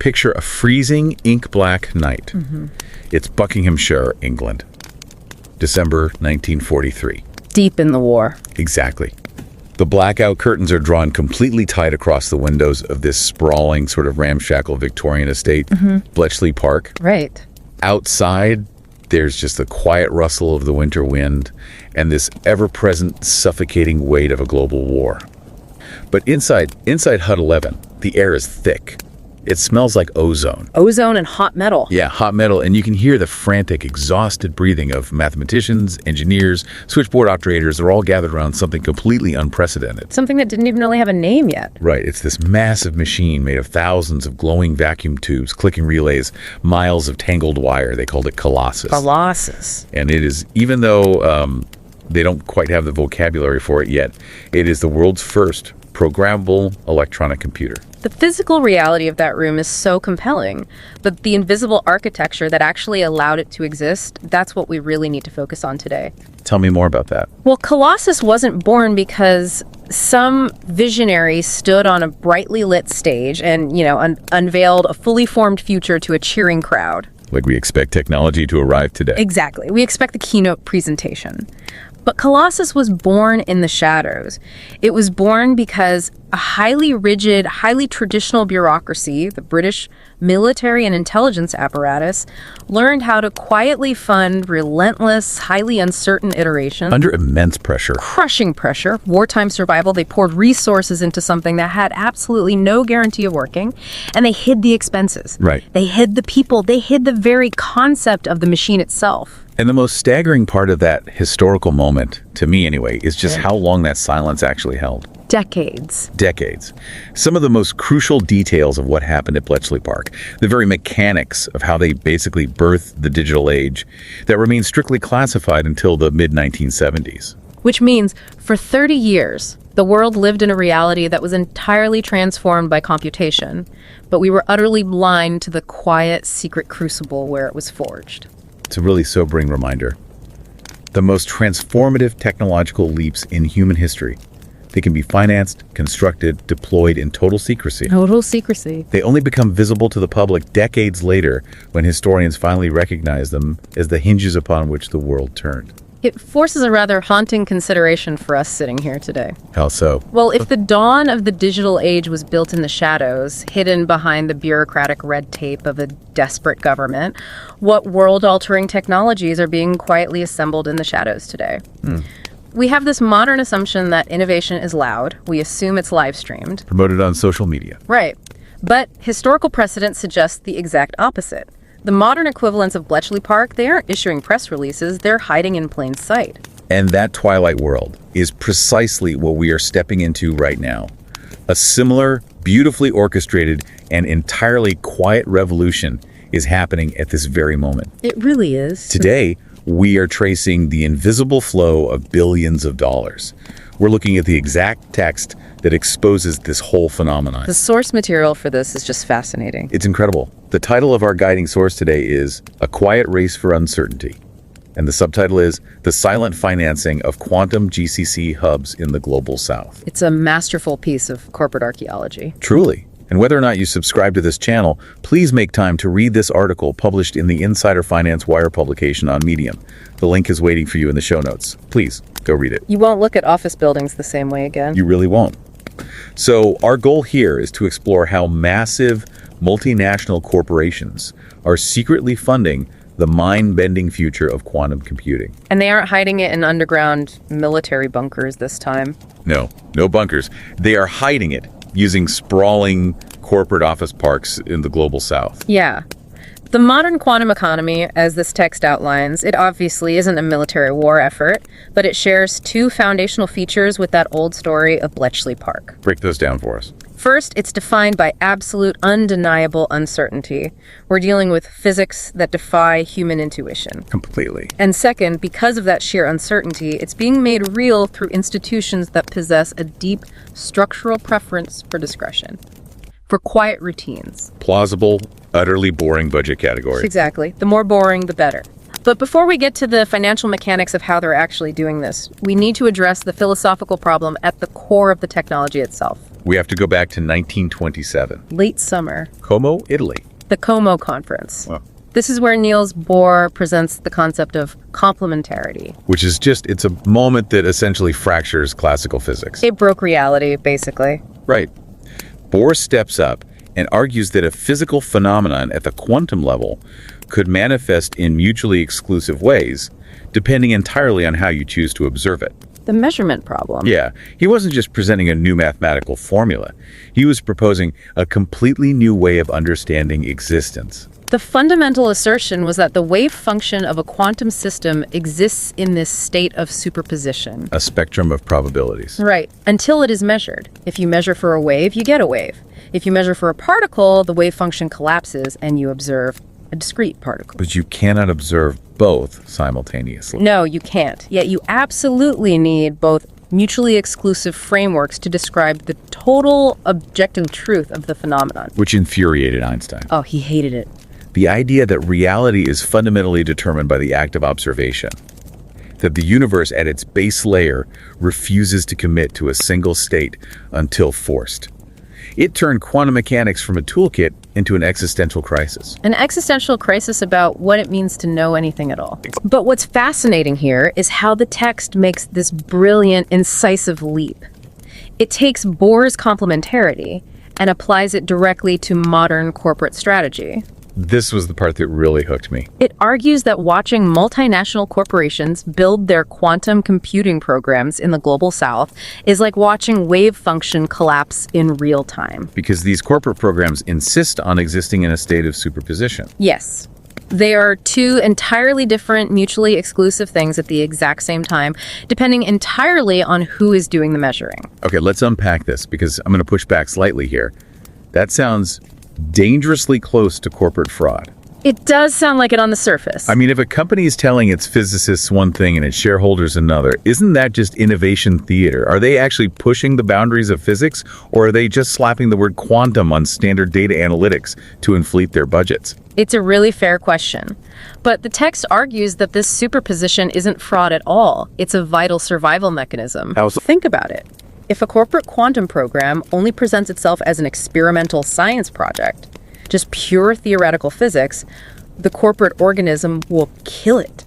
Picture a freezing ink-black night. It's Buckinghamshire, England, December 1943. Deep in the war. Exactly. The blackout curtains are drawn completely tight across the windows of this sprawling sort of ramshackle Victorian estate, Bletchley Park. Right. Outside, there's just the quiet rustle of the winter wind and this ever-present suffocating weight of a global war. But inside Hut 11, the air is thick. It smells like ozone. Ozone and hot metal. Yeah, hot metal, and you can hear the frantic, exhausted breathing of mathematicians, engineers, switchboard operators. They're all gathered around something completely unprecedented. Something that didn't even really have a name yet. Right, it's this massive machine made of thousands of glowing vacuum tubes, clicking relays, miles of tangled wire. They called it Colossus. Colossus. And it is, even though they don't quite have the vocabulary for it yet, it is the world's first programmable electronic computer. The physical reality of that room is so compelling, but the invisible architecture that actually allowed it to exist, that's what we really need to focus on today. Tell me more about that. Well, Colossus wasn't born because some visionary stood on a brightly lit stage and, unveiled a fully formed future to a cheering crowd. Like we expect technology to arrive today. Exactly. We expect the keynote presentation. But Colossus was born in the shadows. It was born because a highly rigid, highly traditional bureaucracy, the British military and intelligence apparatus, learned how to quietly fund relentless, highly uncertain iterations. Under immense pressure. Crushing pressure, wartime survival, they poured resources into something that had absolutely no guarantee of working, and they hid the expenses. Right. They hid the people. They hid the very concept of the machine itself. And the most staggering part of that historical moment, to me anyway, is just how long that silence actually held. Decades. Decades. Some of the most crucial details of what happened at Bletchley Park, the very mechanics of how they basically birthed the digital age, that remained strictly classified until the mid-1970s. Which means, for 30 years, the world lived in a reality that was entirely transformed by computation, but we were utterly blind to the quiet, secret crucible where it was forged. It's a really sobering reminder. The most transformative technological leaps in human history. They can be financed, constructed, deployed in total secrecy. Total secrecy. They only become visible to the public decades later when historians finally recognize them as the hinges upon which the world turned. It forces a rather haunting consideration for us sitting here today. How so? Well, if the dawn of the digital age was built in the shadows, hidden behind the bureaucratic red tape of a desperate government, what world-altering technologies are being quietly assembled in the shadows today? We have this modern assumption that innovation is loud. We assume it's live-streamed. Promoted on social media. Right. But historical precedent suggests the exact opposite. The modern equivalents of Bletchley Park, they aren't issuing press releases, they're hiding in plain sight. And that twilight world is precisely what we are stepping into right now. A similar, beautifully orchestrated, and entirely quiet revolution is happening at this very moment. It really is. Today, we are tracing the invisible flow of billions of dollars. We're looking at the exact text that exposes this whole phenomenon. The source material for this is just fascinating. It's incredible. The title of our guiding source today is A Quiet Race for Uncertainty. And the subtitle is The Silent Financing of Quantum GCC Hubs in the Global South. It's a masterful piece of corporate archaeology. Truly. And whether or not you subscribe to this channel, please make time to read this article published in the InsiderFinance Wire publication on Medium. The link is waiting for you in the show notes. Please, go read it. You won't look at office buildings the same way again. You really won't. So our goal here is to explore how massive multinational corporations are secretly funding the mind-bending future of quantum computing. And they aren't hiding it in underground military bunkers this time. No bunkers. They are hiding it using sprawling corporate office parks in the global south. Yeah. The modern quantum economy, as this text outlines, it obviously isn't a military war effort, but it shares two foundational features with that old story of Bletchley Park. Break those down for us. First, it's defined by absolute, undeniable uncertainty. We're dealing with physics that defy human intuition. Completely. And second, because of that sheer uncertainty, it's being made real through institutions that possess a deep structural preference for discretion, for quiet routines. Plausible, utterly boring budget category. Exactly. The more boring, the better. But before we get to the financial mechanics of how they're actually doing this, we need to address the philosophical problem at the core of the technology itself. We have to go back to 1927. Late summer. Como, Italy. The Como Conference. Wow. This is where Niels Bohr presents the concept of complementarity. Which is it's a moment that essentially fractures classical physics. It broke reality, basically. Right. Bohr steps up and argues that a physical phenomenon at the quantum level could manifest in mutually exclusive ways, depending entirely on how you choose to observe it. The measurement problem. Yeah, he wasn't just presenting a new mathematical formula. He was proposing a completely new way of understanding existence. The fundamental assertion was that the wave function of a quantum system exists in this state of superposition. A spectrum of probabilities. Right, until it is measured. If you measure for a wave, you get a wave. If you measure for a particle, the wave function collapses and you observe a discrete particle. But you cannot observe both simultaneously. No, you can't. Yet you absolutely need both mutually exclusive frameworks to describe the total objective truth of the phenomenon. Which infuriated Einstein. Oh, he hated it. The idea that reality is fundamentally determined by the act of observation. That the universe at its base layer refuses to commit to a single state until forced. It turned quantum mechanics from a toolkit into an existential crisis. An existential crisis about what it means to know anything at all. But what's fascinating here is how the text makes this brilliant, incisive leap. It takes Bohr's complementarity and applies it directly to modern corporate strategy. This was the part that really hooked me. It argues that watching multinational corporations build their quantum computing programs in the global south is like watching wave function collapse in real time. Because these corporate programs insist on existing in a state of superposition. Yes. They are two entirely different, mutually exclusive things at the exact same time, depending entirely on who is doing the measuring. Okay, let's unpack this because I'm going to push back slightly here. That sounds dangerously close to corporate fraud. It does sound like it on the surface. I mean, if a company is telling its physicists one thing and its shareholders another, isn't that just innovation theater? Are they actually pushing the boundaries of physics, or are they just slapping the word quantum on standard data analytics to inflate their budgets? It's a really fair question. But the text argues that this superposition isn't fraud at all. It's a vital survival mechanism. How so? Think about it. If a corporate quantum program only presents itself as an experimental science project, just pure theoretical physics, the corporate organism will kill it.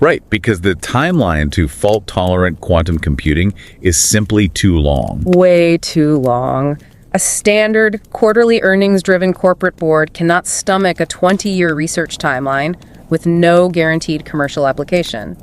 Right, because the timeline to fault-tolerant quantum computing is simply too long. Way too long. A standard, quarterly earnings-driven corporate board cannot stomach a 20-year research timeline with no guaranteed commercial application.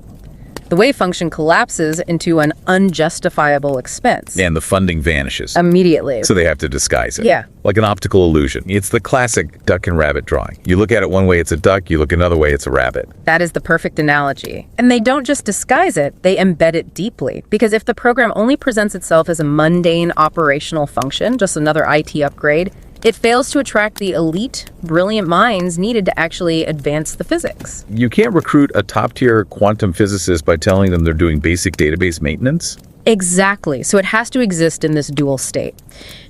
The wave function collapses into an unjustifiable expense. And the funding vanishes. Immediately. So they have to disguise it. Yeah. Like an optical illusion. It's the classic duck and rabbit drawing. You look at it one way, it's a duck. You look another way, it's a rabbit. That is the perfect analogy. And they don't just disguise it, they embed it deeply. Because if the program only presents itself as a mundane operational function, just another IT upgrade, it fails to attract the elite, brilliant minds needed to actually advance the physics. You can't recruit a top-tier quantum physicist by telling them they're doing basic database maintenance. Exactly. So it has to exist in this dual state.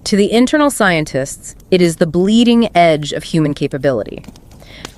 To the internal scientists, it is the bleeding edge of human capability.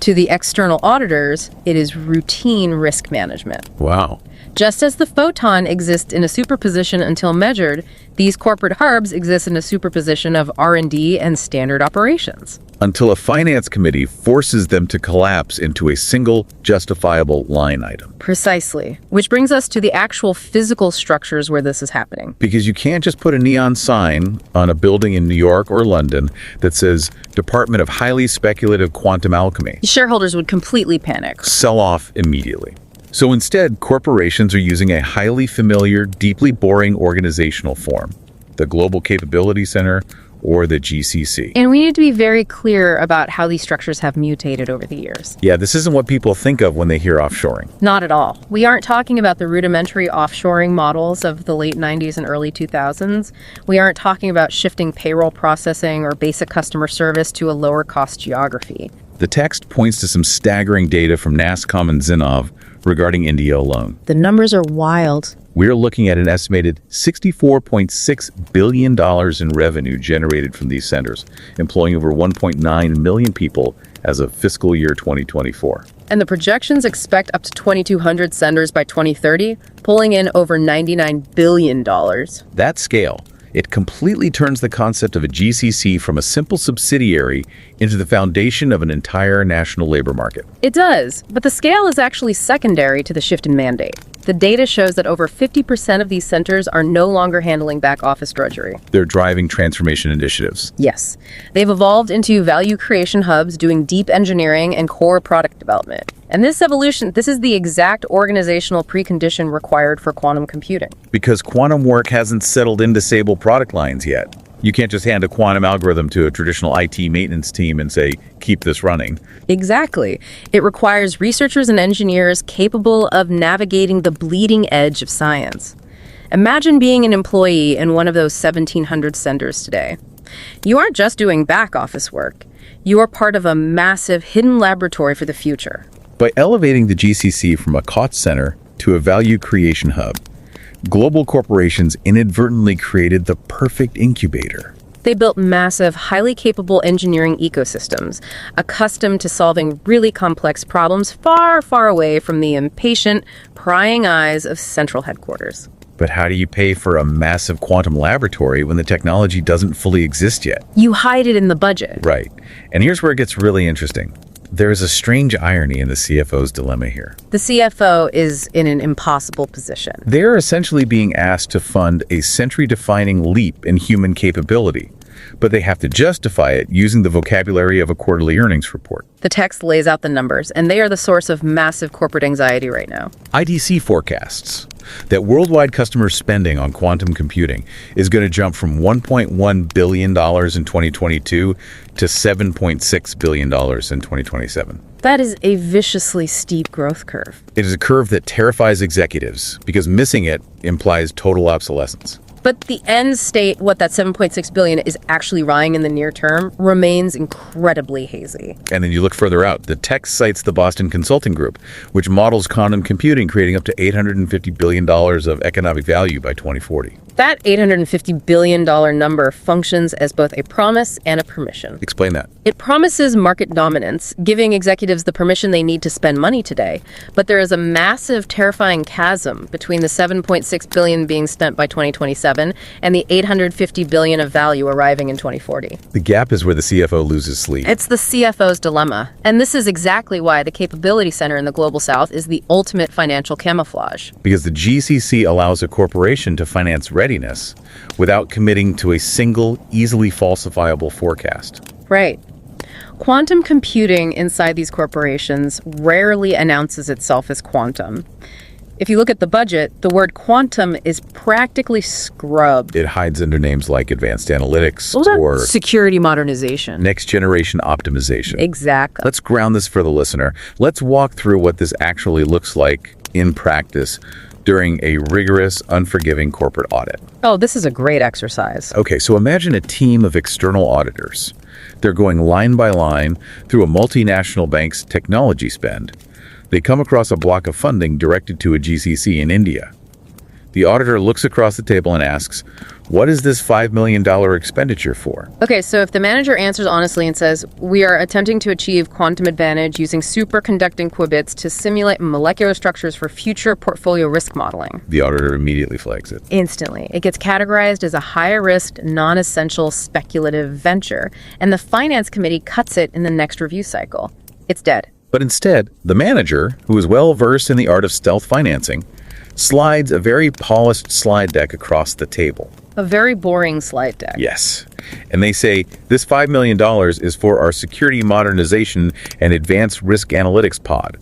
To the external auditors, it is routine risk management. Wow. Just as the photon exists in a superposition until measured, these corporate harbs exist in a superposition of R&D and standard operations. Until a finance committee forces them to collapse into a single justifiable line item. Precisely. Which brings us to the actual physical structures where this is happening. Because you can't just put a neon sign on a building in New York or London that says Department of Highly Speculative Quantum Alchemy. Shareholders would completely panic. Sell off immediately. So instead, corporations are using a highly familiar, deeply boring organizational form, the Global Capability Center or the GCC. And we need to be very clear about how these structures have mutated over the years. Yeah, this isn't what people think of when they hear offshoring. Not at all. We aren't talking about the rudimentary offshoring models of the late 90s and early 2000s. We aren't talking about shifting payroll processing or basic customer service to a lower cost geography. The text points to some staggering data from NASSCOM and Zinnov regarding India alone. The numbers are wild. We're looking at an estimated $64.6 billion in revenue generated from these centers, employing over 1.9 million people as of fiscal year 2024. And the projections expect up to 2,200 centers by 2030, pulling in over $99 billion. That scale It completely turns the concept of a GCC from a simple subsidiary into the foundation of an entire national labor market. It does, but the scale is actually secondary to the shift in mandate. The data shows that over 50% of these centers are no longer handling back-office drudgery. They're driving transformation initiatives. Yes. They've evolved into value creation hubs doing deep engineering and core product development. And this evolution, this is the exact organizational precondition required for quantum computing. Because quantum work hasn't settled into stable product lines yet. You can't just hand a quantum algorithm to a traditional IT maintenance team and say, keep this running. Exactly. It requires researchers and engineers capable of navigating the bleeding edge of science. Imagine being an employee in one of those 1,700 centers today. You aren't just doing back office work. You are part of a massive hidden laboratory for the future. By elevating the GCC from a cost center to a value creation hub, global corporations inadvertently created the perfect incubator. They built massive, highly capable engineering ecosystems, accustomed to solving really complex problems far, far away from the impatient, prying eyes of central headquarters. But how do you pay for a massive quantum laboratory when the technology doesn't fully exist yet? You hide it in the budget. Right. And here's where it gets really interesting. There is a strange irony in the CFO's dilemma here. The CFO is in an impossible position. They're essentially being asked to fund a century-defining leap in human capability, but they have to justify it using the vocabulary of a quarterly earnings report. The text lays out the numbers, and they are the source of massive corporate anxiety right now. IDC forecasts that worldwide customer spending on quantum computing is going to jump from $1.1 billion in 2022 to $7.6 billion in 2027. That is a viciously steep growth curve. It is a curve that terrifies executives because missing it implies total obsolescence. But the end state, what that $7.6 billion is actually buying in the near term, remains incredibly hazy. And then you look further out. The text cites the Boston Consulting Group, which models quantum computing creating up to $850 billion of economic value by 2040. That $850 billion number functions as both a promise and a permission. Explain that. It promises market dominance, giving executives the permission they need to spend money today. But there is a massive, terrifying chasm between the $7.6 billion being spent by 2027 and the $850 billion of value arriving in 2040. The gap is where the CFO loses sleep. It's the CFO's dilemma. And this is exactly why the Capability Center in the Global South is the ultimate financial camouflage. Because the GCC allows a corporation to finance readiness without committing to a single, easily falsifiable forecast. Right. Quantum computing inside these corporations rarely announces itself as quantum. If you look at the budget, the word quantum is practically scrubbed. It hides under names like advanced analytics or security modernization. next generation optimization. Exactly. Let's ground this for the listener. Let's walk through what this actually looks like in practice during a rigorous, unforgiving corporate audit. Oh, this is a great exercise. Okay, so imagine a team of external auditors. They're going line by line through a multinational bank's technology spend. They come across a block of funding directed to a GCC in India. The auditor looks across the table and asks, what is this $5 million expenditure for? Okay, so if the manager answers honestly and says, we are attempting to achieve quantum advantage using superconducting qubits to simulate molecular structures for future portfolio risk modeling. The auditor immediately flags it. Instantly. It gets categorized as a high-risk, non-essential, speculative venture, and the finance committee cuts it in the next review cycle. It's dead. But instead, the manager, who is well versed in the art of stealth financing, slides a very polished slide deck across the table. A very boring slide deck. Yes. And they say, this $5 million is for our security modernization and advanced risk analytics pod.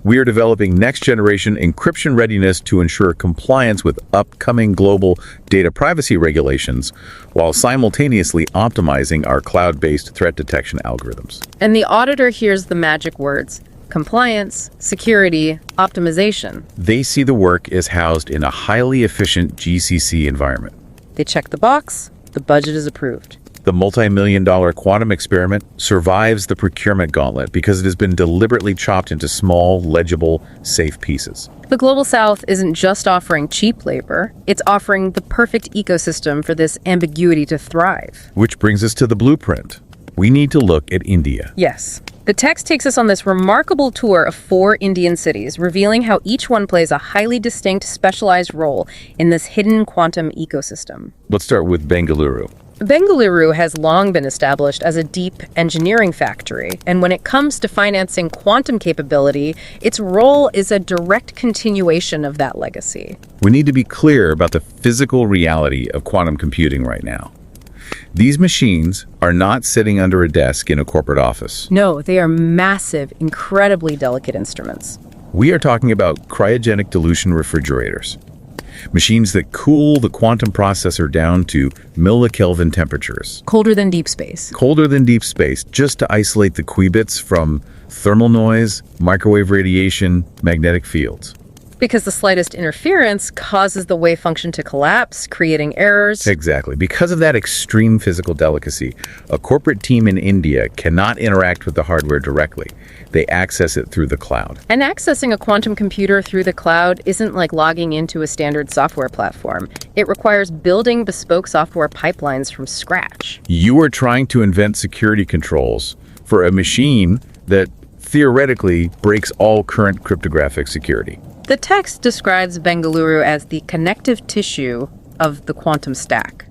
We are developing next-generation encryption readiness to ensure compliance with upcoming global data privacy regulations while simultaneously optimizing our cloud-based threat detection algorithms. And the auditor hears the magic words: compliance, security, optimization. They see the work is housed in a highly efficient GCC environment. They check the box, the budget is approved. The multi-million-dollar quantum experiment survives the procurement gauntlet because it has been deliberately chopped into small, legible, safe pieces. The Global South isn't just offering cheap labor, it's offering the perfect ecosystem for this ambiguity to thrive. Which brings us to the blueprint. We need to look at India. Yes. The text takes us on this remarkable tour of 4 Indian cities, revealing how each one plays a highly distinct, specialized role in this hidden quantum ecosystem. Let's start with Bengaluru. Bengaluru has long been established as a deep engineering factory, and when it comes to financing quantum capability, its role is a direct continuation of that legacy. We need to be clear about the physical reality of quantum computing right now. These machines are not sitting under a desk in a corporate office. No, they are massive, incredibly delicate instruments. We are talking about cryogenic dilution refrigerators, machines that cool the quantum processor down to millikelvin temperatures. Colder than deep space. Colder than deep space, just to isolate the qubits from thermal noise, microwave radiation, magnetic fields. Because the slightest interference causes the wave function to collapse, creating errors. Exactly. Because of that extreme physical delicacy, a corporate team in India cannot interact with the hardware directly. They access it through the cloud. And accessing a quantum computer through the cloud isn't like logging into a standard software platform. It requires building bespoke software pipelines from scratch. You are trying to invent security controls for a machine that theoretically breaks all current cryptographic security. The text describes Bengaluru as the connective tissue of the quantum stack.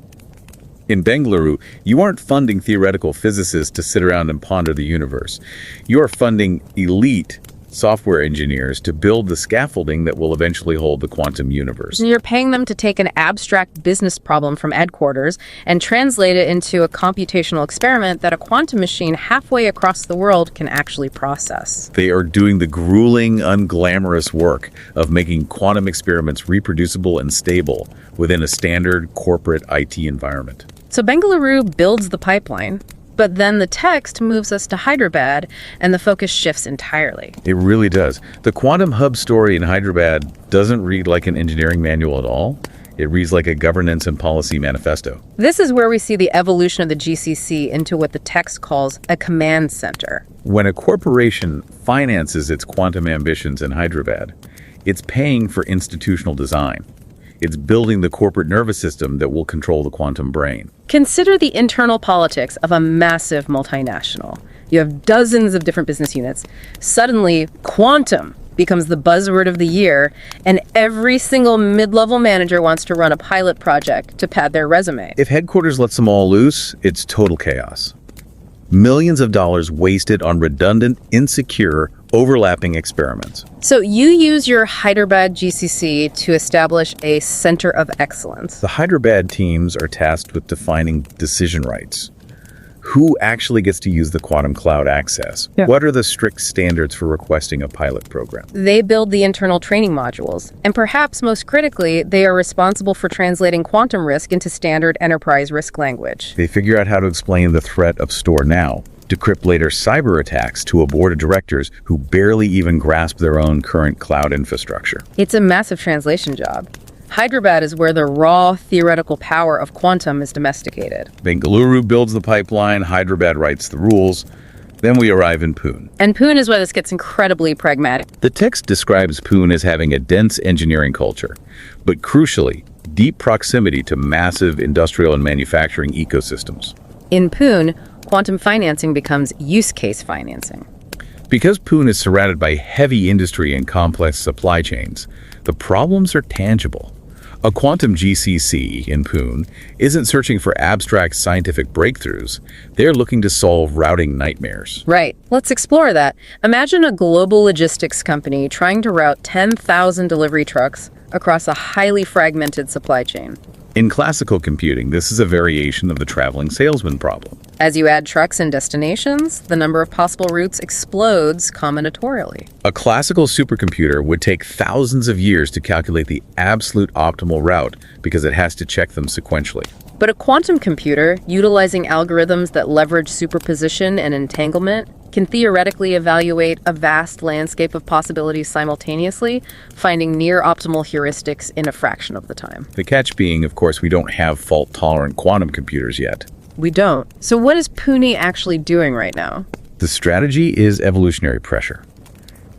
In Bengaluru, you aren't funding theoretical physicists to sit around and ponder the universe. You are funding elite software engineers to build the scaffolding that will eventually hold the quantum universe. You're paying them to take an abstract business problem from headquarters and translate it into a computational experiment that a quantum machine halfway across the world can actually process. They are doing the grueling, unglamorous work of making quantum experiments reproducible and stable within a standard corporate IT environment. So Bengaluru builds the pipeline, but then the text moves us to Hyderabad, and the focus shifts entirely. It really does. The quantum hub story in Hyderabad doesn't read like an engineering manual at all. It reads like a governance and policy manifesto. This is where we see the evolution of the GCC into what the text calls a command center. When a corporation finances its quantum ambitions in Hyderabad, it's paying for institutional design. It's building the corporate nervous system that will control the quantum brain. Consider the internal politics of a massive multinational. You have dozens of different business units. Suddenly, quantum becomes the buzzword of the year, and every single mid-level manager wants to run a pilot project to pad their resume. If headquarters lets them all loose, it's total chaos. Millions of dollars wasted on redundant, insecure, overlapping experiments. So you use your Hyderabad GCC to establish a center of excellence. The Hyderabad teams are tasked with defining decision rights. Who actually gets to use the quantum cloud access? Yeah. What are the strict standards for requesting a pilot program? They build the internal training modules, and perhaps most critically, they are responsible for translating quantum risk into standard enterprise risk language. They figure out how to explain the threat of store now, decrypt later cyber attacks to a board of directors who barely even grasp their own current cloud infrastructure. It's a massive translation job. Hyderabad is where the raw theoretical power of quantum is domesticated. Bengaluru builds the pipeline, Hyderabad writes the rules. Then we arrive in Pune. And Pune is where this gets incredibly pragmatic. The text describes Pune as having a dense engineering culture, but crucially, deep proximity to massive industrial and manufacturing ecosystems. In Pune, quantum financing becomes use case financing. Because Pune is surrounded by heavy industry and complex supply chains, the problems are tangible. A quantum GCC in Pune isn't searching for abstract scientific breakthroughs. They're looking to solve routing nightmares. Right. Let's explore that. Imagine a global logistics company trying to route 10,000 delivery trucks across a highly fragmented supply chain. In classical computing, this is a variation of the traveling salesman problem. As you add trucks and destinations, the number of possible routes explodes combinatorially. A classical supercomputer would take thousands of years to calculate the absolute optimal route because it has to check them sequentially. But a quantum computer, utilizing algorithms that leverage superposition and entanglement, can theoretically evaluate a vast landscape of possibilities simultaneously, finding near-optimal heuristics in a fraction of the time. The catch being, of course, we don't have fault-tolerant quantum computers yet. We don't. So what is Pune actually doing right now? The strategy is evolutionary pressure.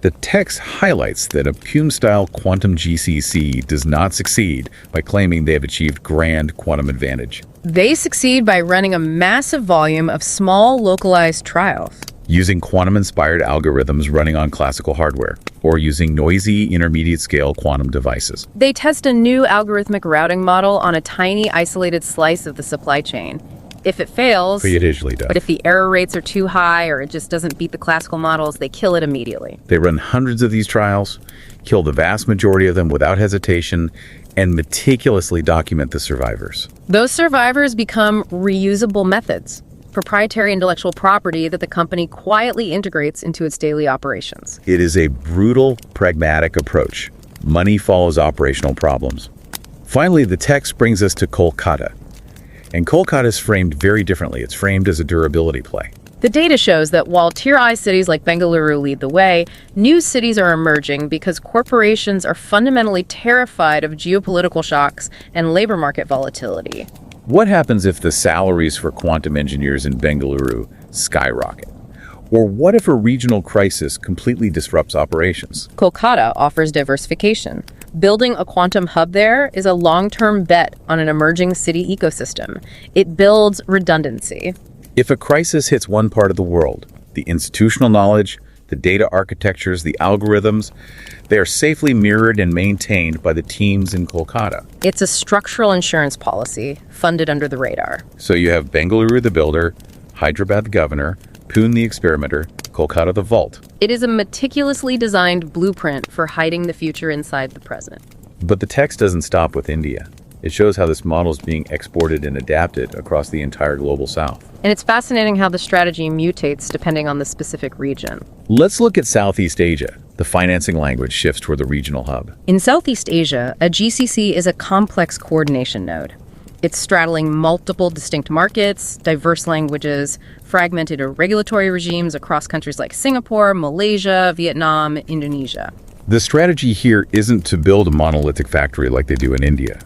The text highlights that a Pune-style quantum GCC does not succeed by claiming they have achieved grand quantum advantage. They succeed by running a massive volume of small, localized trials. using quantum-inspired algorithms running on classical hardware, or using noisy intermediate-scale quantum devices. They test a new algorithmic routing model on a tiny isolated slice of the supply chain. If it fails, It usually does. but if the error rates are too high or it just doesn't beat the classical models, they kill it immediately. They run hundreds of these trials, kill the vast majority of them without hesitation, and meticulously document the survivors. Those survivors become reusable methods, proprietary intellectual property that the company quietly integrates into its daily operations. It is a brutal, pragmatic approach. Money follows operational problems. Finally, the text brings us to Kolkata. And Kolkata is framed very differently. It's framed as a durability play. The data shows that while Tier I cities like Bengaluru lead the way, new cities are emerging because corporations are fundamentally terrified of geopolitical shocks and labor market volatility. What happens if the salaries for quantum engineers in Bengaluru skyrocket? Or what if a regional crisis completely disrupts operations? Kolkata offers diversification. Building a quantum hub there is a long-term bet on an emerging city ecosystem. It builds redundancy. If a crisis hits one part of the world, the institutional knowledge, the data architectures, the algorithms, they are safely mirrored and maintained by the teams in Kolkata. It's a structural insurance policy funded under the radar. So you have Bengaluru the builder, Hyderabad the governor, Pune the experimenter, Kolkata the vault. It is a meticulously designed blueprint for hiding the future inside the present. But the text doesn't stop with India. It shows how this model is being exported and adapted across the entire global south. And it's fascinating how the strategy mutates depending on the specific region. Let's look at Southeast Asia. The financing language shifts toward the regional hub. In Southeast Asia, a GCC is a complex coordination node. It's straddling multiple distinct markets, diverse languages, fragmented regulatory regimes across countries like Singapore, Malaysia, Vietnam, Indonesia. The strategy here isn't to build a monolithic factory like they do in India.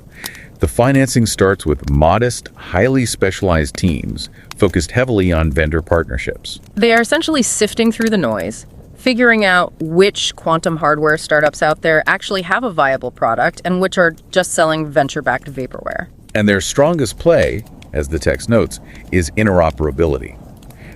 The financing starts with modest, highly specialized teams focused heavily on vendor partnerships. They are essentially sifting through the noise, figuring out which quantum hardware startups out there actually have a viable product and which are just selling venture-backed vaporware. And their strongest play, as the text notes, is interoperability.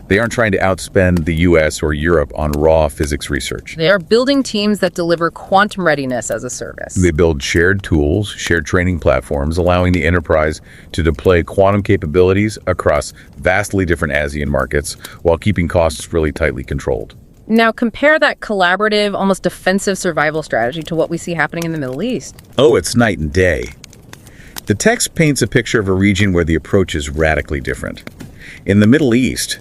They aren't trying to outspend the US or Europe on raw physics research. They are building teams that deliver quantum readiness as a service. They build shared tools, shared training platforms, allowing the enterprise to deploy quantum capabilities across vastly different ASEAN markets while keeping costs really tightly controlled. Now compare that collaborative, almost defensive survival strategy to what we see happening in the Middle East. Oh, it's night and day. The text paints a picture of a region where the approach is radically different. In the Middle East,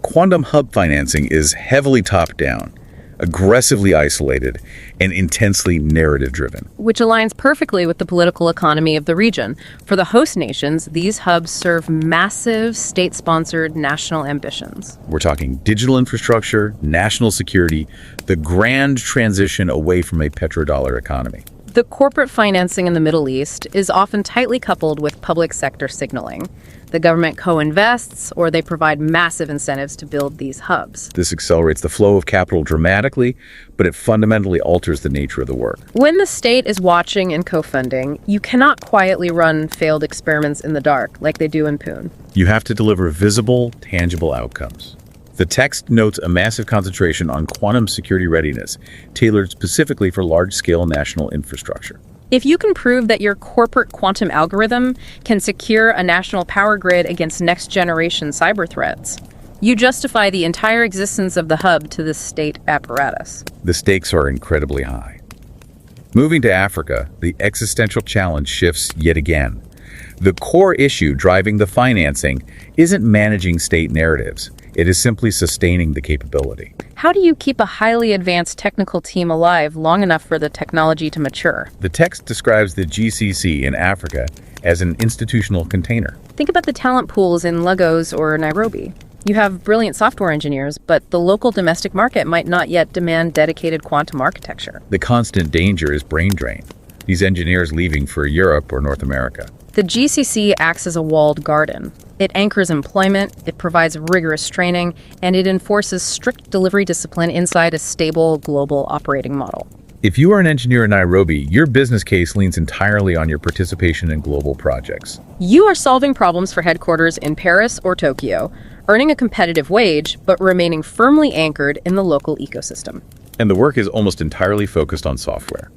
quantum hub financing is heavily top-down, aggressively isolated, and intensely narrative-driven. Which aligns perfectly with the political economy of the region. For the host nations, these hubs serve massive state-sponsored national ambitions. We're talking digital infrastructure, national security, the grand transition away from a petrodollar economy. The corporate financing in the Middle East is often tightly coupled with public sector signaling. The government co-invests, or they provide massive incentives to build these hubs. This accelerates the flow of capital dramatically, but it fundamentally alters the nature of the work. When the state is watching and co-funding, you cannot quietly run failed experiments in the dark like they do in Pune. You have to deliver visible, tangible outcomes. The text notes a massive concentration on quantum security readiness, tailored specifically for large-scale national infrastructure. If you can prove that your corporate quantum algorithm can secure a national power grid against next-generation cyber threats, you justify the entire existence of the hub to the state apparatus. The stakes are incredibly high. Moving to Africa, the existential challenge shifts yet again. The core issue driving the financing isn't managing state narratives. It is simply sustaining the capability. How do you keep a highly advanced technical team alive long enough for the technology to mature? The text describes the GCC in Africa as an institutional container. Think about the talent pools in Lagos or Nairobi. You have brilliant software engineers, but the local domestic market might not yet demand dedicated quantum architecture. The constant danger is brain drain. These engineers leaving for Europe or North America. The GCC acts as a walled garden. It anchors employment, it provides rigorous training, and it enforces strict delivery discipline inside a stable global operating model. If you are an engineer in Nairobi, your business case leans entirely on your participation in global projects. You are solving problems for headquarters in Paris or Tokyo, earning a competitive wage but remaining firmly anchored in the local ecosystem. And the work is almost entirely focused on software,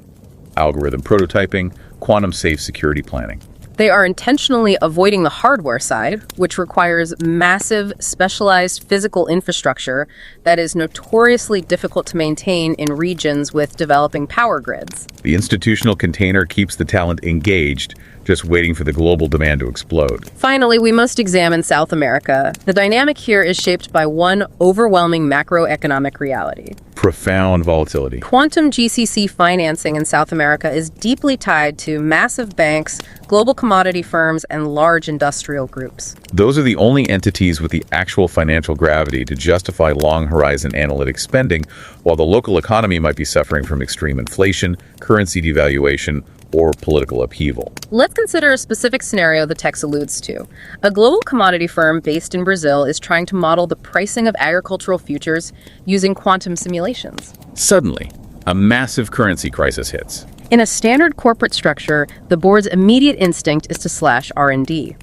algorithm prototyping, quantum-safe security planning. They are intentionally avoiding the hardware side, which requires massive, specialized physical infrastructure that is notoriously difficult to maintain in regions with developing power grids. The institutional container keeps the talent engaged, just waiting for the global demand to explode. Finally, we must examine South America. The dynamic here is shaped by one overwhelming macroeconomic reality. Profound volatility. Quantum GCC financing in South America is deeply tied to massive banks, global commodity firms, and large industrial groups. Those are the only entities with the actual financial gravity to justify long-horizon analytic spending, while the local economy might be suffering from extreme inflation, currency devaluation, or political upheaval. Let's consider a specific scenario the text alludes to. A global commodity firm based in Brazil is trying to model the pricing of agricultural futures using quantum simulations. Suddenly, a massive currency crisis hits. In a standard corporate structure, the board's immediate instinct is to slash R&D.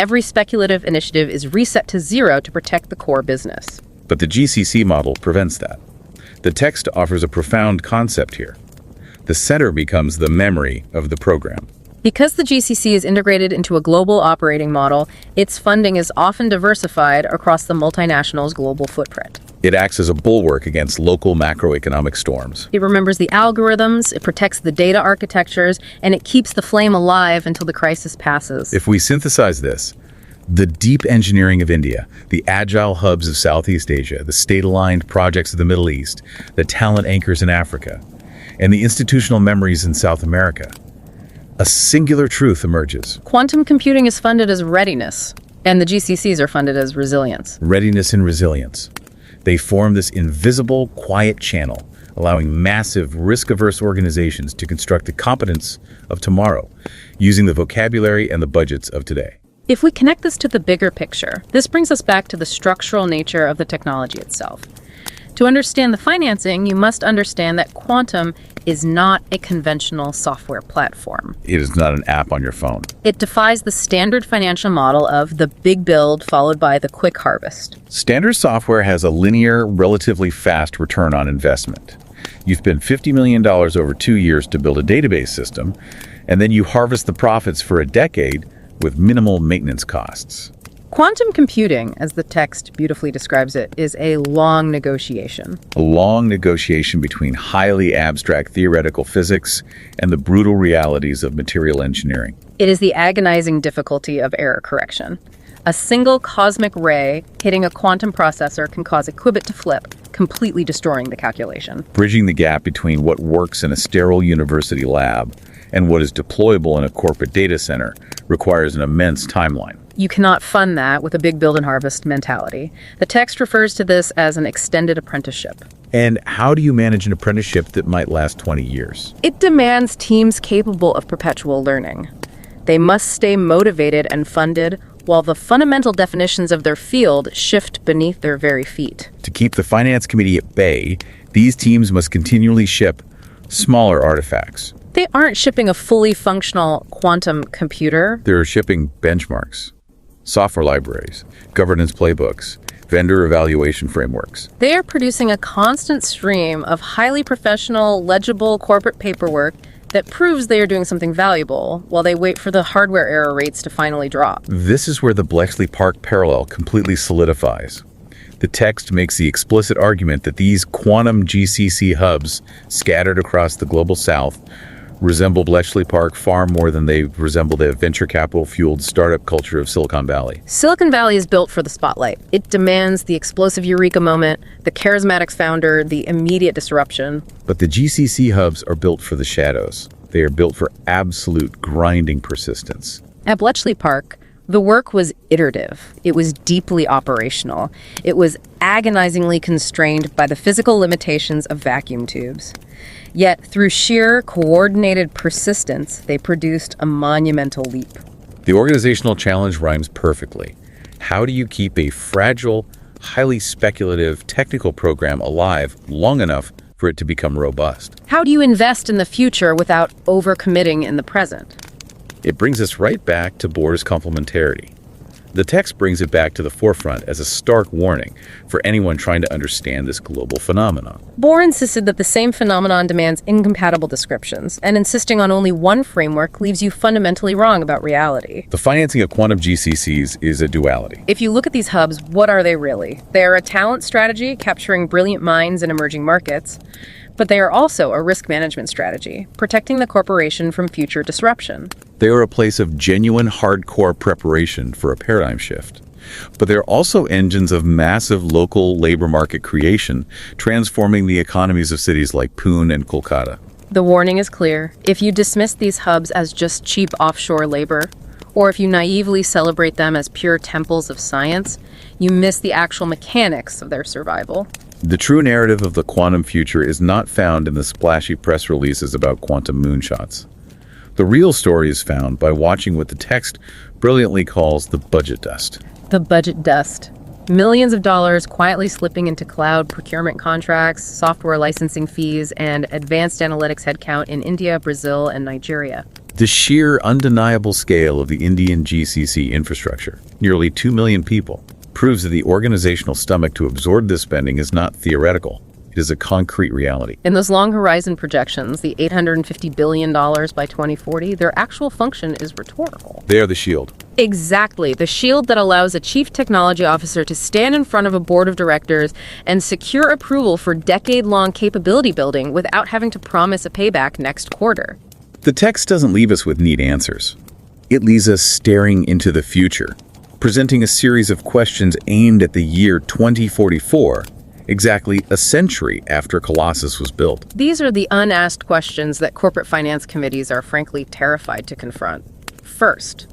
Every speculative initiative is reset to zero to protect the core business. But the GCC model prevents that. The text offers a profound concept here. The center becomes the memory of the program. Because the GCC is integrated into a global operating model, its funding is often diversified across the multinational's global footprint. It acts as a bulwark against local macroeconomic storms. It remembers the algorithms, it protects the data architectures, and it keeps the flame alive until the crisis passes. If we synthesize this, the deep engineering of India, the agile hubs of Southeast Asia, the state-aligned projects of the Middle East, the talent anchors in Africa, and the institutional memories in South America, a singular truth emerges. Quantum computing is funded as readiness, and the GCCs are funded as resilience. Readiness and resilience. They form this invisible, quiet channel, allowing massive, risk-averse organizations to construct the competence of tomorrow, using the vocabulary and the budgets of today. If we connect this to the bigger picture, this brings us back to the structural nature of the technology itself. To understand the financing, you must understand that quantum is not a conventional software platform. It is not an app on your phone. It defies the standard financial model of the big build followed by the quick harvest. Standard software has a linear, relatively fast return on investment. You spend $50 million over 2 years to build a database system, and then you harvest the profits for a decade with minimal maintenance costs. Quantum computing, as the text beautifully describes it, is a long negotiation. A long negotiation between highly abstract theoretical physics and the brutal realities of material engineering. It is the agonizing difficulty of error correction. A single cosmic ray hitting a quantum processor can cause a qubit to flip, completely destroying the calculation. Bridging the gap between what works in a sterile university lab and what is deployable in a corporate data center requires an immense timeline. You cannot fund that with a big build and harvest mentality. The text refers to this as an extended apprenticeship. And how do you manage an apprenticeship that might last 20 years? It demands teams capable of perpetual learning. They must stay motivated and funded while the fundamental definitions of their field shift beneath their very feet. To keep the finance committee at bay, these teams must continually ship smaller artifacts. They aren't shipping a fully functional quantum computer. They're shipping benchmarks, software libraries, governance playbooks, vendor evaluation frameworks. They are producing a constant stream of highly professional, legible corporate paperwork that proves they are doing something valuable while they wait for the hardware error rates to finally drop. This is where the Bletchley Park parallel completely solidifies. The text makes the explicit argument that these quantum GCC hubs scattered across the global south resemble Bletchley Park far more than they resemble the venture capital-fueled startup culture of Silicon Valley. Silicon Valley is built for the spotlight. It demands the explosive eureka moment, the charismatic founder, the immediate disruption. But the GCC hubs are built for the shadows. They are built for absolute grinding persistence. At Bletchley Park, the work was iterative. It was deeply operational. It was agonizingly constrained by the physical limitations of vacuum tubes. Yet, through sheer, coordinated persistence, they produced a monumental leap. The organizational challenge rhymes perfectly. How do you keep a fragile, highly speculative technical program alive long enough for it to become robust? How do you invest in the future without overcommitting in the present? It brings us right back to Bohr's complementarity. The text brings it back to the forefront as a stark warning for anyone trying to understand this global phenomenon. Bohr insisted that the same phenomenon demands incompatible descriptions, and insisting on only one framework leaves you fundamentally wrong about reality. The financing of quantum GCCs is a duality. If you look at these hubs, what are they really? They are a talent strategy capturing brilliant minds in emerging markets, but they are also a risk management strategy, protecting the corporation from future disruption. They are a place of genuine hardcore preparation for a paradigm shift. But they're also engines of massive local labor market creation, transforming the economies of cities like Pune and Kolkata. The warning is clear. If you dismiss these hubs as just cheap offshore labor, or if you naively celebrate them as pure temples of science, you miss the actual mechanics of their survival. The true narrative of the quantum future is not found in the splashy press releases about quantum moonshots. The real story is found by watching what the text brilliantly calls the budget dust. The budget dust. Millions of dollars quietly slipping into cloud procurement contracts, software licensing fees, and advanced analytics headcount in India, Brazil, and Nigeria. The sheer undeniable scale of the Indian GCC infrastructure, nearly 2 million people, proves that the organizational stomach to absorb this spending is not theoretical. It is a concrete reality. In those long horizon projections, the $850 billion by 2040, their actual function is rhetorical. They are the shield. Exactly, the shield that allows a chief technology officer to stand in front of a board of directors and secure approval for decade-long capability building without having to promise a payback next quarter. The text doesn't leave us with neat answers. It leaves us staring into the future, presenting a series of questions aimed at the year 2044, exactly a century after Colossus was built. These are the unasked questions that corporate finance committees are frankly terrified to confront. First,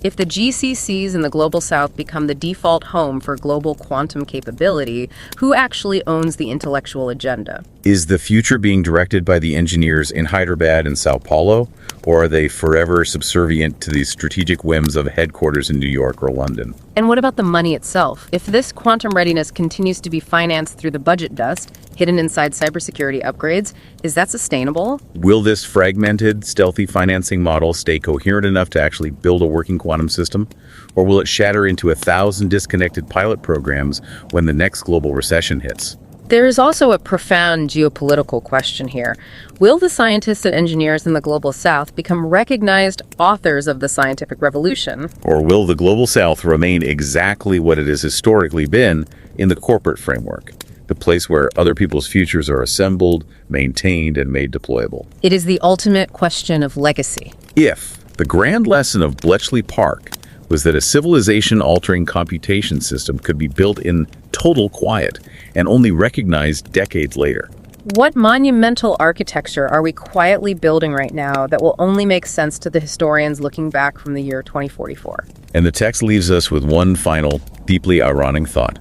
if the GCCs in the Global South become the default home for global quantum capability, who actually owns the intellectual agenda? Is the future being directed by the engineers in Hyderabad and Sao Paulo, or are they forever subservient to the strategic whims of headquarters in New York or London? And what about the money itself? If this quantum readiness continues to be financed through the budget dust, hidden inside cybersecurity upgrades, is that sustainable? Will this fragmented, stealthy financing model stay coherent enough to actually build a working quantum system? Or will it shatter into 1,000 disconnected pilot programs when the next global recession hits? There is also a profound geopolitical question here. Will the scientists and engineers in the Global South become recognized authors of the scientific revolution? Or will the Global South remain exactly what it has historically been in the corporate framework? The place where other people's futures are assembled, maintained, and made deployable. It is the ultimate question of legacy. If the grand lesson of Bletchley Park was that a civilization-altering computation system could be built in total quiet and only recognized decades later. What monumental architecture are we quietly building right now that will only make sense to the historians looking back from the year 2044? And the text leaves us with one final, deeply ironic thought.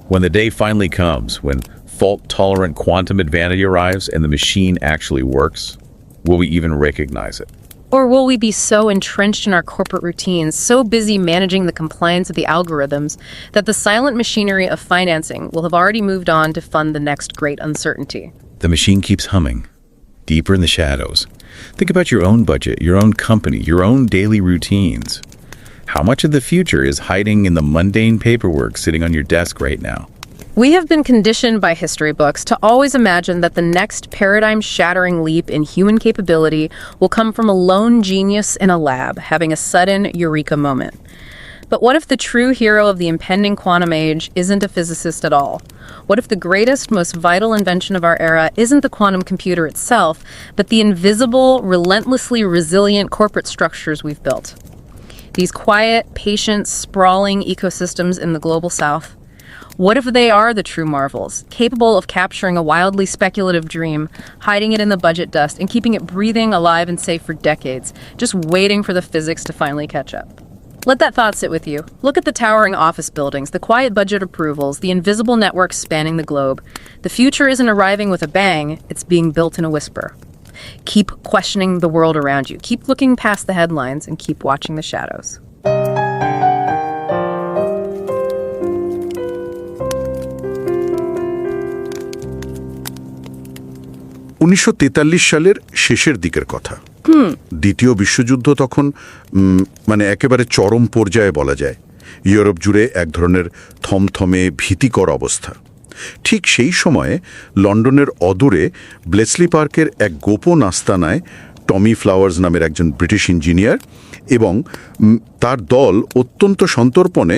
When the day finally comes, when fault-tolerant quantum advantage arrives and the machine actually works, will we even recognize it? Or will we be so entrenched in our corporate routines, so busy managing the compliance of the algorithms, that the silent machinery of financing will have already moved on to fund the next great uncertainty? The machine keeps humming, deeper in the shadows. Think about your own budget, your own company, your own daily routines. How much of the future is hiding in the mundane paperwork sitting on your desk right now? We have been conditioned by history books to always imagine that the next paradigm-shattering leap in human capability will come from a lone genius in a lab having a sudden eureka moment. But what if the true hero of the impending quantum age isn't a physicist at all? What if the greatest, most vital invention of our era isn't the quantum computer itself, but the invisible, relentlessly resilient corporate structures we've built? These quiet, patient, sprawling ecosystems in the Global South. What if they are the true marvels, capable of capturing a wildly speculative dream, hiding it in the budget dust, and keeping it breathing, alive, and safe for decades, just waiting for the physics to finally catch up? Let that thought sit with you. Look at the towering office buildings, the quiet budget approvals, the invisible networks spanning the globe. The future isn't arriving with a bang, it's being built in a whisper. Keep questioning the world around you. Keep looking past the headlines and keep watching the shadows. 1943 সালের শেষের দিকের কথা। দ্বিতীয় বিশ্বযুদ্ধ তখন একেবারে চরম পর্যায়ে বলা যায়। ইউরোপ জুড়ে এক ধরনের থমথমে ভীতিকর অবস্থা। ঠিক সেই সময়ে লন্ডনের অদূরে ব্লেসলি পার্কের এক গোপন আস্তানায় টমি ফ্লাওয়ার্স নামের একজন ব্রিটিশ ইঞ্জিনিয়ার এবং তার দল অত্যন্ত সন্তর্পণে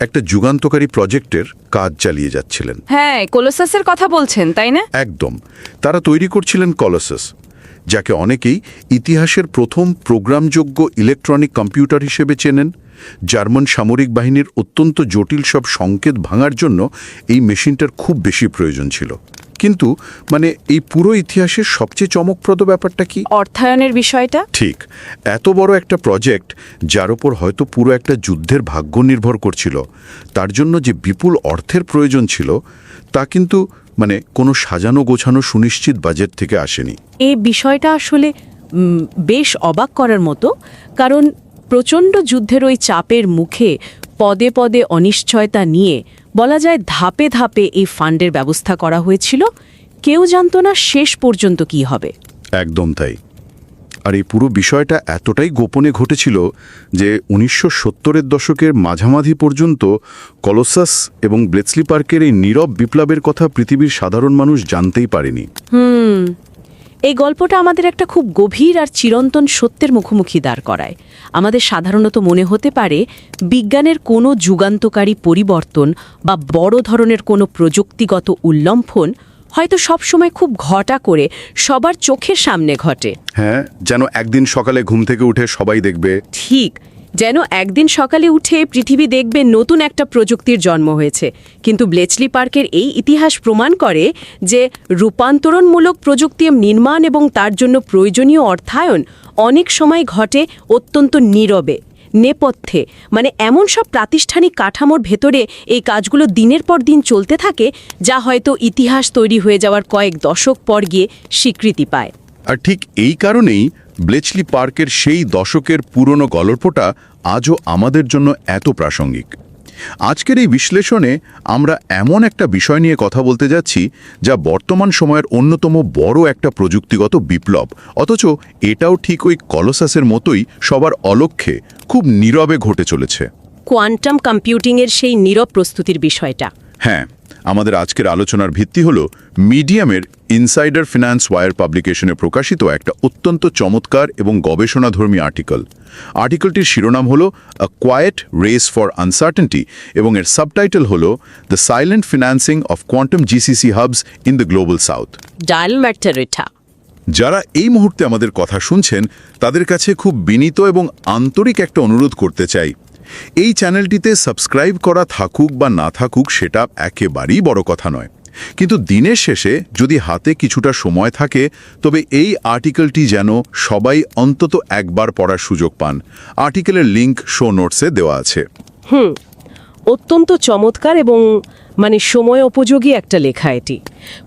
একটা যুগান্তকারী প্রজেক্টের কাজ চালিয়ে যাচ্ছিলেন। হ্যাঁ, কলোসাসের কথা বলছেন, তাই না? একদম। তারা তৈরি করছিলেন কলোসাস, যাকে অনেকেই ইতিহাসের প্রথম প্রোগ্রামযোগ্য ইলেকট্রনিক কম্পিউটার হিসেবে চেনেন। জার্মান সামরিক বাহিনীর অত্যন্ত জটিল সব সংকেত ভাঙার জন্য এই মেশিনটার খুব বেশি প্রয়োজন ছিল। কিন্তু এই পুরো ইতিহাসের সবচেয়ে চমকপ্রদ ব্যাপারটা কি? অর্থায়নের বিষয়টা। ঠিক, এত বড় একটা প্রজেক্ট যার উপর হয়তো পুরো একটা যুদ্ধের ভাগ্য নির্ভর করছিল, তার জন্য যে বিপুল অর্থের প্রয়োজন ছিল তা কিন্তু কোনো সাজানো গোছানো সুনিশ্চিত বাজেট থেকে আসেনি। এই বিষয়টা আসলে বেশ অবাক করার মতো, কারণ প্রচণ্ড যুদ্ধের ওই চাপের মুখে পদে পদে অনিশ্চয়তা নিয়ে বলা যায় ধাপে ধাপে এই ফান্ডের ব্যবস্থা করা হয়েছিল। কেউ জানত না শেষ পর্যন্ত কি হবে। একদম তাই। আর এই পুরো বিষয়টা এতটাই গোপনে ঘটেছিল যে 1970-এর দশকের মাঝামাঝি পর্যন্ত কলোসাস এবং ব্লেসলি পার্কের এই নীরব বিপ্লবের কথা পৃথিবীর সাধারণ মানুষ জানতেই পারেনি। এই গল্পটা আমাদের একটা খুব গভীর আর চিরন্তন সত্যের মুখোমুখি দাঁড় করায়। আমাদের সাধারণত মনে হতে পারে বিজ্ঞানের কোনো যুগান্তকারী পরিবর্তন বা বড় ধরনের কোনো প্রযুক্তিগত উল্লম্ফন হয়তো সবসময় খুব ঘটা করে সবার চোখের সামনে ঘটে। হ্যাঁ, যেন একদিন সকালে ঘুম থেকে উঠে সবাই দেখবে। ঠিক, যেন একদিন সকালে উঠে পৃথিবী দেখবে নতুন একটা প্রযুক্তির জন্ম হয়েছে। কিন্তু ব্লেসলি পার্কের এই ইতিহাস প্রমাণ করে যে রূপান্তরণমূলক প্রযুক্তি নির্মাণ এবং তার জন্য প্রয়োজনীয় অর্থায়ন অনেক সময় ঘটে অত্যন্ত নীরবে, নেপথ্যে। এমন সব প্রাতিষ্ঠানিক কাঠামোর ভেতরে এই কাজগুলো দিনের পর দিন চলতে থাকে, যা হয়তো ইতিহাস তৈরি হয়ে যাওয়ার কয়েক দশক পর গিয়ে স্বীকৃতি পায়। আর ঠিক এই কারণেই ব্লেসলি পার্কের সেই দশকের পুরনো গল্পটা আজও আমাদের জন্য এত প্রাসঙ্গিক। আজকের এই বিশ্লেষণে আমরা এমন একটা বিষয় নিয়ে কথা বলতে যাচ্ছি যা বর্তমান সময়ের অন্যতম বড় একটা প্রযুক্তিগত বিপ্লব, অথচ এটাও ঠিক ওই কলোসাসের মতোই সবার অলক্ষ্যে খুব নীরবে ঘটে চলেছে। কোয়ান্টাম কম্পিউটিংয়ের সেই নীরব প্রস্তুতির বিষয়টা। হ্যাঁ, আমাদের আজকের আলোচনার ভিত্তি হল মিডিয়ামের ইনসাইডার ফিন্যান্স ওয়ার পাবলিকেশনে প্রকাশিত একটা অত্যন্ত চমৎকার এবং গবেষণাধর্মী আর্টিকেলটির শিরোনাম হল আ কোয়েট রেস ফর আনসার্টেনটি এবং এর সাবটাইটেল হল the silent financing of quantum GCC hubs in the global south. যারা এই মুহূর্তে আমাদের কথা শুনছেন তাদের কাছে খুব বিনীত এবং আন্তরিক একটা অনুরোধ করতে চাই। এই চ্যানেলটিতে সাবস্ক্রাইব করা থাকুক বা না থাকুক সেটা একেবারেই বড় কথা নয়, কিন্তু দিনের শেষে যদি হাতে কিছুটা সময় থাকে তবে এই আর্টিকেলটি যেন সবাই অন্তত একবার পড়ার সুযোগ পান। আর্টিকেলের লিংক শো নোটসে দেওয়া আছে। অত্যন্ত চমৎকার এবং সময় উপযোগী একটা লেখা এটি।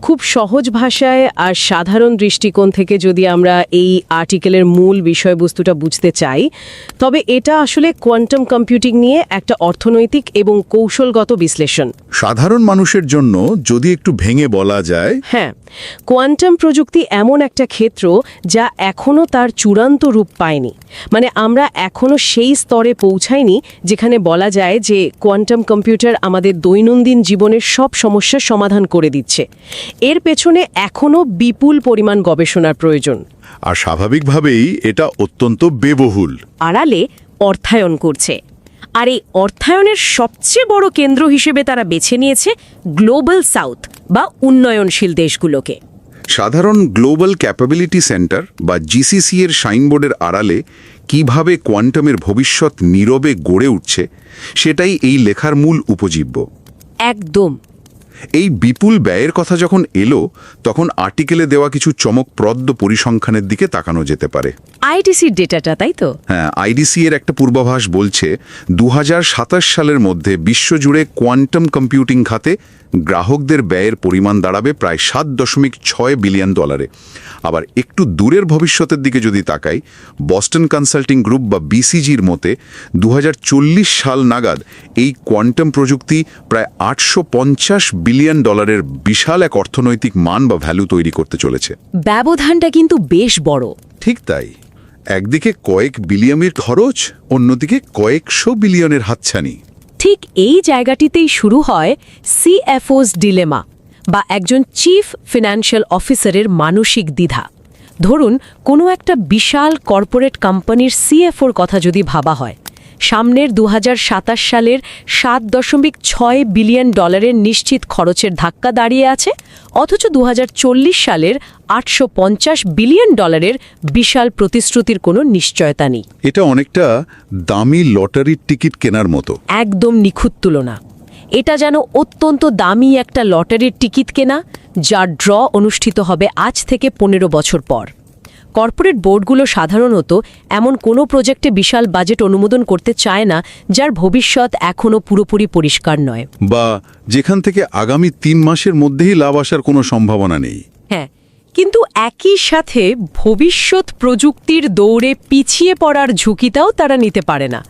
খুব সহজ ভাষায় আর সাধারণ দৃষ্টিকোণ থেকে যদি আমরা এই আর্টিকেলের মূল বিষয়বস্তুটা বুঝতে চাই, তবে এটা আসলে কোয়ান্টাম কম্পিউটিং নিয়ে একটা অর্থনৈতিক এবং কৌশলগত বিশ্লেষণ। সাধারণ মানুষের জন্য যদি একটু ভেঙে বলা যায়, হ্যাঁ, কোয়ান্টাম প্রযুক্তি এমন একটা ক্ষেত্র যা এখনও তার চূড়ান্ত রূপ পায়নি। আমরা এখনও সেই স্তরে পৌঁছাইনি যেখানে বলা যায় যে কোয়ান্টাম কম্পিউটার আমাদের দৈনন্দিন জীবনের সব সমস্যার সমাধান করে দিচ্ছে। এর পেছনে এখনও বিপুল পরিমাণ গবেষণার প্রয়োজন। আর স্বাভাবিকভাবেই এটা অত্যন্ত ব্যয়বহুল। আড়ালে অর্থায়ন করছে। আর এই অর্থায়নের সবচেয়ে বড় কেন্দ্র হিসেবে তারা বেছে নিয়েছে গ্লোবাল সাউথ বা উন্নয়নশীল দেশগুলোকে। সাধারণ গ্লোবাল ক্যাপাবিলিটি সেন্টার বা জিসিসি এর সাইনবোর্ডের আড়ালে কিভাবে কোয়ান্টামের ভবিষ্যৎ নীরবে গড়ে উঠছে সেটাই এই লেখার মূল উপজীব্য। একদম। এই বিপুল ব্যয়ের কথা যখন এলো তখন আর্টিকেলে দেওয়া কিছু চমকপ্রদ পরিসংখ্যানের দিকে তাকানো যেতে পারে। আইডিসির ডেটাটা, তাই তো? হ্যাঁ, আইডিসি এর একটা পূর্বাভাস বলছে 2027 সালের মধ্যে বিশ্বজুড়ে কোয়ান্টাম কম্পিউটিং খাতে গ্রাহকদের ব্যয়ের পরিমাণ দাঁড়াবে প্রায় $7.6 বিলিয়ন। আবার একটু দূরের ভবিষ্যতের দিকে যদি তাকাই, বস্টন কনসাল্টিং গ্রুপ বা বিসিজির মতে 2040 সাল নাগাদ এই কোয়ান্টাম প্রযুক্তি প্রায় $850 বিলিয়ন বিশাল এক অর্থনৈতিক মান বা ভ্যালু তৈরি করতে চলেছে। ব্যবধানটা কিন্তু বেশ বড়। ঠিক তাই। একদিকে কয়েক বিলিয়নের খরচ, অন্যদিকে কয়েকশো বিলিয়নের হাতছানি। ঠিক এই জায়গাটিতেই শুরু হয় সিএফওস ডিলেমা বা একজন চিফ ফিনান্সিয়াল অফিসারের মানসিক দ্বিধা। ধরুন কোনো একটা বিশাল কর্পোরেট কোম্পানির সিএফওর কথা যদি ভাবা হয়, সামনের 2027 সালের $7.6 বিলিয়ন নিশ্চিত খরচের ধাক্কা দাঁড়িয়ে আছে, অথচ 2040 সালের $850 বিলিয়ন বিশাল প্রতিশ্রুতির কোনো নিশ্চয়তা নেই। এটা অনেকটা দামি লটারির টিকিট কেনার মতো। একদম নিখুঁত তুলনা। এটা যেন অত্যন্ত দামি একটা লটারির টিকিট কেনা, যার ড্র অনুষ্ঠিত হবে আজ থেকে 15 বছর পর। কর্পোরেট বোর্ডগুলো সাধারণত এমন কোনো প্রজেক্টে বিশাল বাজেট অনুমোদন করতে চায় না যার ভবিষ্যৎ এখনও পুরোপুরি পরিষ্কার নয়, বা যেখান থেকে আগামী 3 মাসের মধ্যেই লাভ আসার কোনো সম্ভাবনা নেই। হ্যাঁ, কিন্তু একই সাথে ভবিষ্যৎ প্রযুক্তির দৌড়ে পিছিয়ে পড়ার ঝুঁকিটাও তারা নিতে পারে না।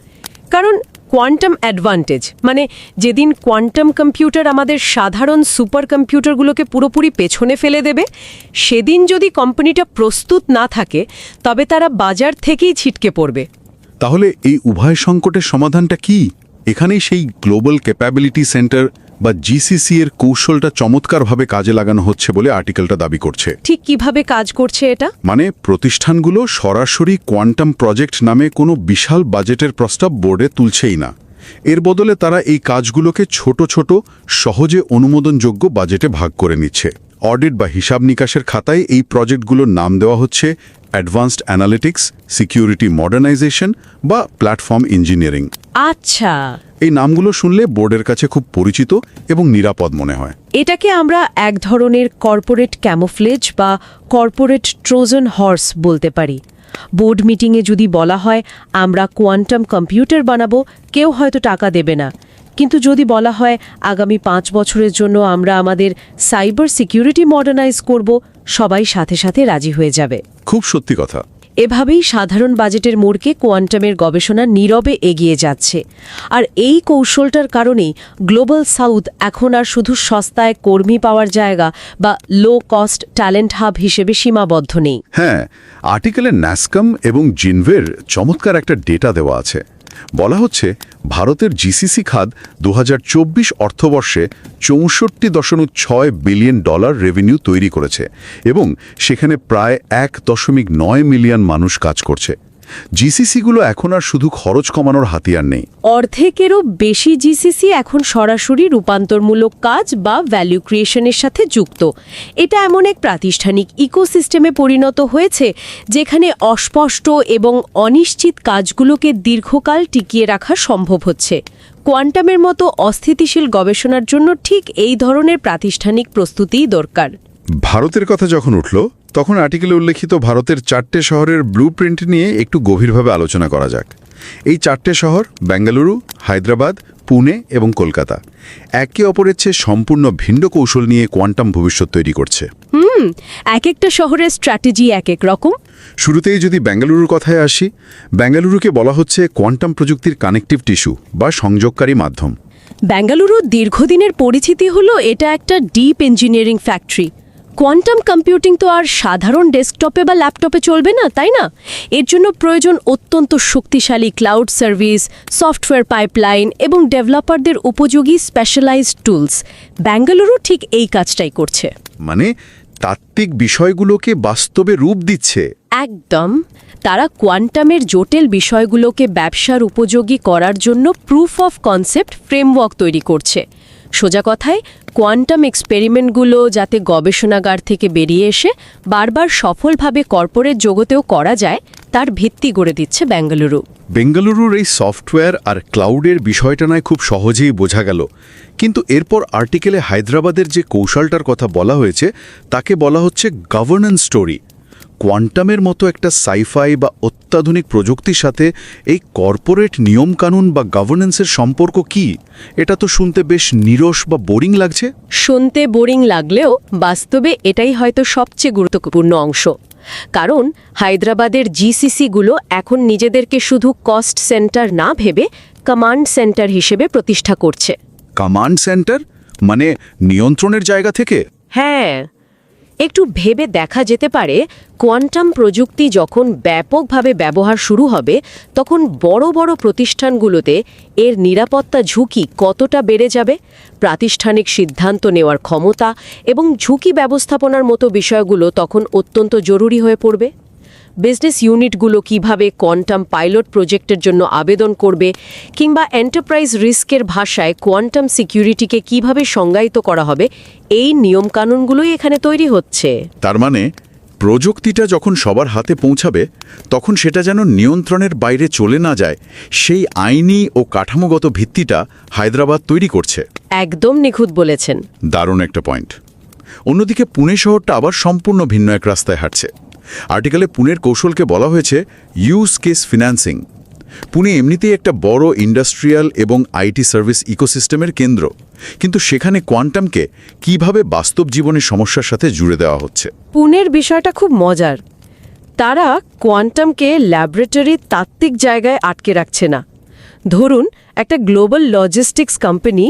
কারণ কোয়ান্টাম অ্যাডভান্টেজ, মানে যেদিন কোয়ান্টাম কম্পিউটার আমাদের সাধারণ সুপার কম্পিউটারগুলোকে পুরোপুরি পেছনে ফেলে দেবে, সেদিন যদি কোম্পানিটা প্রস্তুত না থাকে তবে তারা বাজার থেকেই ছিটকে পড়বে। তাহলে এই উভয় সংকটের সমাধানটা কি? এখানেই সেই গ্লোবাল ক্যাপাবিলিটি সেন্টার বা জিসিসি এর কৌশলটা চমৎকারভাবে কাজে লাগানো হচ্ছে বলে আর্টিকেলটা দাবি করছে। ঠিক কিভাবে কাজ করছে এটা? মানে প্রতিষ্ঠানগুলো সরাসরি কোয়ান্টাম প্রজেক্ট নামে কোনো বিশাল বাজেটের প্রস্তাব বোর্ডে তুলছেই না। এর বদলে তারা এই কাজগুলোকে ছোট ছোট সহজে অনুমোদনযোগ্য বাজেটে ভাগ করে নিচ্ছে। অডিট বা হিসাব নিকাশের খাতায় এই প্রজেক্টগুলোর নাম দেওয়া হচ্ছে অ্যাডভান্সড অ্যানালিটিক্স, সিকিউরিটি মডার্নাইজেশন বা প্ল্যাটফর্ম ইঞ্জিনিয়ারিং। আচ্ছা, এই নামগুলো শুনলে বোর্ডের কাছে খুব পরিচিত এবং নিরাপদ মনে হয়। এটাকে আমরা এক ধরনের কর্পোরেট ক্যামোফ্লেজ বা কর্পোরেট ট্রোজান হর্স বলতে পারি। বোর্ড মিটিংয়ে যদি বলা হয় আমরা কোয়ান্টাম কম্পিউটার বানাবো, কেউ হয়তো টাকা দেবে না। কিন্তু যদি বলা হয় আগামী 5 বছরের জন্য আমরা আমাদের সাইবার সিকিউরিটি মডার্নাইজ করব, সবাই সাথে সাথে রাজি হয়ে যাবে। খুব সত্যি কথা। এভাবেই সাধারণ বাজেটের মোড়কে কোয়ান্টামের গবেষণা নীরবে এগিয়ে যাচ্ছে। আর এই কৌশলটার কারণেই গ্লোবাল সাউথ এখন আর শুধু সস্তায় কর্মী পাওয়ার জায়গা বা লো কস্ট ট্যালেন্ট হাব হিসেবে সীমাবদ্ধ নেই। হ্যাঁ, আর্টিকেলে ন্যাসকম এবং জিনভের চমৎকার একটা ডেটা দেওয়া আছে। বলা হচ্ছে ভারতের জিসিসি খাত 2024 অর্থবর্ষে $64.6 বিলিয়ন রেভিনিউ তৈরি করেছে এবং সেখানে প্রায় 1.9 মিলিয়ন মানুষ কাজ করছে। জিসিসিগুলো এখন আর শুধু খরচ কমানোর হাতিয়ার নেই। অর্ধেকেরও বেশি জিসিসি এখন সরাসরি রূপান্তরমূলক কাজ বা ভ্যালু ক্রিয়েশনের সাথে যুক্ত। এটা এমন এক প্রাতিষ্ঠানিক ইকোসিস্টেমে পরিণত হয়েছে যেখানে অস্পষ্ট এবং অনিশ্চিত কাজগুলোকে দীর্ঘকাল টিকিয়ে রাখা সম্ভব হচ্ছে। কোয়ান্টামের মতো অস্থিতিশীল গবেষণার জন্য ঠিক এই ধরনের প্রাতিষ্ঠানিক প্রস্তুতিই দরকার। ভারতের কথা যখন উঠল, তখন আর্টিকেলে উল্লেখিত ভারতের 4টে শহরের ব্লুপ্রিন্ট নিয়ে একটু গভীরভাবে আলোচনা করা যাক। এই 4টে শহর বেঙ্গালুরু, হায়দ্রাবাদ, পুনে এবং কলকাতা একে অপরের চেয়ে সম্পূর্ণ ভিন্ন কৌশল নিয়ে কোয়ান্টাম ভবিষ্যৎ তৈরি করছে। এক একটা শহরের স্ট্র্যাটেজি এক এক রকম। শুরুতেই যদি বেঙ্গালুরুর কথায় আসি, বেঙ্গালুরুকে বলা হচ্ছে কোয়ান্টাম প্রযুক্তির কানেকটিভ টিস্যু বা সংযোগকারী মাধ্যম। বেঙ্গালুরুর দীর্ঘদিনের পরিচিতি হলো এটা একটা deep engineering factory. Quantum computing তো আর সাধারণ ডেস্কটপে বা ল্যাপটপে চলবে না, তাই না? এর জন্য প্রয়োজন অত্যন্ত শক্তিশালী ক্লাউড সার্ভিস, সফটওয়্যার পাইপলাইন এবং ডেভেলপারদের উপযোগী স্পেশালাইজড টুলস। বেঙ্গালুরু ঠিক এই কাজটাই করছে। মানে তাত্ত্বিক বিষয়গুলোকে বাস্তবে রূপ দিচ্ছে। একদম। তারা কোয়ান্টামের জটিল বিষয়গুলোকে ব্যবসার উপযোগী করার জন্য প্রুফ অফ কনসেপ্ট ফ্রেমওয়ার্ক তৈরি করছে। সোজা কথায় কোয়ান্টাম এক্সপেরিমেন্টগুলো যাতে গবেষণাগার থেকে বেরিয়ে এসে বারবার সফলভাবে কর্পোরেট জগতেও করা যায়, তার ভিত্তি গড়ে দিচ্ছে বেঙ্গালুরু। বেঙ্গালুরুর এই সফটওয়্যার আর ক্লাউডের বিষয়টা নয় খুব সহজেই বোঝা গেল, কিন্তু এরপর আর্টিকেলে হায়দ্রাবাদের যে কৌশলটার কথা বলা হয়েছে তাকে বলা হচ্ছে গভর্নেন্স স্টোরি। কোয়ান্টামের মতো একটা সাইফাই বা অত্যাধুনিক প্রযুক্তির সাথে এই কর্পোরেট নিয়মকানুন বা গভর্নেন্সের সম্পর্ক কি? এটা তো শুনতে বেশ নিরস বা বোরিং লাগছে। শুনতে বোরিং লাগলেও বাস্তবে এটাই হয়তো সবচেয়ে গুরুত্বপূর্ণ অংশ। কারণ হায়দ্রাবাদের জিসিসিগুলো এখন নিজেদেরকে শুধু কস্ট সেন্টার না ভেবে কমান্ড সেন্টার হিসেবে প্রতিষ্ঠা করছে। কমান্ড সেন্টার মানে নিয়ন্ত্রণের জায়গা থেকে? হ্যাঁ, একটু ভেবে দেখা যেতে পারে কোয়ান্টাম প্রযুক্তি যখন ব্যাপকভাবে ব্যবহার শুরু হবে তখন বড় বড় প্রতিষ্ঠানগুলোতে এর নিরাপত্তা ঝুঁকি কতটা বেড়ে যাবে, প্রাতিষ্ঠানিক সিদ্ধান্ত নেওয়ার ক্ষমতা এবং ঝুঁকি ব্যবস্থাপনার মতো বিষয়গুলো তখন অত্যন্ত জরুরি হয়ে পড়বে। বিজনেস ইউনিটগুলো কিভাবে কোয়ান্টাম পাইলট প্রজেক্টের জন্য আবেদন করবে কিংবা এন্টারপ্রাইজ রিস্কের ভাষায় কোয়ান্টাম সিকিউরিটিকে কিভাবে সংজ্ঞায়িত করা হবে, এই নিয়মকানুনগুলোই এখানে তৈরি হচ্ছে। তার মানে প্রযুক্তিটা যখন সবার হাতে পৌঁছাবে তখন সেটা যেন নিয়ন্ত্রণের বাইরে চলে না যায়, সেই আইনি ও কাঠামোগত ভিত্তিটা হায়দ্রাবাদ তৈরি করছে। একদম নিখুঁত বলেছেন। দারুণ একটা পয়েন্ট। অন্যদিকে পুনে শহরটা আবার সম্পূর্ণ ভিন্ন এক রাস্তায় হাঁটছে। আর্টিকেলে পুনের কৌশলকে বলা হয়েছে ইউজ কেস ফিন্যান্সিং। পুনে এমনিতেই একটা বড় ইন্ডাস্ট্রিয়াল এবং আইটি সার্ভিস ইকোসিস্টেমের কেন্দ্র, কিন্তু সেখানে কোয়ান্টামকে কিভাবে বাস্তব জীবনের সমস্যার সাথে জুড়ে দেওয়া হচ্ছে। পুনের বিষয়টা খুব মজার। তারা কোয়ান্টামকে ল্যাবরেটরির তাত্ত্বিক জায়গায় আটকে রাখছে না। ধরুন একটা গ্লোবাল লজিস্টিক্স কোম্পানি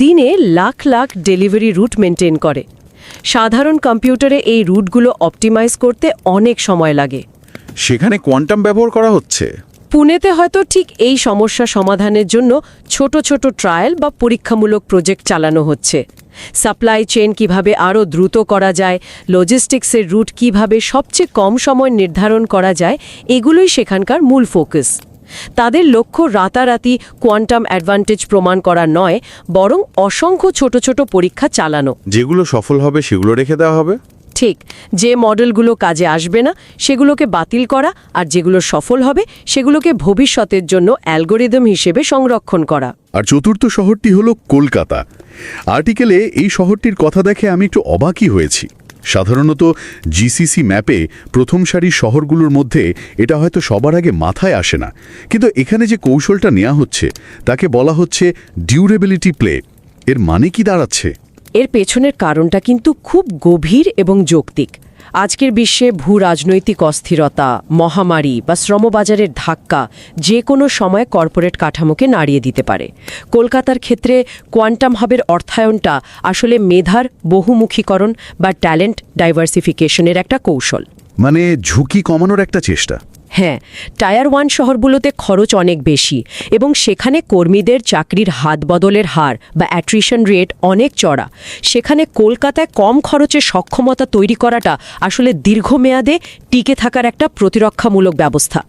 দিনে lakh lakh delivery route maintain করে। সাধারণ কম্পিউটারে এই রুটগুলো অপটিমাইজ করতে অনেক সময় লাগে। সেখানে কোয়ান্টাম ব্যবহার করা হচ্ছে। পুনেতে হয়তো ঠিক এই সমস্যা সমাধানের জন্য ছোট ছোট ট্রায়াল বা পরীক্ষামূলক প্রজেক্ট চালানো হচ্ছে। সাপ্লাই চেইন কিভাবে আরও দ্রুত করা যায়, লজিস্টিক্সের রুট কিভাবে সবচেয়ে কম সময় নির্ধারণ করা যায়, এগুলোই সেখানকার মূল ফোকাস। তাদের লক্ষ্য রাতারাতি কোয়ান্টাম অ্যাডভান্টেজ প্রমাণ করা নয়, বরং অসংখ্য ছোট ছোট পরীক্ষা চালানো। যেগুলো সফল হবে সেগুলো রেখে দেওয়া হবে। ঠিক, যে মডেলগুলো কাজে আসবে না সেগুলোকে বাতিল করা, আর যেগুলো সফল হবে সেগুলোকে ভবিষ্যতের জন্য অ্যালগোরিদম হিসেবে সংরক্ষণ করা। আর চতুর্থ শহরটি হলো কলকাতা। আর্টিকেলে এই শহরটির কথা দেখে আমি একটু অবাকই হয়েছি। সাধারণত জিসিসি ম্যাপে প্রথম সারির শহরগুলোর মধ্যে এটা হয়তো সবার আগে মাথায় আসে না, কিন্তু এখানে যে কৌশলটা নেওয়া হচ্ছে তাকে বলা হচ্ছে ডিউরেবিলিটি প্লে। এর মানে কি দাঁড়াচ্ছে? এর পেছনের কারণটা কিন্তু খুব গভীর এবং যৌক্তিক। আজকের বিশ্বে ভূ রাজনৈতিক অস্থিরতা, মহামারী বা শ্রমবাজারের ধাক্কা যে কোনো সময় কর্পোরেট কাঠামোকে নাড়িয়ে দিতে পারে। কলকাতার ক্ষেত্রে কোয়ান্টাম হাবের অর্থায়নটা আসলে মেধার বহুমুখীকরণ বা ট্যালেন্ট ডাইভার্সিফিকেশনের একটা কৌশল। মানে ঝুঁকি কমানোর একটা চেষ্টা। হ্যাঁ, টায়ার 1 শহরগুলোতে খরচ অনেক বেশি এবং সেখানে কর্মীদের চাকরির হাত বদলের হার বা অ্যাট্রিশন রেট অনেক চড়া। সেখানে কলকাতায় কম খরচে সক্ষমতা তৈরি করাটা আসলে দীর্ঘমেয়াদে টিকে থাকার একটা প্রতিরক্ষামূলক ব্যবস্থা।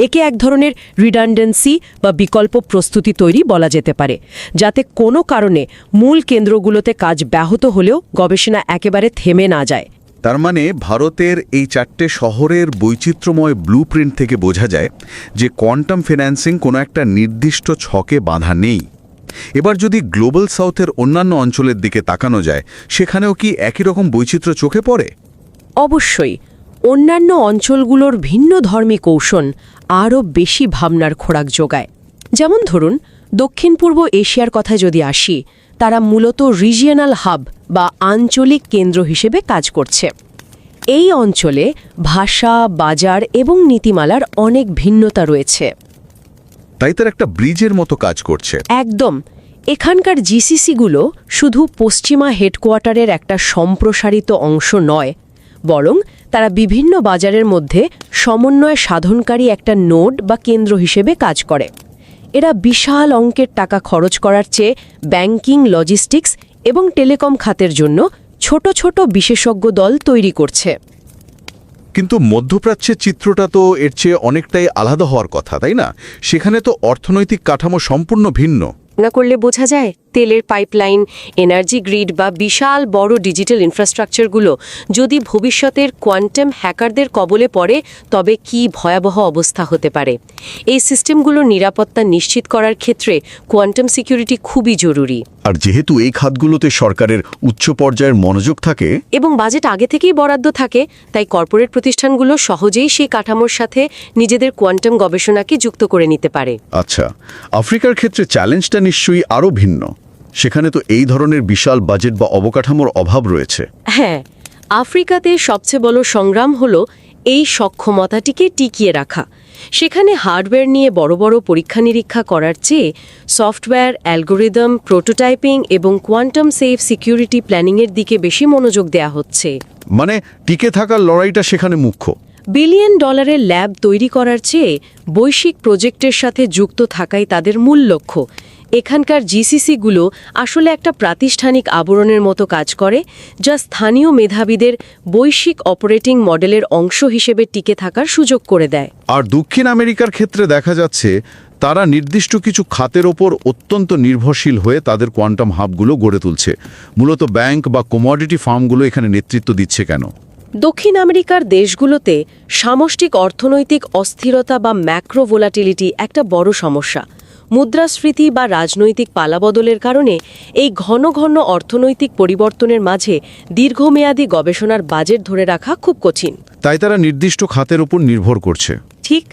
একে এক ধরনের রিডান্ডেন্সি বা বিকল্প প্রস্তুতি তৈরি বলা যেতে পারে, যাতে কোনো কারণে মূল কেন্দ্রগুলোতে কাজ ব্যাহত হলেও গবেষণা একেবারে থেমে না যায়। তার মানে ভারতের এই 4টে শহরের বৈচিত্র্যময় ব্লুপ্রিন্ট থেকে বোঝা যায় যে কোয়ান্টাম ফিন্যান্সিং কোনো একটা নির্দিষ্ট ছকে বাঁধা নেই। এবার যদি গ্লোবাল সাউথের অন্যান্য অঞ্চলের দিকে তাকানো যায়, সেখানেও কি একই রকম বৈচিত্র্য চোখে পড়ে? অবশ্যই। অন্যান্য অঞ্চলগুলোর ভিন্ন ধর্মী কৌশল আরও বেশি ভাবনার খোরাক যোগায়। যেমন ধরুন, দক্ষিণ পূর্ব এশিয়ার কথায় যদি আসি, তারা মূলত রিজিয়নাল হাব বা আঞ্চলিক কেন্দ্র হিসেবে কাজ করছে। এই অঞ্চলে ভাষা, বাজার এবং নীতিমালার অনেক ভিন্নতা রয়েছে। তাই তার একটা ব্রিজের মতো কাজ করছে। একদম। এখানকার জিসিসিগুলো শুধু পশ্চিমা হেডকোয়ার্টারের একটা সম্প্রসারিত অংশ নয়, বরং তারা বিভিন্ন বাজারের মধ্যে সমন্বয় সাধনকারী একটা নোড বা কেন্দ্র হিসেবে কাজ করে। এরা বিশাল অঙ্কের টাকা খরচ করার চেয়ে ব্যাংকিং, লজিস্টিক্স এবং টেলিকম খাতের জন্য ছোট ছোট বিশেষজ্ঞ দল তৈরি করছে। কিন্তু মধ্যপ্রাচ্যের চিত্রটা তো এর চেয়ে অনেকটাই আলাদা হওয়ার কথা, তাই না? সেখানে তো অর্থনৈতিক কাঠামো সম্পূর্ণ ভিন্ন। না করলে বোঝা যায় তেলের পাইপলাইন, এনার্জি গ্রিড বা বিশাল বড় ডিজিটাল ইনফ্রাস্ট্রাকচারগুলো যদি ভবিষ্যতের কোয়ান্টাম হ্যাকারদের কবলে পড়ে, তবে কি ভয়াবহ অবস্থা হতে পারে। এই সিস্টেমগুলোর নিরাপত্তা নিশ্চিত করার ক্ষেত্রে কোয়ান্টাম সিকিউরিটি খুবই জরুরি। আর যেহেতু এই খাতগুলোতে সরকারের উচ্চ পর্যায়ের মনোযোগ থাকে এবং বাজেট আগে থেকেই বরাদ্দ থাকে, তাই কর্পোরেট প্রতিষ্ঠানগুলো সহজেই সেই কাঠামোর সাথে নিজেদের কোয়ান্টাম গবেষণাকে যুক্ত করে নিতে পারে। আচ্ছা, আফ্রিকার ক্ষেত্রে চ্যালেঞ্জটা নিশ্চয়ই আরও ভিন্ন। সেখানে তো এই ধরনের বিশাল বাজেট বা অবকাঠামোর অভাব রয়েছে। হ্যাঁ, আফ্রিকাতে সবচেয়ে বড় সংগ্রাম হলো এই সক্ষমতাটিকে টিকিয়ে রাখা। সেখানে হার্ডওয়্যার নিয়ে বড় বড় পরীক্ষা নিরীক্ষা করার চেয়ে সফটওয়্যার, অ্যালগোরিদম, প্রোটোটাইপিং এবং কোয়ান্টাম সেফ সিকিউরিটি প্ল্যানিংয়ের দিকে বেশি মনোযোগ দেয়া হচ্ছে। মানে টিকে থাকার লড়াইটা সেখানে মুখ্য। বিলিয়ন ডলারের ল্যাব তৈরি করার চেয়ে বৈশ্বিক প্রজেক্টের সাথে যুক্ত থাকাই তাদের মূল লক্ষ্য। এখানকার জিসিসিগুলো আসলে একটা প্রাতিষ্ঠানিক আবরণের মতো কাজ করে, যা স্থানীয় মেধাবীদের বৈশ্বিক অপারেটিং মডেলের অংশ হিসেবে টিকে থাকার সুযোগ করে দেয়। আর দক্ষিণ আমেরিকার ক্ষেত্রে দেখা যাচ্ছে তারা নির্দিষ্ট কিছু খাতের ওপর অত্যন্ত নির্ভরশীল হয়ে তাদের কোয়ান্টাম হাবগুলো গড়ে তুলছে। মূলত ব্যাংক বা কমোডিটি ফার্মগুলো এখানে নেতৃত্ব দিচ্ছে কেন? দক্ষিণ আমেরিকার দেশগুলোতে সামষ্টিক অর্থনৈতিক অস্থিরতা বা ম্যাক্রো ভোলাটিলিটি একটা বড় সমস্যা। মুদ্রাস্ফীতি বা রাজনৈতিক পালাবদলের কারণে এই ঘন ঘন অর্থনৈতিক পরিবর্তনের মাঝে দীর্ঘমেয়াদী গবেষণার বাজেট ধরে রাখা খুব কঠিন। তাই তারা নির্দিষ্ট খাতের উপর নির্ভর করছে। ঠিক,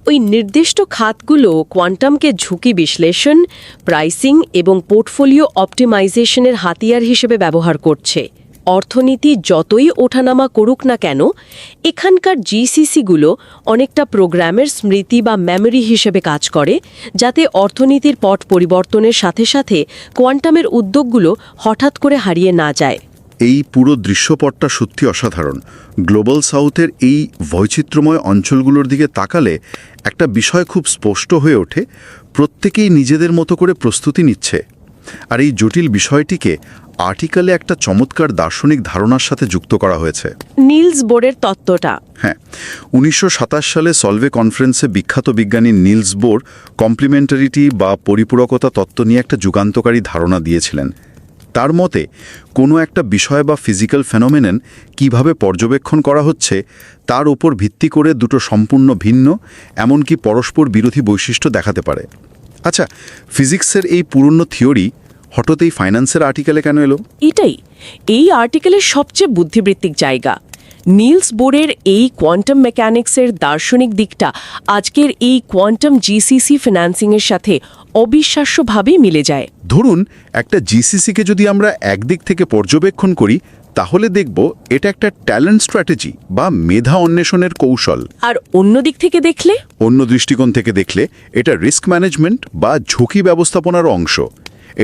ওই নির্দিষ্ট খাতগুলো কোয়ান্টামকে ঝুঁকি বিশ্লেষণ, প্রাইসিং এবং পোর্টফোলিও অপটিমাইজেশনের হাতিয়ার হিসেবে ব্যবহার করছে। অর্থনীতি যতই ওঠানামা করুক না কেন, এখানকার জিসিসিগুলো অনেকটা প্রোগ্রামের স্মৃতি বা মেমোরি হিসেবে কাজ করে, যাতে অর্থনীতির পট পরিবর্তনের সাথে সাথে কোয়ান্টামের উদ্যোগগুলো হঠাৎ করে হারিয়ে না যায়। এই পুরো দৃশ্যপটটা সত্যি অসাধারণ। গ্লোবাল সাউথের এই বৈচিত্র্যময় অঞ্চলগুলোর দিকে তাকালে একটা বিষয় খুব স্পষ্ট হয়ে ওঠে, প্রত্যেকেই নিজেদের মতো করে প্রস্তুতি নিচ্ছে। আর এই জটিল বিষয়টিকে আর্টিকেলে একটা চমৎকার দার্শনিক ধারণার সাথে যুক্ত করা হয়েছে। নিলস বোরের তত্ত্বটা। হ্যাঁ, 1927 সালে সলভে কনফারেন্সে বিখ্যাত বিজ্ঞানী নিলস বোর কমপ্লিমেন্টারিটি বা পরিপূরকতা তত্ত্ব নিয়ে একটা যুগান্তকারী ধারণা দিয়েছিলেন। তার মতে কোনো একটা বিষয় বা ফিজিক্যাল ফেনোমেনন কিভাবে পর্যবেক্ষণ করা হচ্ছে তার উপর ভিত্তি করে দুটো সম্পূর্ণ ভিন্ন, এমনকি পরস্পর বিরোধী বৈশিষ্ট্য দেখাতে পারে। আচ্ছা, ফিজিক্সের এই পুরনো থিওরি হঠাৎ এই ফাইন্যান্সের আর্টিকেলে কেন এলো? এটাই এই আর্টিকেলের সবচেয়ে বুদ্ধিবৃত্তিক জায়গা। নিলস বোরের এই কোয়ান্টাম মেকানিক্সের দার্শনিক দিকটা আজকের এই কোয়ান্টাম জিসিসি ফিন্যান্সিংয়ের সাথে অবিশ্বাস্যভাবে মিলে যায়। ধরুন একটা জিসিসিকে যদি আমরা একদিক থেকে পর্যবেক্ষণ করি, তাহলে দেখব এটা একটা ট্যালেন্ট স্ট্র্যাটেজি বা মেধা অন্বেষণের কৌশল। আর অন্য দিক থেকে দেখলে, অন্য দৃষ্টিকোণ থেকে দেখলে এটা রিস্ক ম্যানেজমেন্ট বা ঝুঁকি ব্যবস্থাপনার অংশ।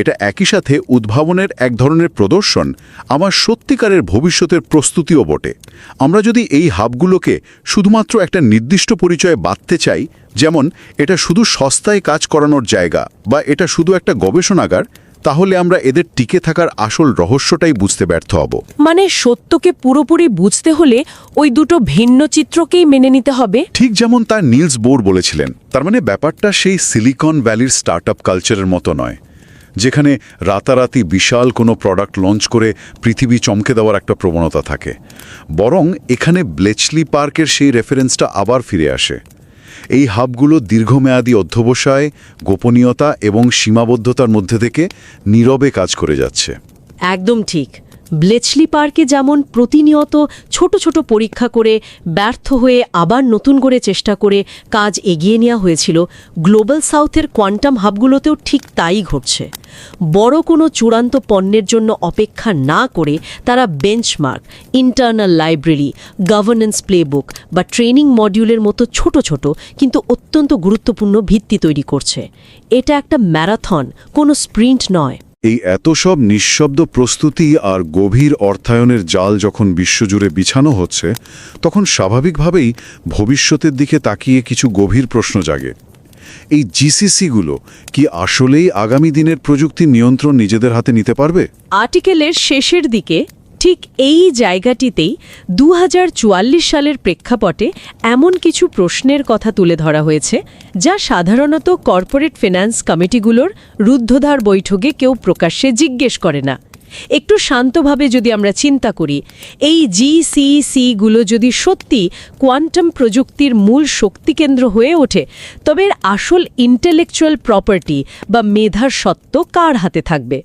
এটা একই সাথে উদ্ভাবনের এক ধরনের প্রদর্শন, আমার সত্যিকারের ভবিষ্যতের প্রস্তুতিও বটে। আমরা যদি এই হাবগুলোকে শুধুমাত্র একটা নির্দিষ্ট পরিচয়ে বাঁধতে চাই, যেমন এটা শুধু সস্তায় কাজ করানোর জায়গা বা এটা শুধু একটা গবেষণাগার, তাহলে আমরা এদের টিকে থাকার আসল রহস্যটাই বুঝতে ব্যর্থ হব। মানে সত্যকে পুরোপুরি বুঝতে হলে ওই দুটো ভিন্ন চিত্রকেই মেনে নিতে হবে। ঠিক যেমন তার নিলস বোর বলেছিলেন। তার মানে ব্যাপারটা সেই সিলিকন ভ্যালির স্টার্টআপ কালচারের মতো নয়, যেখানে রাতারাতি বিশাল কোনো প্রোডাক্ট লঞ্চ করে পৃথিবী চমকে দেওয়ার একটা প্রবণতা থাকে। বরং এখানে ব্লেচলি পার্কের সেই রেফারেন্সটা আবার ফিরে আসে। এই হাবগুলো দীর্ঘমেয়াদী অধ্যবসায়, গোপনীয়তা এবং সীমাবদ্ধতার মধ্যে থেকে নীরবে কাজ করে যাচ্ছে। একদম ঠিক। ব্লেচলি পার্কে যেমন প্রতিনিয়ত ছোট ছোট পরীক্ষা করে ব্যর্থ হয়ে আবার নতুন করে চেষ্টা করে কাজ এগিয়ে নেওয়া হয়েছিল, গ্লোবাল সাউথের কোয়ান্টাম হাবগুলোতেও ঠিক তাই ঘটছে। বড় কোনো চূড়ান্ত পণ্যের জন্য অপেক্ষা না করে তারা benchmark, internal library, governance playbook বা ট্রেনিং মডিউলের মতো ছোট ছোট কিন্তু অত্যন্ত গুরুত্বপূর্ণ ভিত্তি তৈরি করছে। এটা একটা ম্যারাথন, কোনো স্প্রিন্ট নয়। এই এত সব নিঃশব্দ প্রস্তুতি আর গভীর অর্থায়নের জাল যখন বিশ্বজুড়ে বিছানো হচ্ছে, তখন স্বাভাবিকভাবেই ভবিষ্যতের দিকে তাকিয়ে কিছু গভীর প্রশ্ন জাগে। এই জিসিসিগুলো কি আসলেই আগামী দিনের প্রযুক্তির নিয়ন্ত্রণ নিজেদের হাতে নিতে পারবে? আর্টিকেলের শেষের দিকে ঠিক এই জায়গাটিতেই 2044 সালের প্রেক্ষাপটে এমন কিছু প্রশ্নের কথা তুলে ধরা হয়েছে, যা সাধারণত কর্পোরেট ফিন্যান্স কমিটিগুলোর রুদ্ধদ্বার বৈঠকে কেউ প্রকাশ্যে জিজ্ঞেস করে না। একটু শান্তভাবে যদি আমরা চিন্তা করি, এই জিসিসিগুলো যদি সত্যি কোয়ান্টাম প্রযুক্তির মূল শক্তিকেন্দ্র হয়ে ওঠে, তবে এর আসল ইন্টেলেকচুয়াল প্রপার্টি বা মেধার সত্ত্ব কার হাতে থাকবে?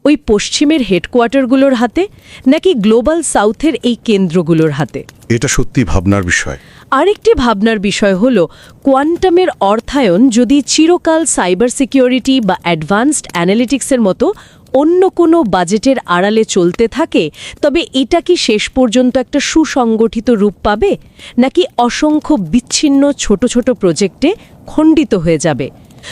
ওই পশ্চিমের হেডকোয়ার্টারগুলোর হাতে, নাকি গ্লোবাল সাউথের এই কেন্দ্রগুলোর হাতে? এটা সত্যি ভাবনার বিষয়। আরেকটি ভাবনার বিষয় হল, কোয়ান্টামের অর্থায়ন যদি চিরকাল সাইবার সিকিউরিটি বা অ্যাডভান্সড অ্যানালিটিক্সের মতো অন্য কোনো বাজেটের আড়ালে চলতে থাকে, তবে এটা কি শেষ পর্যন্ত একটা সুসংগঠিত রূপ পাবে, নাকি অসংখ্য বিচ্ছিন্ন ছোট ছোট প্রজেক্টে খণ্ডিত হয়ে যাবে?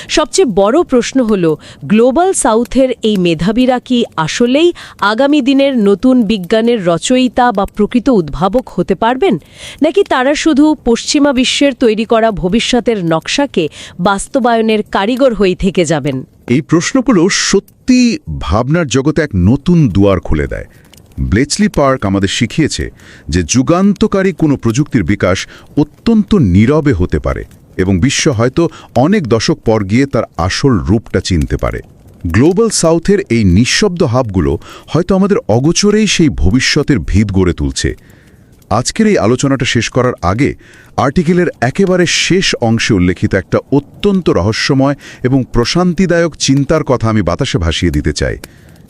সবচেয়ে বড় প্রশ্ন হল, গ্লোবাল সাউথের এই মেধাবীরা কি আসলেই আগামী দিনের নতুন বিজ্ঞানের রচয়িতা বা প্রকৃত উদ্ভাবক হতে পারবেন, নাকি তারা শুধু পশ্চিমা বিশ্বের তৈরি করা ভবিষ্যতের নকশাকে বাস্তবায়নের কারিগর হয়ে থেকে যাবেন? এই প্রশ্নগুলো সত্যি ভাবনার জগতে এক নতুন দুয়ার খুলে দেয়। ব্লেচলি পার্ক আমাদের শিখিয়েছে যে যুগান্তকারী কোনো প্রযুক্তির বিকাশ অত্যন্ত নীরবে হতে পারে এবং বিশ্ব হয়তো অনেক দশক পর গিয়ে তার আসল রূপটা চিনতে পারে। গ্লোবাল সাউথের এই নিঃশব্দ হাবগুলো হয়তো আমাদের অগোচরেই সেই ভবিষ্যতের ভিত গড়ে তুলছে। আজকের এই আলোচনাটা শেষ করার আগে আর্টিকেলের একেবারে শেষ অংশে উল্লেখিত একটা অত্যন্ত রহস্যময় এবং প্রশান্তিদায়ক চিন্তার কথা আমি বাতাসে ভাসিয়ে দিতে চাই।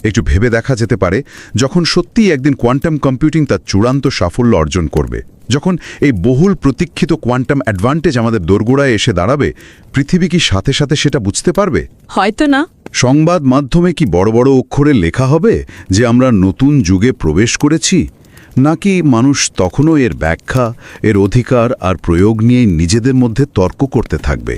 একটু ভেবে দেখা যেতে পারে, যখন সত্যিই একদিন কোয়ান্টাম কম্পিউটিং তার চূড়ান্ত সাফল্য অর্জন করবে, যখন এই বহুল প্রতীক্ষিত কোয়ান্টাম অ্যাডভান্টেজ আমাদের দোরগোড়ায় এসে দাঁড়াবে, পৃথিবী কি সাথে সাথে সেটা বুঝতে পারবে? হয়তো না। সংবাদ মাধ্যমে কি বড় বড় অক্ষরে লেখা হবে যে আমরা নতুন যুগে প্রবেশ করেছি, নাকি মানুষ তখনও এর ব্যাখ্যা, এর অধিকার আর প্রয়োগ নিয়ে নিজেদের মধ্যে তর্ক করতে থাকবে?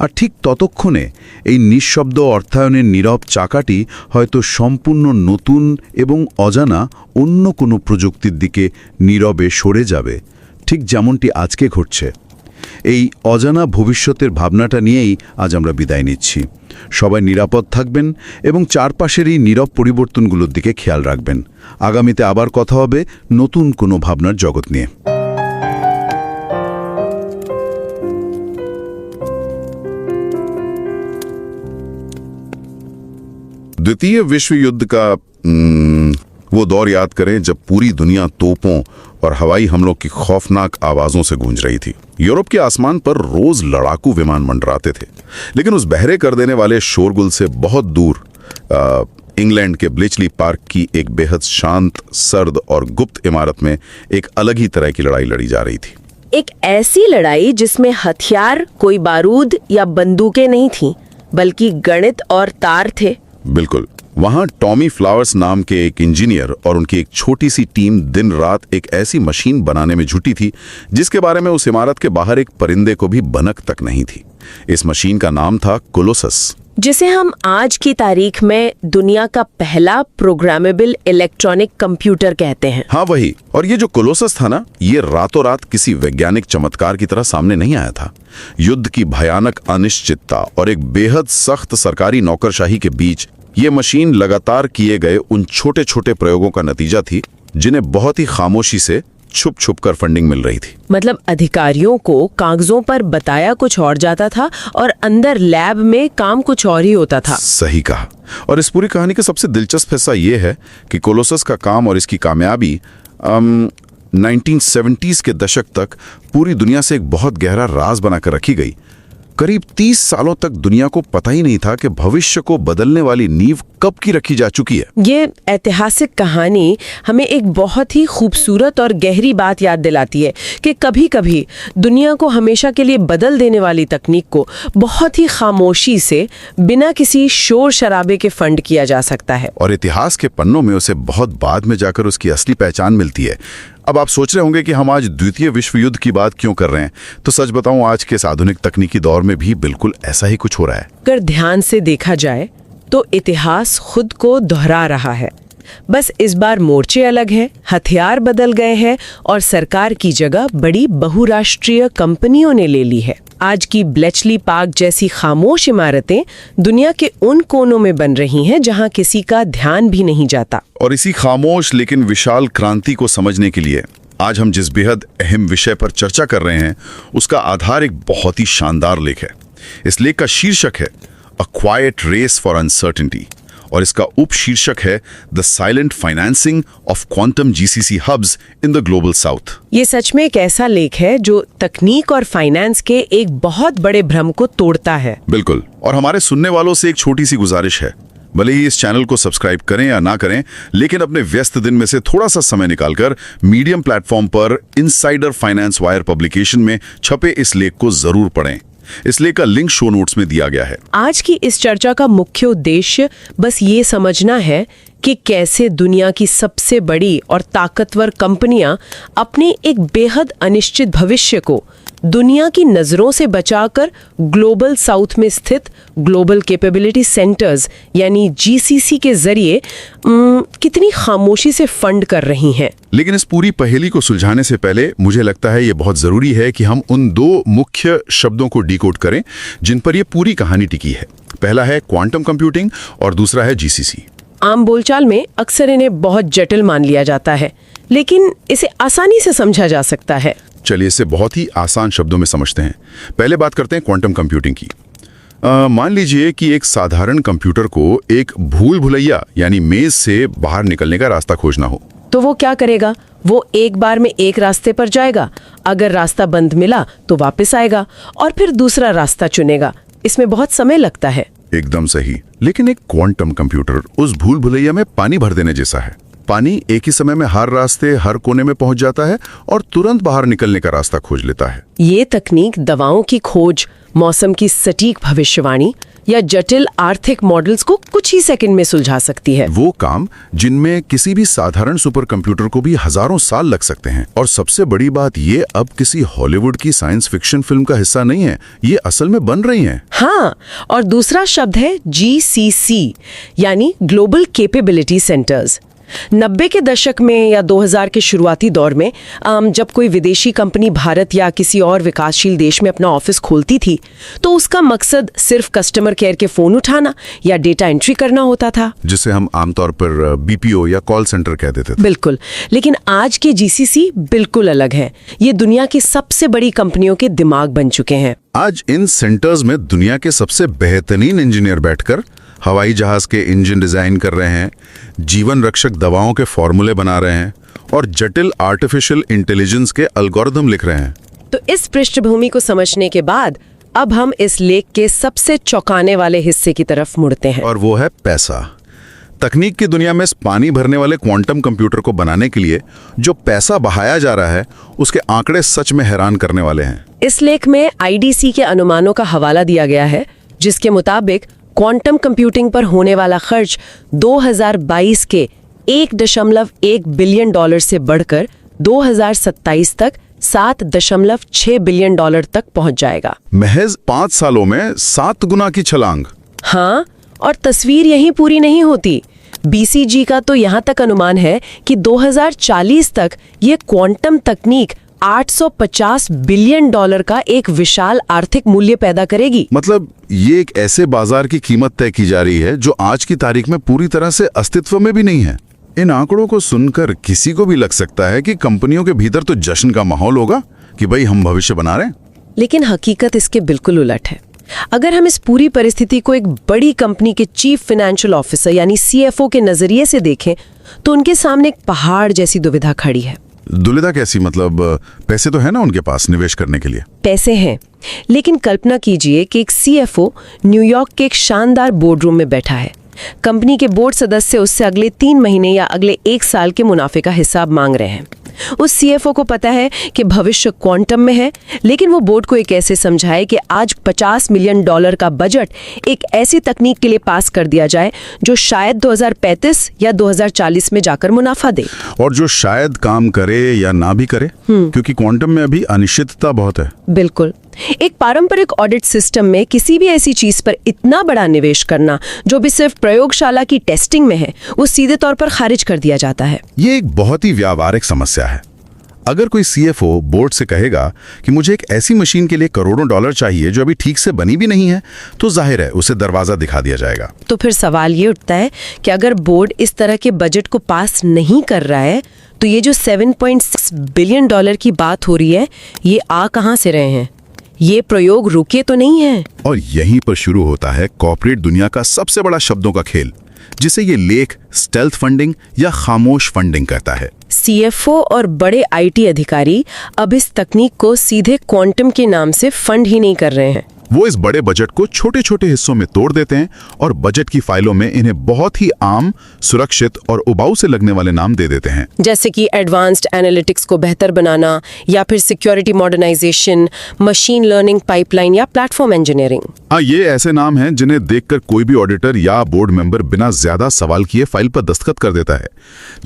আর ঠিক ততক্ষণে এই নিঃশব্দ অর্থায়নের নীরব চাকাটি হয়তো সম্পূর্ণ নতুন এবং অজানা অন্য কোনো প্রযুক্তির দিকে নীরবে সরে যাবে, ঠিক যেমনটি আজকে ঘটছে। এই অজানা ভবিষ্যতের ভাবনাটা নিয়েই আজ আমরা বিদায় নিচ্ছি। সবাই নিরাপদ থাকবেন এবং চারপাশের এই নীরব পরিবর্তনগুলোর দিকে খেয়াল রাখবেন। আগামীতে আবার কথা হবে নতুন কোনো ভাবনার জগৎ নিয়ে। द्वितीय विश्व युद्ध का वो दौर याद करें जब पूरी दुनिया तोपों और हवाई हमलों की खौफनाक आवाज़ों से गूंज रही थी। यूरोप के आसमान पर रोज लड़ाकू विमान मंडराते थे, लेकिन उस बहरे कर देने वाले शोरगुल से बहुत दूर इंग्लैंड के ब्लेचली पार्क की एक बेहद शांत, सर्द और गुप्त इमारत में एक अलग ही तरह की लड़ाई लड़ी जा रही थी। एक ऐसी लड़ाई जिसमें हथियार, कोई बारूद या बंदूकें नहीं थीं, बल्कि गणित और तार थे। बिल्कुल। वहां टॉमी फ्लावर्स नाम के एक इंजीनियर और उनकी एक छोटी सी टीम दिन रात एक ऐसी मशीन बनाने में जुटी थी जिसके बारे में उस इमारत के बाहर एक परिंदे को भी भनक तक नहीं थी। इस मशीन का नाम था कोलोसस, जिसे हम आज की तारीख में दुनिया का पहला प्रोग्रामेबल इलेक्ट्रॉनिक कंप्यूटर कहते हैं। हाँ, वही। और ये जो कोलोसस था ना, ये रातों रात किसी वैज्ञानिक चमत्कार की तरह सामने नहीं आया था। युद्ध की भयानक अनिश्चितता और एक बेहद सख्त सरकारी नौकरशाही के बीच ये मशीन लगातार किए गए उन छोटे छोटे प्रयोगों का नतीजा थी, जिन्हें बहुत ही खामोशी से छुप छुप कर फंडिंग मिल रही थी। मतलब अधिकारियों को कागजों पर बताया कुछ और जाता था और अंदर लैब में काम कुछ और ही होता था। सही कहा। और इस पूरी कहानी का सबसे दिलचस्प हिस्सा ये है कि कोलोसस का काम और इसकी कामयाबी 1970s के दशक तक पूरी दुनिया से एक बहुत गहरा राज बनाकर रखी गई। करीब 30 सालों तक दुनिया को पता ही नहीं था कि भविष्य को बदलने वाली नींव कब की रखी जा चुकी है। ये ऐतिहासिक कहानी हमें एक बहुत ही खूबसूरत और गहरी बात याद दिलाती है कि कभी-कभी दुनिया को हमेशा के लिए बदल देने वाली तकनीक को बहुत ही खामोशी से, बिना किसी शोर शराबे के फंड किया जा सकता है। और इतिहास के पन्नों में उसे बहुत बाद में जाकर उसकी असली पहचान मिलती है। अब आप सोच रहे होंगे कि हम आज द्वितीय विश्व युद्ध की बात क्यों कर रहे हैं, तो सच बताऊं, आज के इस आधुनिक तकनीकी दौर में भी बिल्कुल ऐसा ही कुछ हो रहा है। अगर ध्यान से देखा जाए तो इतिहास खुद को दोहरा रहा है। बस इस बार मोर्चे अलग हैं, हथियार बदल गए हैं और सरकार की जगह बड़ी बहुराष्ट्रीय कंपनियों ने ले ली है। आज की ब्लेचली पार्क जैसी खामोश इमारतें दुनिया के उन कोनों में बन रही हैं जहां किसी का ध्यान भी नहीं जाता। और इसी खामोश लेकिन विशाल क्रांति को समझने के लिए आज हम जिस बेहद अहम विषय पर चर्चा कर रहे हैं, उसका आधार एक बहुत ही शानदार लेख है। इस लेख का शीर्षक है a quiet race for uncertainty और इसका उपशीर्षक है the silent financing of quantum GCC hubs in the global south. ये सच में एक ऐसा लेख है जो तकनीक और फाइनेंस के एक बहुत बड़े भ्रम को तोड़ता है। बिल्कुल। और हमारे सुनने वालों से एक छोटी सी गुजारिश है, भले ही इस चैनल को सब्सक्राइब करें या ना करें, लेकिन अपने व्यस्त दिन में से थोड़ा सा समय निकालकर मीडियम प्लेटफॉर्म पर इनसाइडर फाइनेंस वायर पब्लिकेशन में छपे इस लेख को जरूर पढ़ें। इस लेख का लिंक शो नोट्स में दिया गया है। आज की इस चर्चा का मुख्य उद्देश्य बस ये समझना है कि कैसे दुनिया की सबसे बड़ी और ताकतवर कंपनियां अपने एक बेहद अनिश्चित भविष्य को दुनिया की नजरों से बचाकर ग्लोबल साउथ में स्थित ग्लोबल कैपेबिलिटी सेंटर्स यानी जीसीसी के जरिए कितनी खामोशी से फंड कर रही हैं। लेकिन इस पूरी पहेली को सुलझाने से पहले मुझे लगता है ये बहुत जरूरी है कि हम उन दो मुख्य शब्दों को डिकोड करें जिन पर ये पूरी कहानी टिकी है। पहला है क्वांटम कंप्यूटिंग और दूसरा है जीसीसी। आम बोलचाल में अक्सर इन्हें बहुत जटिल मान लिया जाता है, लेकिन इसे आसानी से समझा जा सकता है। चलिए इसे बहुत ही आसान शब्दों में समझते हैं। पहले बात करते हैं क्वांटम कंप्यूटिंग की। मान लीजिए कि एक साधारण कंप्यूटर को एक भूल भुलैया यानी मेज से बाहर निकलने का रास्ता खोजना हो, तो वो क्या करेगा? वो एक बार में एक रास्ते पर जाएगा, अगर रास्ता बंद मिला तो वापस आएगा और फिर दूसरा रास्ता चुनेगा। इसमें बहुत समय लगता है। एकदम सही। लेकिन एक क्वांटम कंप्यूटर उस भूल भुलैया में पानी भर देने जैसा है। पानी एक ही समय में हर रास्ते हर कोने में पहुंच जाता है और तुरंत बाहर निकलने का रास्ता खोज लेता है। ये तकनीक दवाओं की खोज, मौसम की सटीक भविष्यवाणी या जटिल आर्थिक मॉडल्स को कुछ ही सेकंड में सुलझा सकती है। वो काम जिनमें किसी भी साधारण सुपर कंप्यूटर को भी हजारों साल लग सकते हैं। और सबसे बड़ी बात ये अब किसी हॉलीवुड की साइंस फिक्शन फिल्म का हिस्सा नहीं है, ये असल में बन रही हैं। हाँ, और दूसरा शब्द है जीसीसी यानी ग्लोबल कैपेबिलिटी सेंटर्स। 90 के दशक में या 2000 के शुरुआती दौर में जब कोई विदेशी कंपनी भारत या किसी और विकासशील देश में अपना ऑफिस खोलती थी तो उसका मकसद सिर्फ कस्टमर केयर के फोन उठाना या डेटा एंट्री करना होता था, जिसे हम आमतौर पर बीपीओ या कॉल सेंटर कह देते थे। बिल्कुल। लेकिन आज के जीसीसी बिल्कुल अलग है। ये दुनिया की सबसे बड़ी कंपनियों के दिमाग बन चुके हैं। आज इन सेंटर्स में दुनिया के सबसे बेहतरीन इंजीनियर बैठकर हवाई जहाज के इंजन डिजाइन कर रहे हैं, जीवन रक्षक दवाओं के फॉर्मूले बना रहे हैं और जटिल आर्टिफिशियल इंटेलिजेंस के एल्गोरिथम लिख रहे हैं। तो इस पृष्ठभूमि को समझने के बाद अब हम इस लेख के सबसे चौंकाने वाले हिस्से की तरफ मुड़ते हैं, और वो है पैसा। तकनीक की दुनिया में पानी भरने वाले क्वांटम कंप्यूटर को बनाने के लिए जो पैसा बहाया जा रहा है उसके आंकड़े सच में हैरान करने वाले हैं। इस लेख में आईडीसी के अनुमानों का हवाला दिया गया है, जिसके मुताबिक क्वांटम कंप्यूटिंग पर होने वाला खर्च 2022 के 1.1 बिलियन डॉलर से बढ़कर 2027 तक 7.6 बिलियन डॉलर तक पहुंच जाएगा। महज 5 सालों में 7 गुना की छलांग। हाँ, और तस्वीर यहीं पूरी नहीं होती। बीसीजी का तो यहाँ तक अनुमान है कि 2040 तक ये क्वांटम तकनीक 850 बिलियन डॉलर का एक विशाल आर्थिक मूल्य पैदा करेगी। मतलब ये एक ऐसे बाजार की कीमत तय की जा रही है जो आज की तारीख में पूरी तरह से अस्तित्व में भी नहीं है। इन आंकड़ों को सुनकर किसी को भी लग सकता है कि कंपनियों के भीतर तो जश्न का माहौल होगा कि भाई हम भविष्य बना रहे हैं। लेकिन हकीकत इसके बिल्कुल उलट है। अगर हम इस पूरी परिस्थिति को एक बड़ी कंपनी के चीफ फाइनेंशियल ऑफिसर यानी सीएफओ के नजरिए से देखें तो उनके सामने एक पहाड़ जैसी दुविधा खड़ी है। दुविधा कैसी? मतलब पैसे तो है ना उनके पास निवेश करने के लिए? पैसे हैं, लेकिन कल्पना कीजिए कि एक सीएफओ न्यूयॉर्क के एक शानदार बोर्डरूम में बैठा है। कंपनी के बोर्ड सदस्य उससे अगले 3 महीने या अगले 1 साल के मुनाफे का हिसाब मांग रहे हैं। उस सीएफओ को पता है कि भविष्य क्वांटम में है, लेकिन वो बोर्ड को एक ऐसे समझाए कि आज $50 मिलियन का बजट एक ऐसी तकनीक के लिए पास कर दिया जाए जो शायद 2035 या 2040 में जाकर मुनाफा दे, और जो शायद काम करे या ना भी करे, क्योंकि क्वांटम में अभी अनिश्चितता बहुत है। बिल्कुल। एक पारंपरिक ऑडिट सिस्टम में किसी भी ऐसी चीज पर इतना बड़ा निवेश करना जो भी सिर्फ प्रयोगशाला की टेस्टिंग में है, वो सीधे तौर पर खारिज कर दिया जाता है। ये एक बहुत ही व्यावहारिक समस्या है। अगर कोई सीएफओ बोर्ड से कहेगा कि मुझे एक ऐसी मशीन के लिए करोड़ों डॉलर चाहिए जो अभी ठीक से बनी भी नहीं है, तो जाहिर है उसे दरवाजा दिखा दिया जाएगा। तो फिर सवाल ये उठता है कि अगर बोर्ड इस तरह के बजट को पास नहीं कर रहा है, तो ये जो $7.6 बिलियन की बात हो रही है, ये आ कहां से रहे हैं? ये प्रयोग रुके तो नहीं है। और यहीं पर शुरू होता है कॉर्पोरेट दुनिया का सबसे बड़ा शब्दों का खेल, जिसे ये लेख स्टेल्थ फंडिंग या खामोश फंडिंग कहता है। सीएफओ और बड़े आईटी अधिकारी अब इस तकनीक को सीधे क्वांटम के नाम से फंड ही नहीं कर रहे हैं। वो इस बड़े बजट को छोटे छोटे हिस्सों में तोड़ देते हैं और बजट की फाइलों में इन्हें बहुत ही आम, सुरक्षित और उबाऊ से लगने वाले नाम दे देते हैं, जैसे कि एडवांस्ड एनालिटिक्स को बेहतर बनाना, या फिर security modernisation, machine learning pipeline, या प्लेटफॉर्म इंजीनियरिंग। हाँ, ये ऐसे नाम हैं जिन्हें देखकर कोई भी ऑडिटर या बोर्ड मेंबर बिना ज्यादा सवाल किए फाइल पर दस्तखत कर देता है।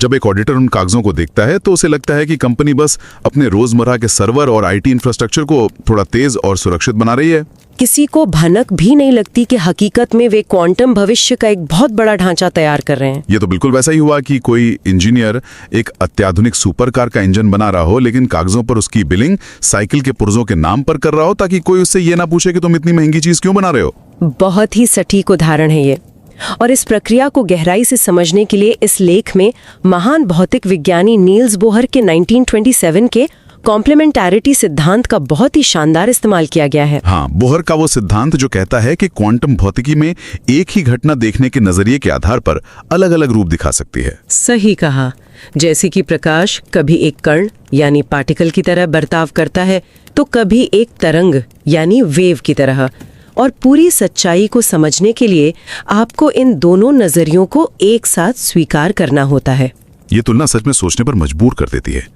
जब एक ऑडिटर उन कागजों को देखता है तो उसे लगता है कि कंपनी बस अपने रोजमर्रा के सर्वर और आईटी इंफ्रास्ट्रक्चर को थोड़ा तेज और सुरक्षित बना रही है। किसी को भनक भी नहीं लगती कि हकीकत में वे क्वांटम भविष्य का एक बहुत बड़ा ढांचा तैयार कर रहे हैं। ये तो बिल्कुल वैसा ही हुआ कि कोई इंजीनियर एक अत्याधुनिक सुपरकार का इंजन बना रहा हो, लेकिन कागजों पर उसकी बिलिंग साइकिल के पुर्जों के नाम पर कर रहा हो, ताकि कोई उससे ये ना पूछे कि तुम इतनी महंगी चीज क्यों बना रहे हो। बहुत ही सटीक उदाहरण है ये। और इस प्रक्रिया को गहराई से समझने के लिए इस लेख में महान भौतिक विज्ञानी नील्स बोहर के 1927 के कॉम्प्लीमेंटैरिटी सिद्धांत का बहुत ही शानदार इस्तेमाल किया गया है। हाँ, बोहर का वो सिद्धांत जो कहता है कि क्वांटम भौतिकी में एक ही घटना देखने के नजरिए के आधार पर अलग अलग रूप दिखा सकती है। सही कहा। जैसे कि प्रकाश कभी एक कण यानी पार्टिकल की तरह बर्ताव करता है, तो कभी एक तरंग यानी वेव की तरह। और पूरी सच्चाई को समझने के लिए आपको इन दोनों नजरियों को एक साथ स्वीकार करना होता है। ये तुलना सच में सोचने पर मजबूर कर देती है।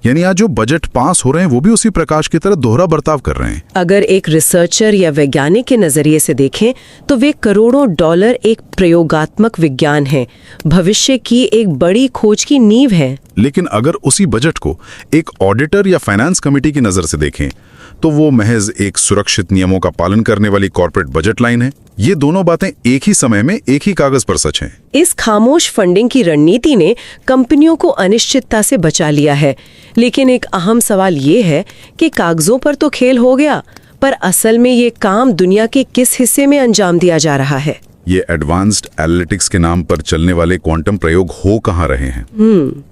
यानी आज जो बजट पास हो रहे हैं वो भी उसी प्रकाश की तरह दोहरा बर्ताव कर रहे हैं। अगर एक रिसर्चर या वैज्ञानिक के नजरिए से देखें तो वे करोड़ों डॉलर एक प्रयोगात्मक विज्ञान है, भविष्य की एक बड़ी खोज की नींव है। लेकिन अगर उसी बजट को एक ऑडिटर या फाइनेंस कमेटी की नजर से देखें तो वो महज एक सुरक्षित नियमों का पालन करने वाली कॉर्पोरेट बजट लाइन है। ये दोनों बातें एक ही समय में एक ही कागज पर सच हैं। इस खामोश फंडिंग की रणनीति ने कंपनियों को अनिश्चितता से बचा लिया है। लेकिन एक अहम सवाल ये है कि कागजों पर तो खेल हो गया, पर असल में ये काम दुनिया के किस हिस्से में अंजाम दिया जा रहा है? ये एडवांस्ड एनालिटिक्स के नाम पर चलने वाले क्वांटम प्रयोग हो कहाँ रहे हैं?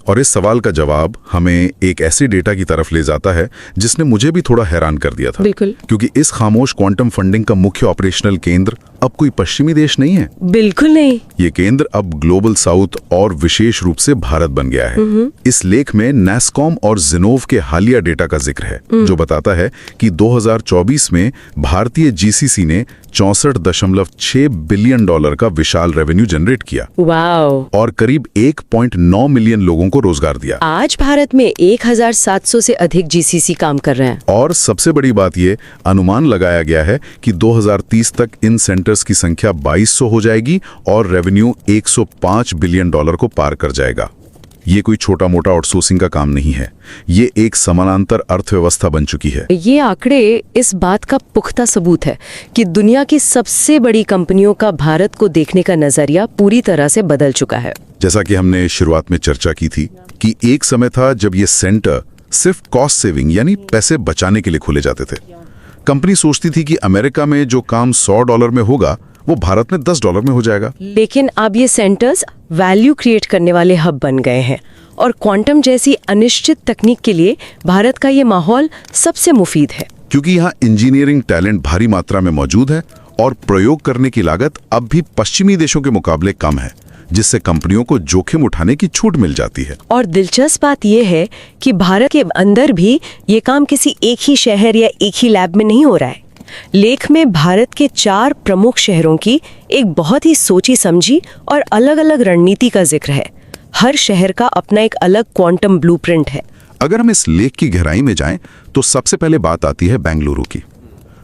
और इस सवाल का जवाब हमें एक ऐसे डेटा की तरफ ले जाता है जिसने मुझे भी थोड़ा हैरान कर दिया था। बिल्कुल। क्योंकि इस खामोश क्वांटम फंडिंग का मुख्य ऑपरेशनल केंद्र अब कोई पश्चिमी देश नहीं है। बिल्कुल नहीं। ये केंद्र अब ग्लोबल साउथ और विशेष रूप से भारत बन गया है। इस लेख में नैस्कॉम और जिनोव के हालिया डेटा का जिक्र है, जो बताता है कि 2024 में भारतीय जीसीसी ने 64.6 बिलियन डॉलर का विशाल रेवेन्यू जनरेट किया। वाओ। और करीब 1.9 मिलियन लोगों को रोजगार दिया। आज भारत में 1700 से अधिक जीसीसी काम कर रहे हैं। और सबसे बड़ी बात ये, अनुमान लगाया गया है कि 2030 तक इन सेंटर्स की संख्या 2200 हो जाएगी और रेवेन्यू 105 बिलियन डॉलर को पार कर जाएगा। ये कोई छोटा मोटा आउटसोर्सिंग का काम नहीं है, ये एक समानांतर अर्थव्यवस्था बन चुकी है। ये आंकड़े इस बात का पुख्ता सबूत है कि दुनिया की सबसे बड़ी कंपनियों का भारत को देखने का नजरिया पूरी तरह से बदल चुका है। जैसा कि हमने शुरुआत में चर्चा की थी कि एक समय था जब ये सेंटर सिर्फ कॉस्ट सेविंग यानी पैसे बचाने के लिए खोले जाते थे। कंपनी सोचती थी कि अमेरिका में जो काम $100 में होगा वो भारत में $10 में हो जाएगा। लेकिन अब ये सेंटर्स वैल्यू क्रिएट करने वाले हब बन गए हैं और क्वांटम जैसी अनिश्चित तकनीक के लिए भारत का ये माहौल सबसे मुफीद है। क्योंकि यहाँ इंजीनियरिंग टैलेंट भारी मात्रा में मौजूद है और प्रयोग करने की लागत अब भी पश्चिमी देशों के मुकाबले कम है, जिससे कंपनियों को जोखिम उठाने की छूट मिल जाती है। और दिलचस्प बात यह है कि भारत के अंदर भी ये काम किसी एक ही शहर या एक ही लैब में नहीं हो रहा है। लेख में भारत के 4 प्रमुख शहरों की एक बहुत ही सोची समझी और अलग अलग रणनीति का जिक्र है। हर शहर का अपना एक अलग क्वांटम ब्लूप्रिंट है। अगर हम इस लेख की गहराई में जाएं तो सबसे पहले बात आती है बेंगलुरु की।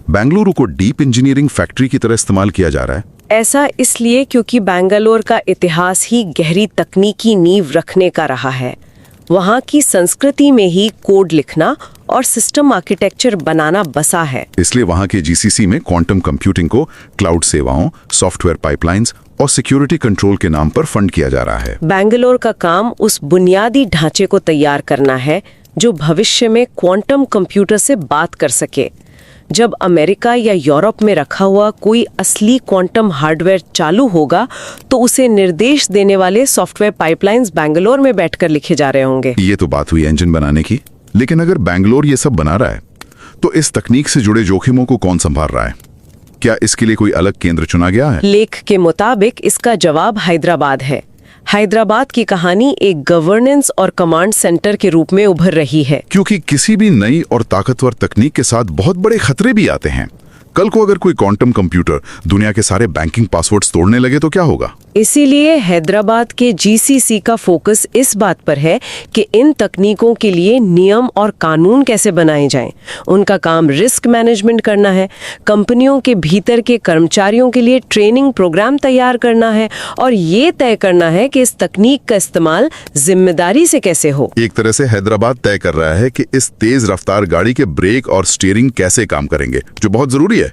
बेंगलुरु को डीप इंजीनियरिंग फैक्ट्री की तरह इस्तेमाल किया जा रहा है। ऐसा इसलिए क्योंकि बेंगलोर का इतिहास ही गहरी तकनीकी नींव रखने का रहा है। वहाँ की संस्कृति में ही कोड लिखना और सिस्टम आर्किटेक्चर बनाना बसा है। इसलिए वहाँ के जीसीसी में क्वांटम कंप्यूटिंग को क्लाउड सेवाओं, सॉफ्टवेयर पाइपलाइंस और सिक्योरिटी कंट्रोल के नाम पर फंड किया जा रहा है। बेंगलोर का काम उस बुनियादी ढांचे को तैयार करना है जो भविष्य में क्वांटम कंप्यूटर से बात कर सके। जब अमेरिका या यूरोप में रखा हुआ कोई असली क्वांटम हार्डवेयर चालू होगा तो उसे निर्देश देने वाले सॉफ्टवेयर पाइपलाइंस बेंगलोर में बैठकर लिखे जा रहे होंगे। ये तो बात हुई इंजन बनाने की, लेकिन अगर बेंगलोर ये सब बना रहा है तो इस तकनीक से जुड़े जोखिमों को कौन संभाल रहा है? क्या इसके लिए कोई अलग केंद्र चुना गया है? लेख के मुताबिक इसका जवाब हैदराबाद है। हैदराबाद की कहानी एक गवर्नेंस और कमांड सेंटर के रूप में उभर रही है। क्योंकि किसी भी नई और ताकतवर तकनीक के साथ बहुत बड़े खतरे भी आते हैं। कल को अगर कोई क्वांटम कंप्यूटर दुनिया के सारे बैंकिंग पासवर्ड्स तोड़ने लगे तो क्या होगा? इसीलिए हैदराबाद के जीसीसी का फोकस इस बात पर है कि इन तकनीकों के लिए नियम और कानून कैसे बनाए जाएं। उनका काम रिस्क मैनेजमेंट करना है, कंपनियों के भीतर के कर्मचारियों के लिए ट्रेनिंग प्रोग्राम तैयार करना है और ये तय करना है कि इस तकनीक का इस्तेमाल जिम्मेदारी से कैसे हो। एक तरह से हैदराबाद तय कर रहा है कि इस तेज रफ्तार गाड़ी के ब्रेक और स्टीयरिंग कैसे काम करेंगे, जो बहुत जरूरी है।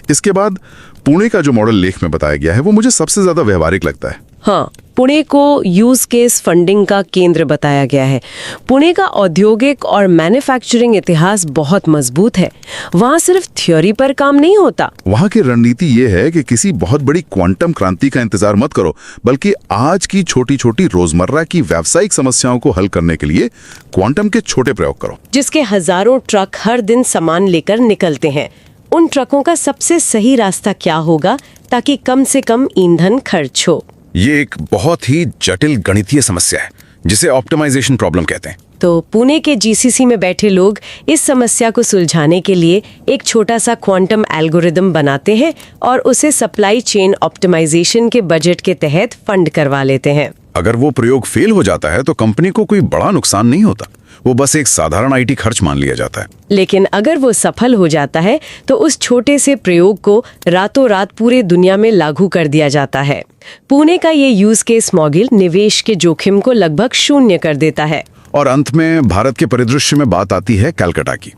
इसके बाद पुणे का जो मॉडल लेख में बताया गया है वो मुझे सबसे ज्यादा व्यवहारिक लगता है। हाँ, पुणे को यूज केस फंडिंग का केंद्र बताया गया है। पुणे का औद्योगिक और मैन्युफैक्चरिंग इतिहास बहुत मजबूत है। वहाँ सिर्फ थ्योरी पर काम नहीं होता। वहाँ की रणनीति ये है कि किसी बहुत बड़ी क्वांटम क्रांति का इंतजार मत करो, बल्कि आज की छोटी छोटी रोजमर्रा की व्यावसायिक समस्याओं को हल करने के लिए क्वांटम के छोटे प्रयोग करो। जिसके हजारों ट्रक हर दिन सामान लेकर निकलते हैं, उन ट्रकों का सबसे सही रास्ता क्या होगा ताकि कम से कम ईंधन खर्च हो। ये एक बहुत ही जटिल गणितीय समस्या है जिसे ऑप्टिमाइजेशन प्रॉब्लम कहते हैं। तो पुणे के जीसीसी में बैठे लोग इस समस्या को सुलझाने के लिए एक छोटा सा क्वांटम एल्गोरिदम बनाते हैं और उसे सप्लाई चेन ऑप्टिमाइजेशन के बजट के तहत फंड करवा लेते हैं। अगर वो प्रयोग फेल हो जाता है तो कंपनी को कोई बड़ा नुकसान नहीं होता, वो बस एक साधारण आईटी खर्च मान लिया जाता है। लेकिन अगर वो सफल हो जाता है तो उस छोटे से प्रयोग को रातों रात पूरे दुनिया में लागू कर दिया जाता है। पुणे का ये यूज केस मॉडल निवेश के जोखिम को लगभग शून्य कर देता है। और अंत में भारत के परिदृश्य में बात आती है कलकत्ता की।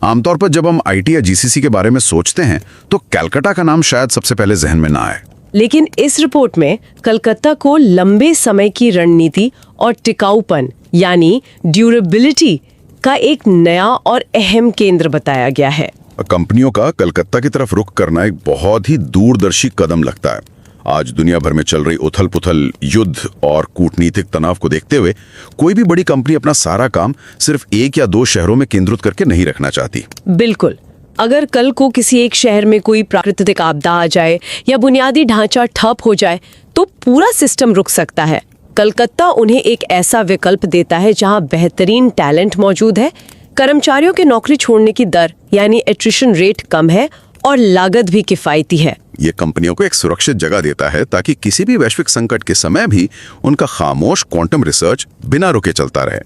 आमतौर पर जब हम आईटी या जीसीसी के बारे में सोचते हैं तो कलकत्ता का नाम शायद सबसे पहले जहन में ना आए। लेकिन इस रिपोर्ट में कलकत्ता को लंबे समय की रणनीति और टिकाऊपन यानी ड्यूरेबिलिटी का एक नया और अहम केंद्र बताया गया है। कंपनियों का कलकत्ता की तरफ रुख करना एक बहुत ही दूरदर्शी कदम लगता है। आज दुनिया भर में चल रही उथल पुथल, युद्ध और कूटनीतिक तनाव को देखते हुए कोई भी बड़ी कंपनी अपना सारा काम सिर्फ 1 या 2 शहरों में केंद्रित करके नहीं रखना चाहती। बिल्कुल। अगर कल को किसी एक शहर में कोई प्राकृतिक आपदा आ जाए या बुनियादी ढांचा ठप हो जाए तो पूरा सिस्टम रुक सकता है। कलकत्ता उन्हें एक ऐसा विकल्प देता है जहां बेहतरीन टैलेंट मौजूद है, कर्मचारियों के नौकरी छोड़ने की दर यानी एट्रिशन रेट कम है और लागत भी किफायती है। ये कंपनियों को एक सुरक्षित जगह देता है ताकि किसी भी वैश्विक संकट के समय भी उनका खामोश क्वांटम रिसर्च बिना रुके चलता रहे।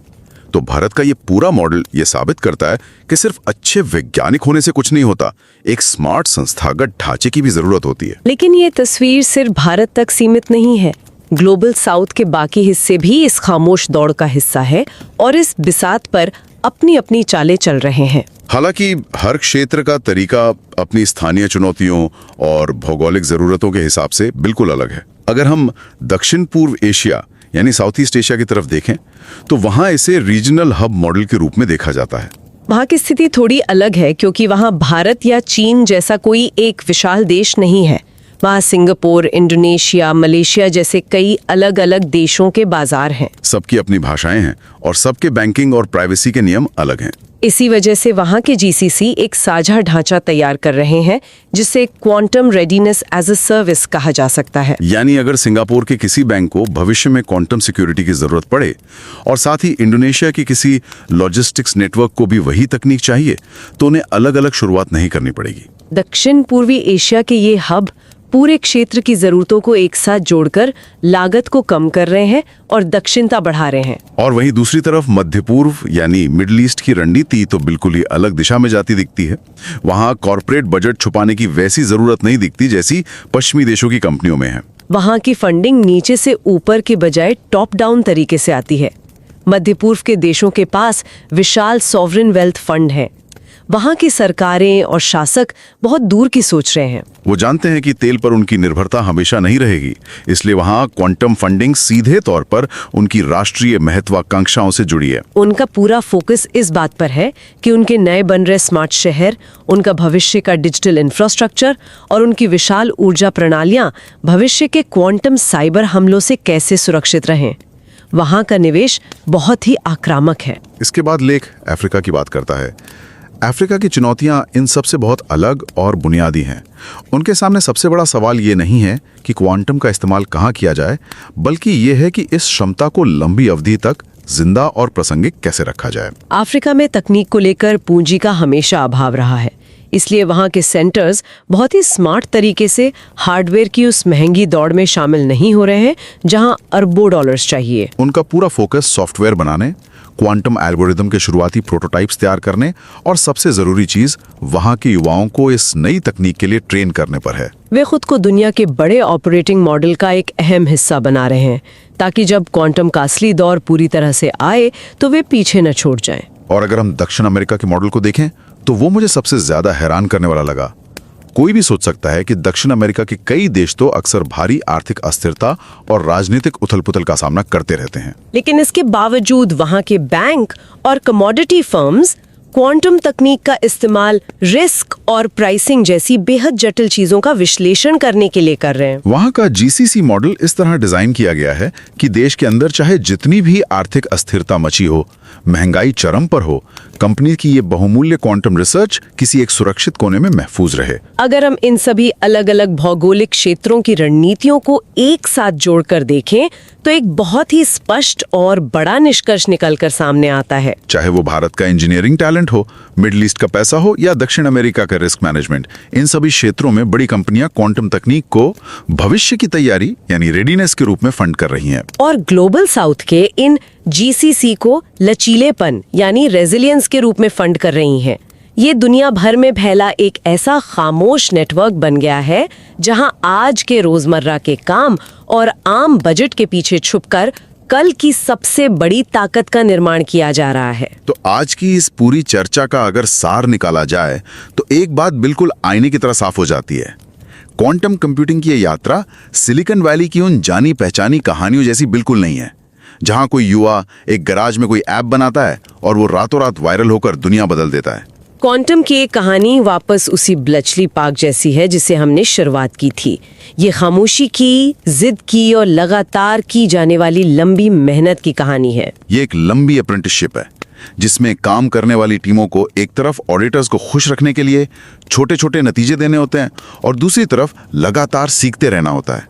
तो भारत का ये पूरा मॉडल ये साबित करता है कि सिर्फ अच्छे वैज्ञानिक होने से कुछ नहीं होता, एक स्मार्ट संस्थागत ढांचे की भी जरूरत होती है। लेकिन ये तस्वीर सिर्फ भारत तक सीमित नहीं है। ग्लोबल साउथ के बाकी हिस्से भी इस खामोश दौड़ का हिस्सा है और इस बिसात पर अपनी अपनी चालें चल रहे हैं। हालांकि हर क्षेत्र का तरीका अपनी स्थानीय चुनौतियों और भौगोलिक जरूरतों के हिसाब से बिल्कुल अलग है। अगर हम दक्षिण पूर्व एशिया यानी साउथ ईस्ट एशिया की तरफ देखें तो वहां इसे रीजनल हब मॉडल के रूप में देखा जाता है। वहाँ की स्थिति थोड़ी अलग है क्योंकि वहाँ भारत या चीन जैसा कोई एक विशाल देश नहीं है। वहाँ सिंगापुर, इंडोनेशिया, मलेशिया जैसे कई अलग अलग देशों के बाजार हैं। सबकी अपनी भाषाएं हैं और सबके बैंकिंग और प्राइवेसी के नियम अलग हैं। इसी वजह से वहाँ के जीसीसी एक साझा ढांचा तैयार कर रहे हैं जिसे quantum readiness as a service कहा जा सकता है। यानी अगर सिंगापुर के किसी बैंक को भविष्य में क्वांटम सिक्योरिटी की जरूरत पड़े और साथ ही इंडोनेशिया की किसी लॉजिस्टिक्स नेटवर्क को भी वही तकनीक चाहिए तो उन्हें अलग अलग शुरुआत नहीं करनी पड़ेगी। दक्षिण पूर्वी एशिया के ये हब पूरे क्षेत्र की जरूरतों को एक साथ जोड़कर लागत को कम कर रहे हैं और दक्षिणता बढ़ा रहे हैं। और वहीं दूसरी तरफ मध्य पूर्व यानी मिडिल ईस्ट की रणनीति तो बिल्कुल ही अलग दिशा में जाती दिखती है। वहां कॉर्पोरेट बजट छुपाने की वैसी जरूरत नहीं दिखती जैसी पश्चिमी देशों की कंपनियों में है। वहां की फंडिंग नीचे से ऊपर के बजाय टॉप डाउन तरीके से आती है। मध्य पूर्व के देशों के पास विशाल सॉवरेन वेल्थ फंड है। वहाँ की सरकारें और शासक बहुत दूर की सोच रहे हैं। वो जानते हैं कि तेल पर उनकी निर्भरता हमेशा नहीं रहेगी, इसलिए वहाँ क्वांटम फंडिंग सीधे तौर पर उनकी राष्ट्रीय महत्वाकांक्षाओं से जुड़ी है। उनका पूरा फोकस इस बात पर है कि उनके नए बन रहे स्मार्ट शहर, उनका भविष्य का डिजिटल इंफ्रास्ट्रक्चर और उनकी विशाल ऊर्जा प्रणालियां भविष्य के क्वांटम साइबर हमलों से कैसे सुरक्षित रहें। वहाँ का निवेश बहुत ही आक्रामक है। इसके बाद लेख अफ्रीका की बात करता है। अफ्रीका की चुनौतियां इन सब से बहुत अलग और बुनियादी हैं। उनके सामने सबसे बड़ा सवाल ये नहीं है कि क्वांटम का इस्तेमाल कहाँ किया जाए, बल्कि ये है कि इस क्षमता को लंबी अवधि तक जिंदा और प्रासंगिक कैसे रखा जाए। अफ्रीका में तकनीक को लेकर पूंजी का हमेशा अभाव रहा है। इसलिए वहाँ के सेंटर्स बहुत ही स्मार्ट तरीके से हार्डवेयर की उस महंगी दौड़ में शामिल नहीं हो रहे हैं जहाँ अरबों डॉलर्स चाहिए। उनका पूरा फोकस सॉफ्टवेयर बनाने, क्वांटम एल्गोरिदम के शुरुआती प्रोटोटाइप्स तैयार करने और सबसे जरूरी चीज वहां के युवाओं को इस नई तकनीक के लिए ट्रेन करने पर है। वे खुद को दुनिया के बड़े ऑपरेटिंग मॉडल का एक अहम हिस्सा बना रहे हैं ताकि जब क्वांटम का असली दौर पूरी तरह से आए तो वे पीछे न छूट जाएं। और अगर हम दक्षिण अमेरिका के मॉडल को देखें तो वो मुझे सबसे ज्यादा हैरान करने वाला लगा। कोई भी सोच सकता है कि दक्षिण अमेरिका के कई देश तो अक्सर भारी आर्थिक अस्थिरता और राजनीतिक उथल-पुथल का सामना करते रहते हैं, लेकिन इसके बावजूद वहां के बैंक और कमोडिटी फर्म्स क्वांटम तकनीक का इस्तेमाल रिस्क और प्राइसिंग जैसी बेहद जटिल चीजों का विश्लेषण करने के लिए कर रहे हैं। वहां का जीसीसी मॉडल इस तरह डिजाइन किया गया है कि देश के अंदर चाहे जितनी भी आर्थिक अस्थिरता मची हो, महंगाई चरम पर हो, कंपनी की ये बहुमूल्य क्वांटम रिसर्च किसी एक सुरक्षित कोने में महफूज रहे। अगर हम इन सभी अलग अलग भौगोलिक क्षेत्रों की रणनीतियों को एक साथ जोड़कर देखें तो एक बहुत ही स्पष्ट और बड़ा निष्कर्ष निकलकर सामने आता है। चाहे वो भारत का इंजीनियरिंग टैलेंट हो, मिडिल ईस्ट का पैसा हो या दक्षिण अमेरिका का रिस्क मैनेजमेंट, इन सभी क्षेत्रों में बड़ी कंपनियां क्वांटम तकनीक को भविष्य की तैयारी यानी रेडीनेस के रूप में फंड कर रही हैं। और ग्लोबल साउथ के इन जीसीसी को लचीलेपन यानी रेजिलियंस के रूप में फंड कर रही हैं। ये दुनिया भर में फैला एक ऐसा खामोश नेटवर्क बन गया है जहां आज के रोजमर्रा के काम और आम बजट के पीछे छुपकर कल की सबसे बड़ी ताकत का निर्माण किया जा रहा है। तो आज की इस पूरी चर्चा का अगर सार निकाला जाए तो एक बात बिल्कुल आईने की तरह साफ हो जाती है। क्वांटम कंप्यूटिंग की ये यात्रा सिलिकॉन वैली की उन जानी पहचानी कहानियों जैसी बिल्कुल नहीं है, जहां कोई युवा एक गैराज में कोई ऐप बनाता है और वो रातों रात वायरल होकर दुनिया बदल देता है। क्वांटम की एक कहानी वापस उसी ब्लचली पार्क जैसी है जिसे हमने शुरुआत की थी। ये खामोशी की, जिद की और लगातार की जाने वाली लंबी मेहनत की कहानी है। ये एक लंबी अप्रेंटिसशिप है जिसमें काम करने वाली टीमों को एक तरफ ऑडिटर्स को खुश रखने के लिए छोटे छोटे नतीजे देने होते हैं और दूसरी तरफ लगातार सीखते रहना होता है,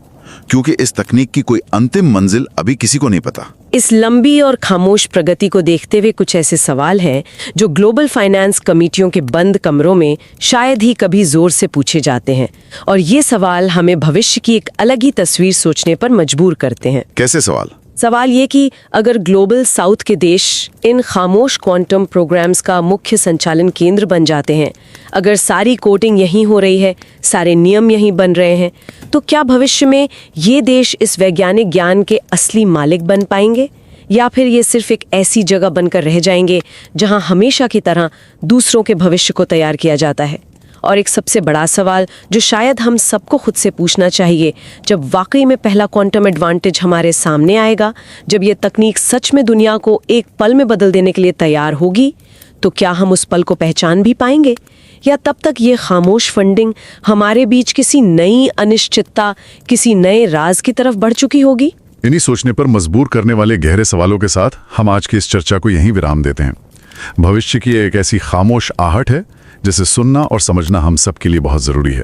क्योंकि इस तकनीक की कोई अंतिम मंजिल अभी किसी को नहीं पता। इस लंबी और खामोश प्रगति को देखते हुए कुछ ऐसे सवाल हैं जो ग्लोबल फाइनेंस कमेटियों के बंद कमरों में शायद ही कभी जोर से पूछे जाते हैं, और ये सवाल हमें भविष्य की एक अलग ही तस्वीर सोचने पर मजबूर करते हैं। कैसे सवाल? सवाल ये कि अगर ग्लोबल साउथ के देश इन खामोश क्वांटम प्रोग्राम्स का मुख्य संचालन केंद्र बन जाते हैं, अगर सारी कोडिंग यहीं हो रही है, सारे नियम यहीं बन रहे हैं, तो क्या भविष्य में ये देश इस वैज्ञानिक ज्ञान के असली मालिक बन पाएंगे, या फिर ये सिर्फ एक ऐसी जगह बनकर रह जाएंगे जहां हमेशा की तरह दूसरों के भविष्य को तैयार किया जाता है? और एक सबसे बड़ा सवाल जो शायद हम सबको खुद से पूछना चाहिए, जब वाकई में पहला क्वांटम एडवांटेज हमारे सामने आएगा, जब ये तकनीक सच में दुनिया को एक पल में बदल देने के लिए तैयार होगी, तो क्या हम उस पल को पहचान भी पाएंगे, या तब तक ये खामोश फंडिंग हमारे बीच किसी नई अनिश्चितता, किसी नए राज की तरफ बढ़ चुकी होगी? इन्हीं सोचने पर मजबूर करने वाले गहरे सवालों के साथ हम आज की इस चर्चा को यहीं विराम देते हैं। भविष्य की एक ऐसी खामोश आहट है जिसे सुनना और समझना हम सब के लिए बहुत जरूरी है।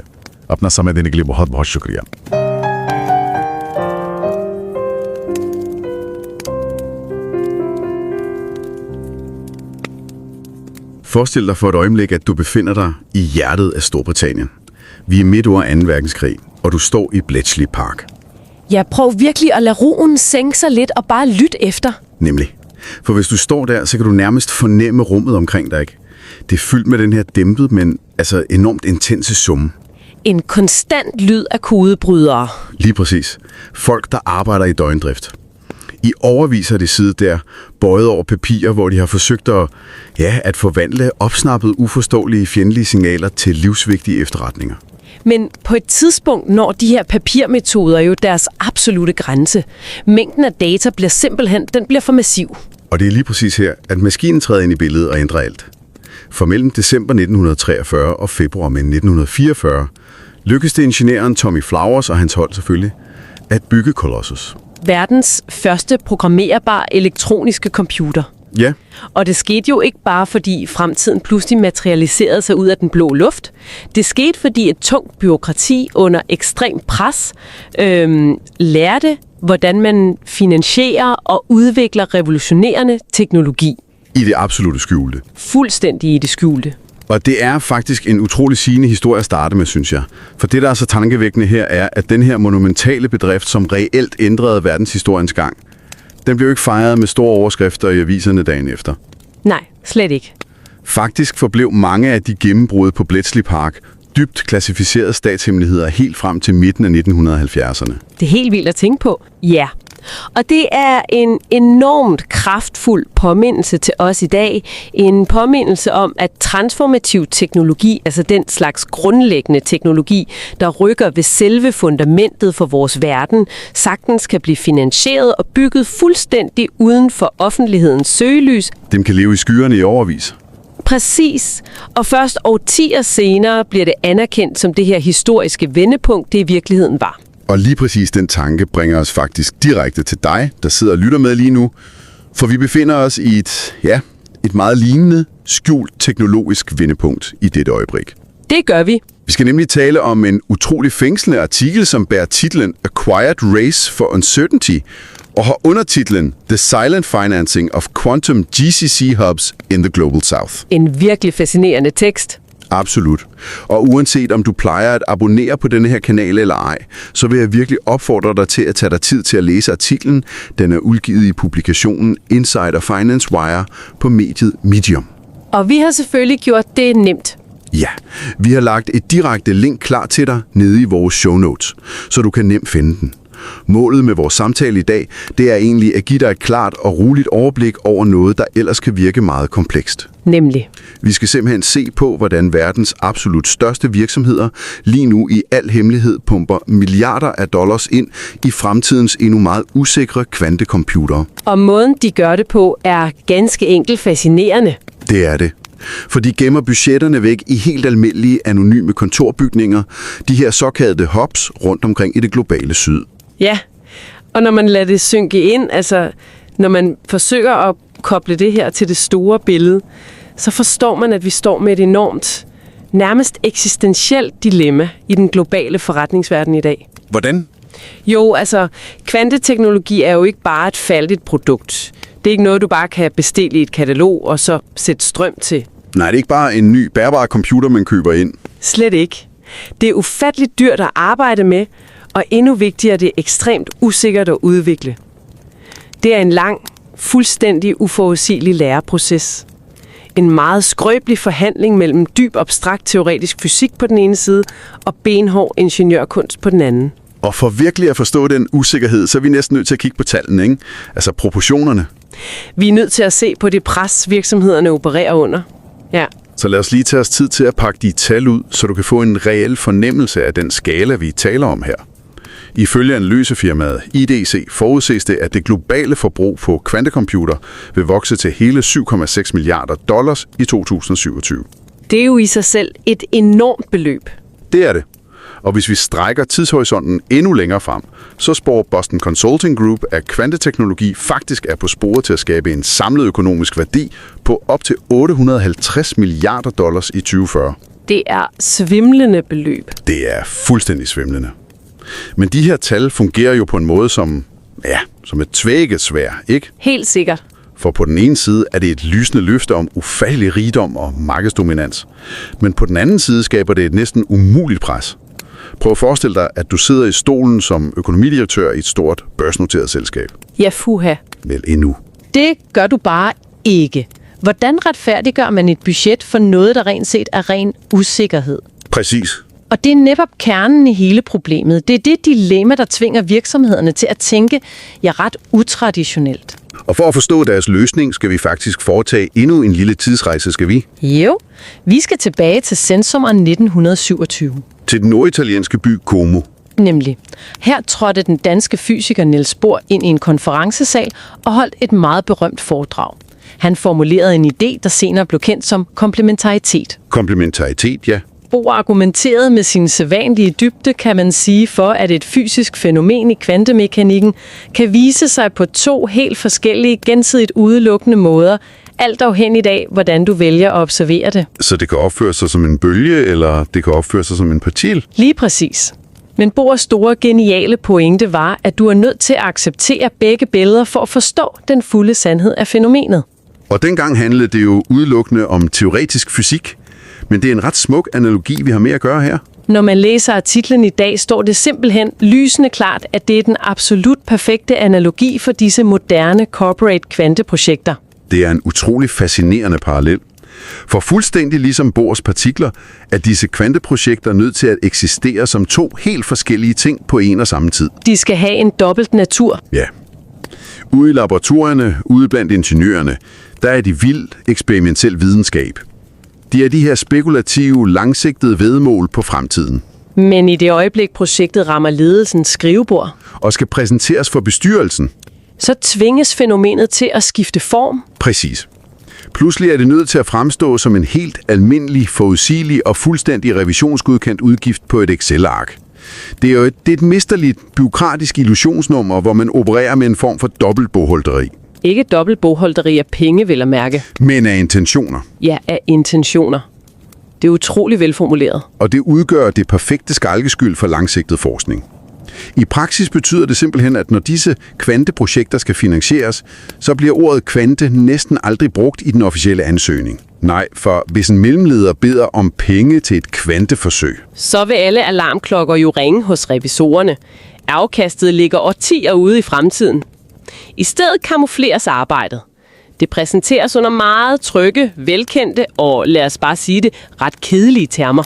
अपना समय देने के लिए बहुत बहुत शुक्रिया। Forestil dig for et øjeblik, at du befinder dig i hjertet af Storbritannien. Vi er midt under 2. verdenskrig, og du står i Bletchley Park. Ja, prøv virkelig at lade roen sænke sig lidt og bare lyt efter. Nemlig. For hvis du står der, så kan du nærmest fornemme rummet omkring dig, ikke? Det er fyldt med den her dæmpet, men altså enormt intense summe. En konstant lyd af kodebrydere. Lige præcis. Folk, der arbejder i døgndrift. I overvis har de siddet der, bøjet over papirer, hvor de har forsøgt at forvandle opsnappede, uforståelige, fjendtlige signaler til livsvigtige efterretninger. Men på et tidspunkt når de her papirmetoder jo deres absolute grænse. Mængden af data bliver simpelthen, den bliver for massiv. Og det er lige præcis her, at maskinen træder ind i billedet og ændrer alt. For mellem december 1943 og februar 1944 lykkedes det ingeniøren Tommy Flowers og hans hold selvfølgelig at bygge Colossus. Verdens første programmerbare elektroniske computer. Ja. Og det skete jo ikke bare fordi fremtiden pludselig materialiserede sig ud af den blå luft. Det skete fordi et tungt byråkrati under ekstrem pres lærte, hvordan man finansierer og udvikler revolutionerende teknologi. I det absolutte skjulte. Fuldstændig i det skjulte. Og det er faktisk en utrolig sigende historie at starte med, synes jeg. For det, der er så tankevækkende her, er, at den her monumentale bedrift, som reelt ændrede verdenshistoriens gang, den blev ikke fejret med store overskrifter i aviserne dagen efter. Nej, slet ikke. Faktisk forblev mange af de gennembrud på Bletchley Park dybt klassificerede statshemmeligheder helt frem til midten af 1970'erne. Det er helt vildt at tænke på. Ja. Og det er en enormt kraftfuld påmindelse til os i dag. En påmindelse om, at transformativ teknologi, altså den slags grundlæggende teknologi, der rykker ved selve fundamentet for vores verden, sagtens kan blive finansieret og bygget fuldstændig uden for offentlighedens søgelys. Dem kan leve i skyerne i årevis. Præcis. Og først årtier senere bliver det anerkendt som det her historiske vendepunkt, det i virkeligheden var. Og lige præcis den tanke bringer os faktisk direkte til dig, der sidder og lytter med lige nu. For vi befinder os i et meget lignende, skjult teknologisk vendepunkt i dette øjeblik. Det gør vi. Vi skal nemlig tale om en utrolig fængslende artikel, som bærer titlen A Quiet Race for Uncertainty, og har undertitlen The Silent Financing of Quantum GCC Hubs in the Global South. En virkelig fascinerende tekst. Absolut. Og uanset om du plejer at abonnere på denne her kanal eller ej, så vil jeg virkelig opfordre dig til at tage dig tid til at læse artiklen. Den er udgivet i publikationen InsiderFinance Wire på mediet Medium. Og vi har selvfølgelig gjort det nemt. Ja, vi har lagt et direkte link klar til dig nede i vores show notes, så du kan nemt finde den. Målet med vores samtale i dag, det er egentlig at give dig et klart og roligt overblik over noget, der ellers kan virke meget komplekst. Nemlig. Vi skal simpelthen se på, hvordan verdens absolut største virksomheder lige nu i al hemmelighed pumper milliarder af dollars ind i fremtidens endnu meget usikre kvantecomputere. Og måden, de gør det på, er ganske enkelt fascinerende. Det er det. For de gemmer budgetterne væk i helt almindelige anonyme kontorbygninger, de her såkaldte hubs rundt omkring i det globale syd. Ja, og når man lader det synke ind, altså når man forsøger at koble det her til det store billede, så forstår man, at vi står med et enormt, nærmest eksistentielt dilemma i den globale forretningsverden i dag. Hvordan? Jo, altså, kvanteteknologi er jo ikke bare et færdigt produkt. Det er ikke noget, du bare kan bestille i et katalog og så sætte strøm til. Nej, det er ikke bare en ny bærbar computer, man køber ind. Slet ikke. Det er ufatteligt dyrt at arbejde med, og endnu vigtigere, det er ekstremt usikkert at udvikle. Det er en lang, fuldstændig uforudsigelig læreproces. En meget skrøbelig forhandling mellem dyb abstrakt teoretisk fysik på den ene side og benhård ingeniørkunst på den anden. Og for virkelig at forstå den usikkerhed, så er vi næsten nødt til at kigge på tallene, ikke? Altså proportionerne. Vi er nødt til at se på det pres, virksomhederne opererer under. Ja. Så lad os lige tage os tid til at pakke de tal ud, så du kan få en reel fornemmelse af den skala, vi taler om her. Ifølge analysefirmaet IDC forudses det, at det globale forbrug på kvantecomputer vil vokse til hele 7,6 milliarder dollars i 2027. Det er jo i sig selv et enormt beløb. Det er det. Og hvis vi strækker tidshorisonten endnu længere frem, så spår Boston Consulting Group, at kvanteteknologi faktisk er på sporet til at skabe en samlet økonomisk værdi på op til 850 milliarder dollars i 2040. Det er svimlende beløb. Det er fuldstændig svimlende. Men de her tal fungerer jo på en måde som et tvækkesværd, ikke? Helt sikkert. For på den ene side er det et lysende løfte om ufattelig rigdom og markedsdominans. Men på den anden side skaber det et næsten umuligt pres. Prøv at forestille dig, at du sidder i stolen som økonomidirektør i et stort børsnoteret selskab. Ja, fuha. Vel endnu. Det gør du bare ikke. Hvordan retfærdiggør man et budget for noget, der rent set er ren usikkerhed? Præcis. Og det er netop kernen i hele problemet. Det er det dilemma, der tvinger virksomhederne til at tænke ret utraditionelt. Og for at forstå deres løsning, skal vi faktisk foretage endnu en lille tidsrejse, skal vi? Jo, vi skal tilbage til sensommeren 1927. Til den norditalienske by Como. Nemlig. Her trådte den danske fysiker Niels Bohr ind i en konferencesal og holdt et meget berømt foredrag. Han formulerede en idé, der senere blev kendt som komplementaritet. Komplementaritet, ja. Bohr argumenterede med sin sædvanlige dybde, kan man sige, for at et fysisk fænomen i kvantemekanikken kan vise sig på to helt forskellige, gensidigt udelukkende måder, alt afhængigt af, hvordan du vælger at observere det. Så det kan opføre sig som en bølge, eller det kan opføre sig som en partil? Lige præcis. Men Bohrs store geniale pointe var, at du er nødt til at acceptere begge billeder for at forstå den fulde sandhed af fænomenet. Og dengang handlede det jo udelukkende om teoretisk fysik. Men det er en ret smuk analogi, vi har med at gøre her. Når man læser artiklen i dag, står det simpelthen lysende klart, at det er den absolut perfekte analogi for disse moderne corporate kvanteprojekter. Det er en utrolig fascinerende parallel. For fuldstændig ligesom Bohrs partikler, er disse kvanteprojekter nødt til at eksistere som to helt forskellige ting på en og samme tid. De skal have en dobbelt natur. Ja. Ude i laboratorierne, ude blandt ingeniørerne, der er de vild eksperimentel videnskab. De er de her spekulative, langsigtede væddemål på fremtiden. Men i det øjeblik, projektet rammer ledelsens skrivebord, Og skal præsenteres for bestyrelsen. så tvinges fænomenet til at skifte form. Præcis. Pludselig er det nødt til at fremstå som en helt almindelig, forudsigelig og fuldstændig revisionsgodkendt udgift på et Excel-ark. Det er jo et mesterligt, bureaukratisk illusionsnummer, hvor man opererer med en form for dobbeltbogholderi. Ikke dobbelt bogholderi af penge, vil jeg mærke. Men af intentioner. Ja, af intentioner. Det er utrolig velformuleret. Og det udgør det perfekte skalkeskyld for langsigtet forskning. I praksis betyder det simpelthen, at når disse kvanteprojekter skal finansieres, så bliver ordet kvante næsten aldrig brugt i den officielle ansøgning. Nej, for hvis en mellemleder beder om penge til et kvanteforsøg, Så vil alle alarmklokker jo ringe hos revisorerne. Afkastet ligger årtier ude i fremtiden. I stedet kamufleres arbejdet. Det præsenteres under meget trygge, velkendte og, lad os bare sige det, ret kedelige termer.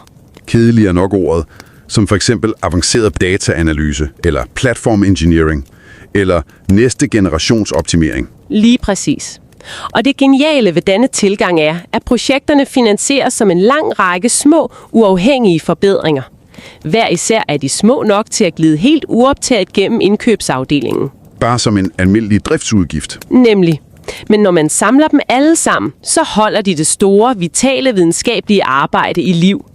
kedelig er nok ordet, som for eksempel avanceret dataanalyse, eller platform engineering, eller næste generations optimering. Lige præcis. Og det geniale ved denne tilgang er, at projekterne finansieres som en lang række små, uafhængige forbedringer. Hver især er de små nok til at glide helt uoptaget gennem indkøbsafdelingen. Bare som en almindelig driftsudgift. Nemlig. Men når man samler dem alle sammen, så holder de det store, vitale videnskabelige arbejde i liv.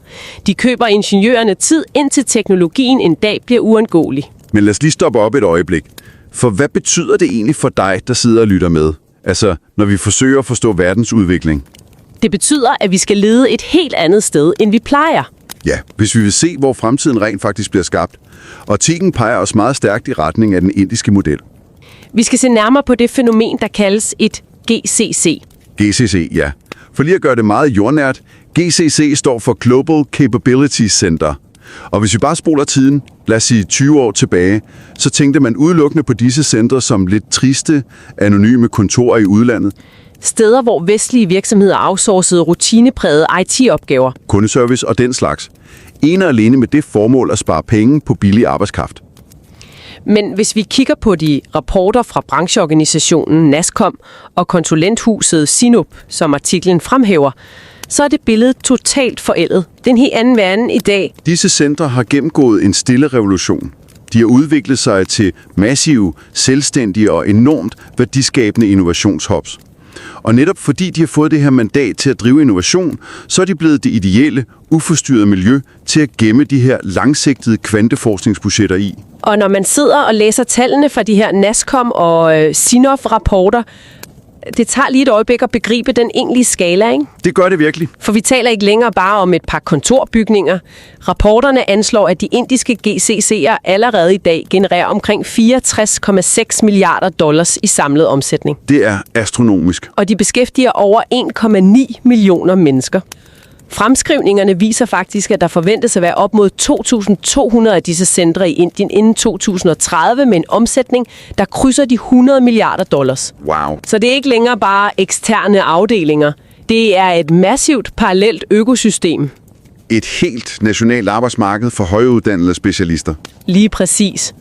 De køber ingeniørerne tid, indtil teknologien en dag bliver uundgåelig. Men lad os lige stoppe op et øjeblik. For hvad betyder det egentlig for dig, der sidder og lytter med? Altså, når vi forsøger at forstå verdens udvikling. Det betyder, at vi skal lede et helt andet sted, end vi plejer. Ja, hvis vi vil se, hvor fremtiden rent faktisk bliver skabt. Og artiklen peger os meget stærkt i retning af den indiske model. Vi skal se nærmere på det fænomen, der kaldes et GCC. GCC, ja. For lige at gøre det meget jordnært, GCC står for Global Capability Center. Og hvis vi bare spoler tiden, lad os sige 20 år tilbage, så tænkte man udelukkende på disse centre som lidt triste, anonyme kontorer i udlandet. Steder, hvor vestlige virksomheder outsourcede rutineprægede IT-opgaver. Kundeservice og den slags. En og alene med det formål at spare penge på billig arbejdskraft. Men hvis vi kigger på de rapporter fra brancheorganisationen NASCOM og konsulenthuset Sinup, som artiklen fremhæver, så er det billede totalt forældet. Den helt anden verden i dag. Disse centre har gennemgået en stille revolution. De har udviklet sig til massive, selvstændige og enormt værdiskabende innovationshubs. Og netop fordi de har fået det her mandat til at drive innovation, så er de blevet det ideelle, uforstyrrede miljø til at gemme de her langsigtede kvanteforskningsbudgetter i. Og når man sidder og læser tallene fra de her NASCOM og Sinop-rapporter, det tager lige et øjeblik at begribe den egentlige skala, ikke? Det gør det virkelig. For vi taler ikke længere bare om et par kontorbygninger. Rapporterne anslår, at de indiske GCC'er allerede i dag genererer omkring 64,6 milliarder dollars i samlet omsætning. Det er astronomisk. Og de beskæftiger over 1,9 millioner mennesker. Fremskrivningerne viser faktisk, at der forventes at være op mod 2.200 af disse centre i Indien inden 2030 med en omsætning, der krydser de 100 milliarder dollars. Wow. Så det er ikke længere bare eksterne afdelinger. Det er et massivt parallelt økosystem. Et helt nationalt arbejdsmarked for højeuddannede specialister. Lige præcis.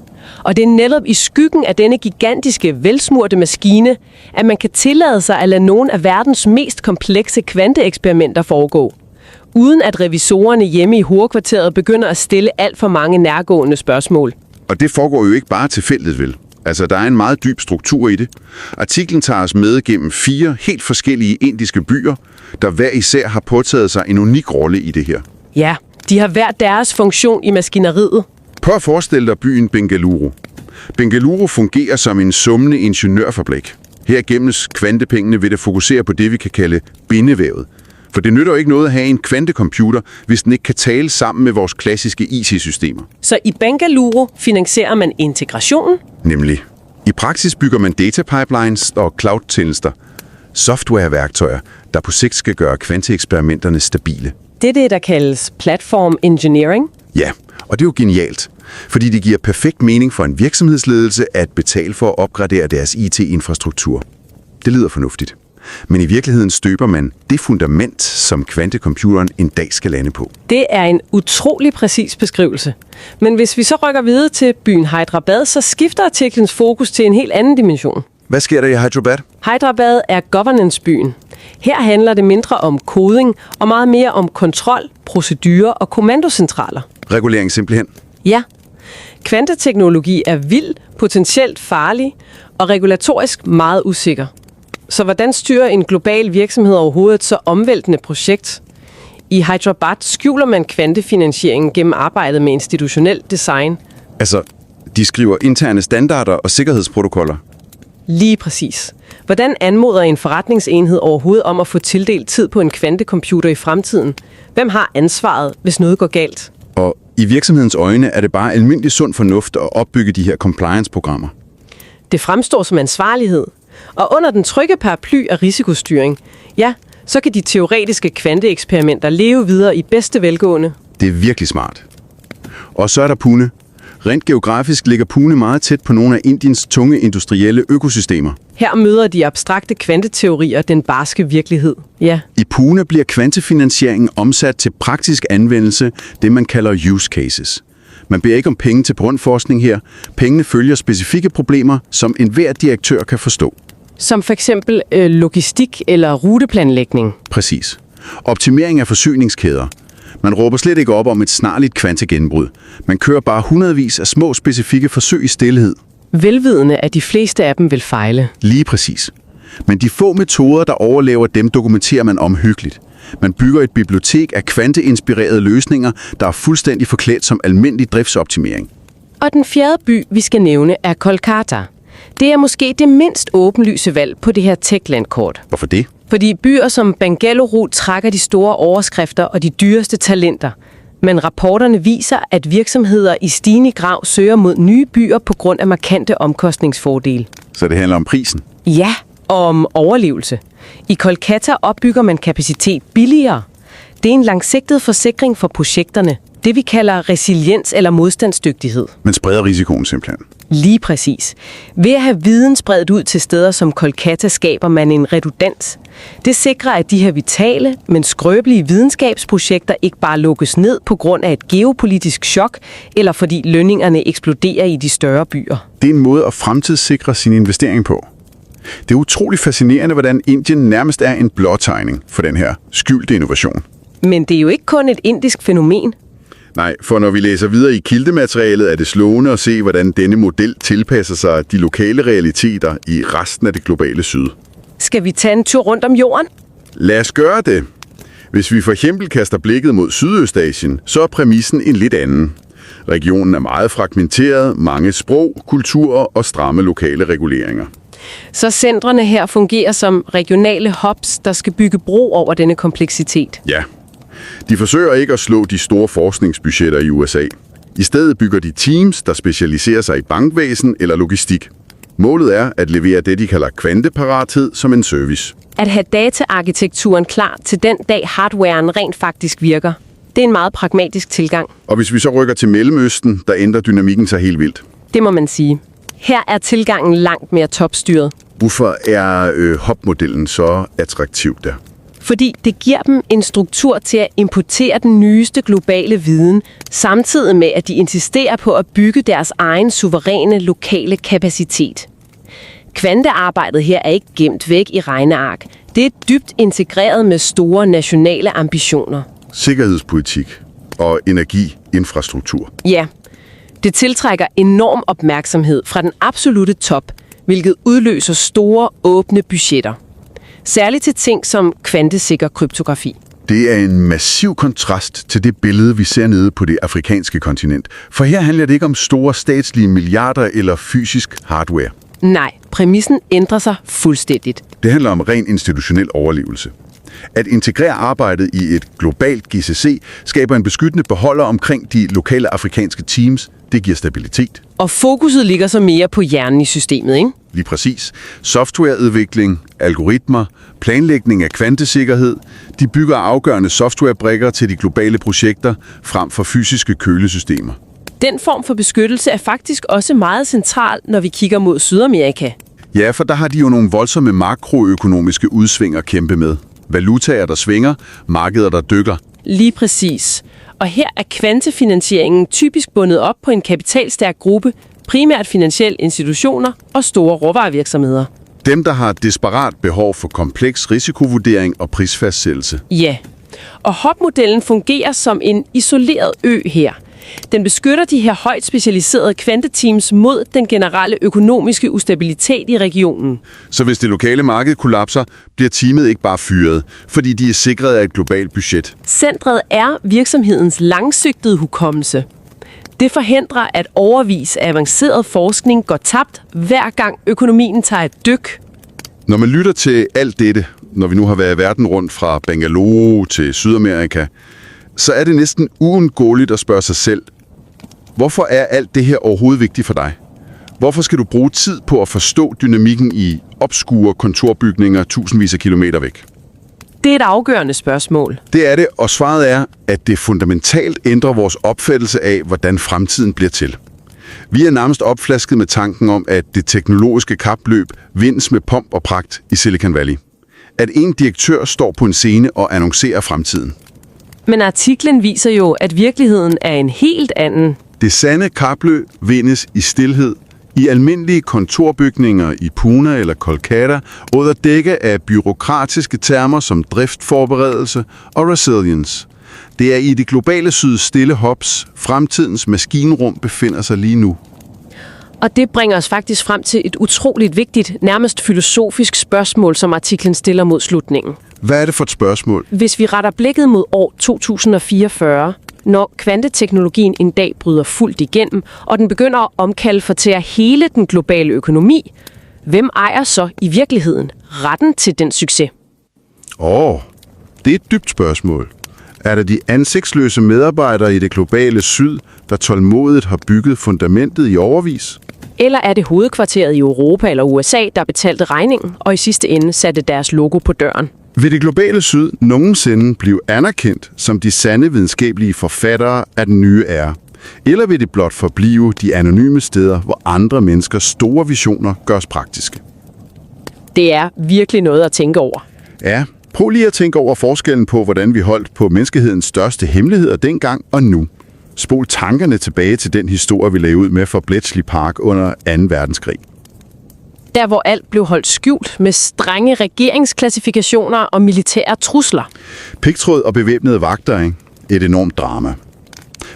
Og det er netop i skyggen af denne gigantiske, velsmurte maskine, at man kan tillade sig at lade nogle af verdens mest komplekse kvanteeksperimenter foregå. Uden at revisorerne hjemme i hovedkvarteret begynder at stille alt for mange nærgående spørgsmål. Og det foregår jo ikke bare tilfældigt, vel? Altså, der er en meget dyb struktur i det. Artiklen tager os med gennem 4 helt forskellige indiske byer, der hver især har påtaget sig en unik rolle i det her. Ja, de har hver deres funktion i maskineriet. Prøv at forestille dig byen Bengaluru. Bengaluru fungerer som en summende ingeniørfabrik. Her gemmes kvantepengene ved at fokusere på det, vi kan kalde bindevævet. For det nytter jo ikke noget at have en kvantecomputer, hvis den ikke kan tale sammen med vores klassiske IT-systemer. Så i Bengaluru finansierer man integrationen. Nemlig. I praksis bygger man data pipelines og cloud-tjenester. Softwareværktøjer, der på sigt skal gøre kvanteeksperimenterne stabile. Det er det, der kaldes platform engineering. Ja, og det er jo genialt, fordi det giver perfekt mening for en virksomhedsledelse at betale for at opgradere deres IT-infrastruktur. Det lyder fornuftigt. Men i virkeligheden støber man det fundament, som kvantecomputeren en dag skal lande på. Det er en utrolig præcis beskrivelse. Men hvis vi så rykker videre til byen Hyderabad, så skifter artiklens fokus til en helt anden dimension. Hvad sker der i Hyderabad? Hyderabad er governance-byen. Her handler det mindre om koding og meget mere om kontrol, procedurer og kommandocentraler. Regulering simpelthen. Ja. Kvanteteknologi er vild, potentielt farlig og regulatorisk meget usikker. Så hvordan styrer en global virksomhed overhovedet et så omvæltende projekt? I Hyderabad skjuler man kvantefinansieringen gennem arbejdet med institutionel design. Altså, de skriver interne standarder og sikkerhedsprotokoller. Lige præcis. Hvordan anmoder en forretningsenhed overhovedet om at få tildelt tid på en kvantecomputer i fremtiden? Hvem har ansvaret, hvis noget går galt? Og i virksomhedens øjne er det bare almindelig sund fornuft at opbygge de her compliance-programmer. Det fremstår som ansvarlighed. Og under den trygge paraply af risikostyring, ja, så kan de teoretiske kvanteeksperimenter leve videre i bedste velgående. Det er virkelig smart. Og så er der Pune. Rent geografisk ligger Pune meget tæt på nogle af Indiens tunge industrielle økosystemer. Her møder de abstrakte kvanteteorier den barske virkelighed. Ja. I Pune bliver kvantefinansieringen omsat til praktisk anvendelse, det man kalder use cases. Man beder ikke om penge til grundforskning her. Pengene følger specifikke problemer, som enhver direktør kan forstå. Som for eksempel logistik eller ruteplanlægning. Præcis. Optimering af forsyningskæder. Man råber slet ikke op om et snarligt kvantegennembrud. Man kører bare hundredvis af små specifikke forsøg i stilhed. Velvidende, at de fleste af dem vil fejle. Lige præcis. Men de få metoder, der overlever dem, dokumenterer man omhyggeligt. Man bygger et bibliotek af kvanteinspirerede løsninger, der er fuldstændig forklædt som almindelig driftsoptimering. Og den fjerde by, vi skal nævne, er Kolkata. Det er måske det mindst åbenlyse valg på det her tech-landkort. Hvorfor det? Fordi byer som Bengaluru trækker de store overskrifter og de dyreste talenter. Men rapporterne viser, at virksomheder i stigende grad søger mod nye byer på grund af markante omkostningsfordele. Så det handler om prisen? Ja, og om overlevelse. I Kolkata opbygger man kapacitet billigere. Det er en langsigtet forsikring for projekterne. Det vi kalder resiliens eller modstandsdygtighed. Man spreder risikoen simpelthen. Lige præcis. Ved at have viden spredt ud til steder som Kolkata skaber man en redundans. Det sikrer, at de her vitale, men skrøbelige videnskabsprojekter ikke bare lukkes ned på grund af et geopolitisk chok, eller fordi lønningerne eksploderer i de større byer. Det er en måde at fremtidssikre sin investering på. Det er utroligt fascinerende, hvordan Indien nærmest er en blåtegning for den her skjulte innovation. Men det er jo ikke kun et indisk fænomen. Nej, for når vi læser videre i kildematerialet, er det slående at se, hvordan denne model tilpasser sig de lokale realiteter i resten af det globale syd. Skal vi tage en tur rundt om jorden? Lad os gøre det. Hvis vi for eksempel kaster blikket mod Sydøstasien, så er præmissen en lidt anden. Regionen er meget fragmenteret, mange sprog, kulturer og stramme lokale reguleringer. Så centrene her fungerer som regionale hubs, der skal bygge bro over denne kompleksitet. Ja. De forsøger ikke at slå de store forskningsbudgetter i USA. I stedet bygger de teams, der specialiserer sig i bankvæsen eller logistik. Målet er at levere det, de kalder kvanteparathed som en service. At have dataarkitekturen klar til den dag hardwaren rent faktisk virker. Det er en meget pragmatisk tilgang. Og hvis vi så rykker til Mellemøsten, der ændrer dynamikken sig helt vildt. Det må man sige. Her er tilgangen langt mere topstyret. Hvorfor er hubmodellen så attraktiv der? Fordi det giver dem en struktur til at importere den nyeste globale viden, samtidig med, at de insisterer på at bygge deres egen suveræne lokale kapacitet. Kvantearbejdet her er ikke gemt væk i regneark. Det er dybt integreret med store nationale ambitioner. Sikkerhedspolitik og energiinfrastruktur. Ja, det tiltrækker enorm opmærksomhed fra den absolute top, hvilket udløser store, åbne budgetter. Særligt til ting som kvantesikker kryptografi. Det er en massiv kontrast til det billede, vi ser nede på det afrikanske kontinent. For her handler det ikke om store statslige milliarder eller fysisk hardware. Nej, præmissen ændrer sig fuldstændigt. Det handler om ren institutionel overlevelse. At integrere arbejdet i et globalt GCC skaber en beskyttende beholder omkring de lokale afrikanske teams. Det giver stabilitet. Og fokuset ligger så mere på hjernen i systemet, ikke? Lige præcis. Softwareudvikling, algoritmer, planlægning af kvantesikkerhed, de bygger afgørende softwarebrikker til de globale projekter frem for fysiske kølesystemer. Den form for beskyttelse er faktisk også meget central, når vi kigger mod Sydamerika. Ja, for der har de jo nogle voldsomme makroøkonomiske udsving at kæmpe med. Valutaer, der svinger, markeder, der dykker. Lige præcis. Og her er kvantefinansieringen typisk bundet op på en kapitalstærk gruppe, primært finansielle institutioner og store råvarevirksomheder. Dem, der har desperat behov for kompleks risikovurdering og prisfastsættelse. Ja, og HOP-modellen fungerer som en isoleret ø her. Den beskytter de her højt specialiserede kvanteteams mod den generelle økonomiske ustabilitet i regionen. Så hvis det lokale marked kollapser, bliver teamet ikke bare fyret, fordi de er sikret af et globalt budget. Centret er virksomhedens langsigtede hukommelse. Det forhindrer, at overvis af avanceret forskning går tabt, hver gang økonomien tager et dyk. Når man lytter til alt dette, når vi nu har været i verden rundt fra Bengali til Sydamerika, så er det næsten uundgåeligt at spørge sig selv, hvorfor er alt det her overhovedet vigtigt for dig? Hvorfor skal du bruge tid på at forstå dynamikken i obskure kontorbygninger tusindvis af kilometer væk? Det er et afgørende spørgsmål. Det er det, og svaret er, at det fundamentalt ændrer vores opfattelse af, hvordan fremtiden bliver til. Vi er nærmest opflasket med tanken om, at det teknologiske kapløb vindes med pomp og pragt i Silicon Valley. At en direktør står på en scene og annoncerer fremtiden. Men artiklen viser jo, at virkeligheden er en helt anden. Det sande kapløb vindes i stilhed, i almindelige kontorbygninger i Pune eller Kolkata, under dække af byråkratiske termer som driftforberedelse og resilience. Det er i det globale syd stille hops, fremtidens maskinrum befinder sig lige nu. Og det bringer os faktisk frem til et utroligt vigtigt, nærmest filosofisk spørgsmål, som artiklen stiller mod slutningen. Hvad er det for et spørgsmål? Hvis vi retter blikket mod år 2044, når kvanteteknologien en dag bryder fuldt igennem, og den begynder at omkalfatere hele den globale økonomi, hvem ejer så i virkeligheden retten til den succes? Det er et dybt spørgsmål. Er det de ansigtsløse medarbejdere i det globale syd, der tålmodigt har bygget fundamentet i årevis? Eller er det hovedkvarteret i Europa eller USA, der betalte regningen, og i sidste ende satte deres logo på døren? Vil det globale syd nogensinde blive anerkendt som de sande videnskabelige forfattere af den nye æra? Eller vil det blot forblive de anonyme steder, hvor andre menneskers store visioner gøres praktiske? Det er virkelig noget at tænke over. Ja, prøv lige at tænke over forskellen på, hvordan vi holdt på menneskehedens største hemmeligheder dengang og nu. Spol tankerne tilbage til den historie, vi lagde ud med for Bletchley Park under 2. verdenskrig. Der, hvor alt blev holdt skjult med strenge regeringsklassifikationer og militære trusler. Pigtråd og bevæbnede vagter, ikke? Et enormt drama.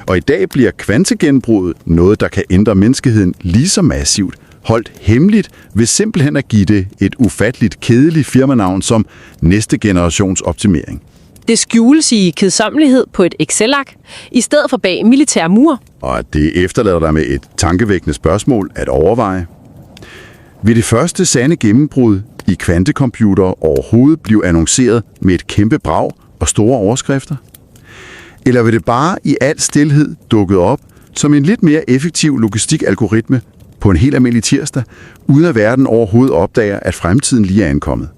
Og i dag bliver kvantegenbruddet noget, der kan ændre menneskeheden lige så massivt, holdt hemmeligt ved simpelthen at give det et ufatteligt kedeligt firmanavn som næste generations optimering. Det skjules i kedsommelighed på et Excel-ark, i stedet for bag militære mure. Og det efterlader dig med et tankevækkende spørgsmål at overveje. Vil det første sande gennembrud i kvantecomputere overhovedet blive annonceret med et kæmpe brag og store overskrifter? Eller vil det bare i al stilhed dukke op som en lidt mere effektiv logistikalgoritme på en helt almindelig tirsdag, uden at verden overhovedet opdager, at fremtiden lige er ankommet?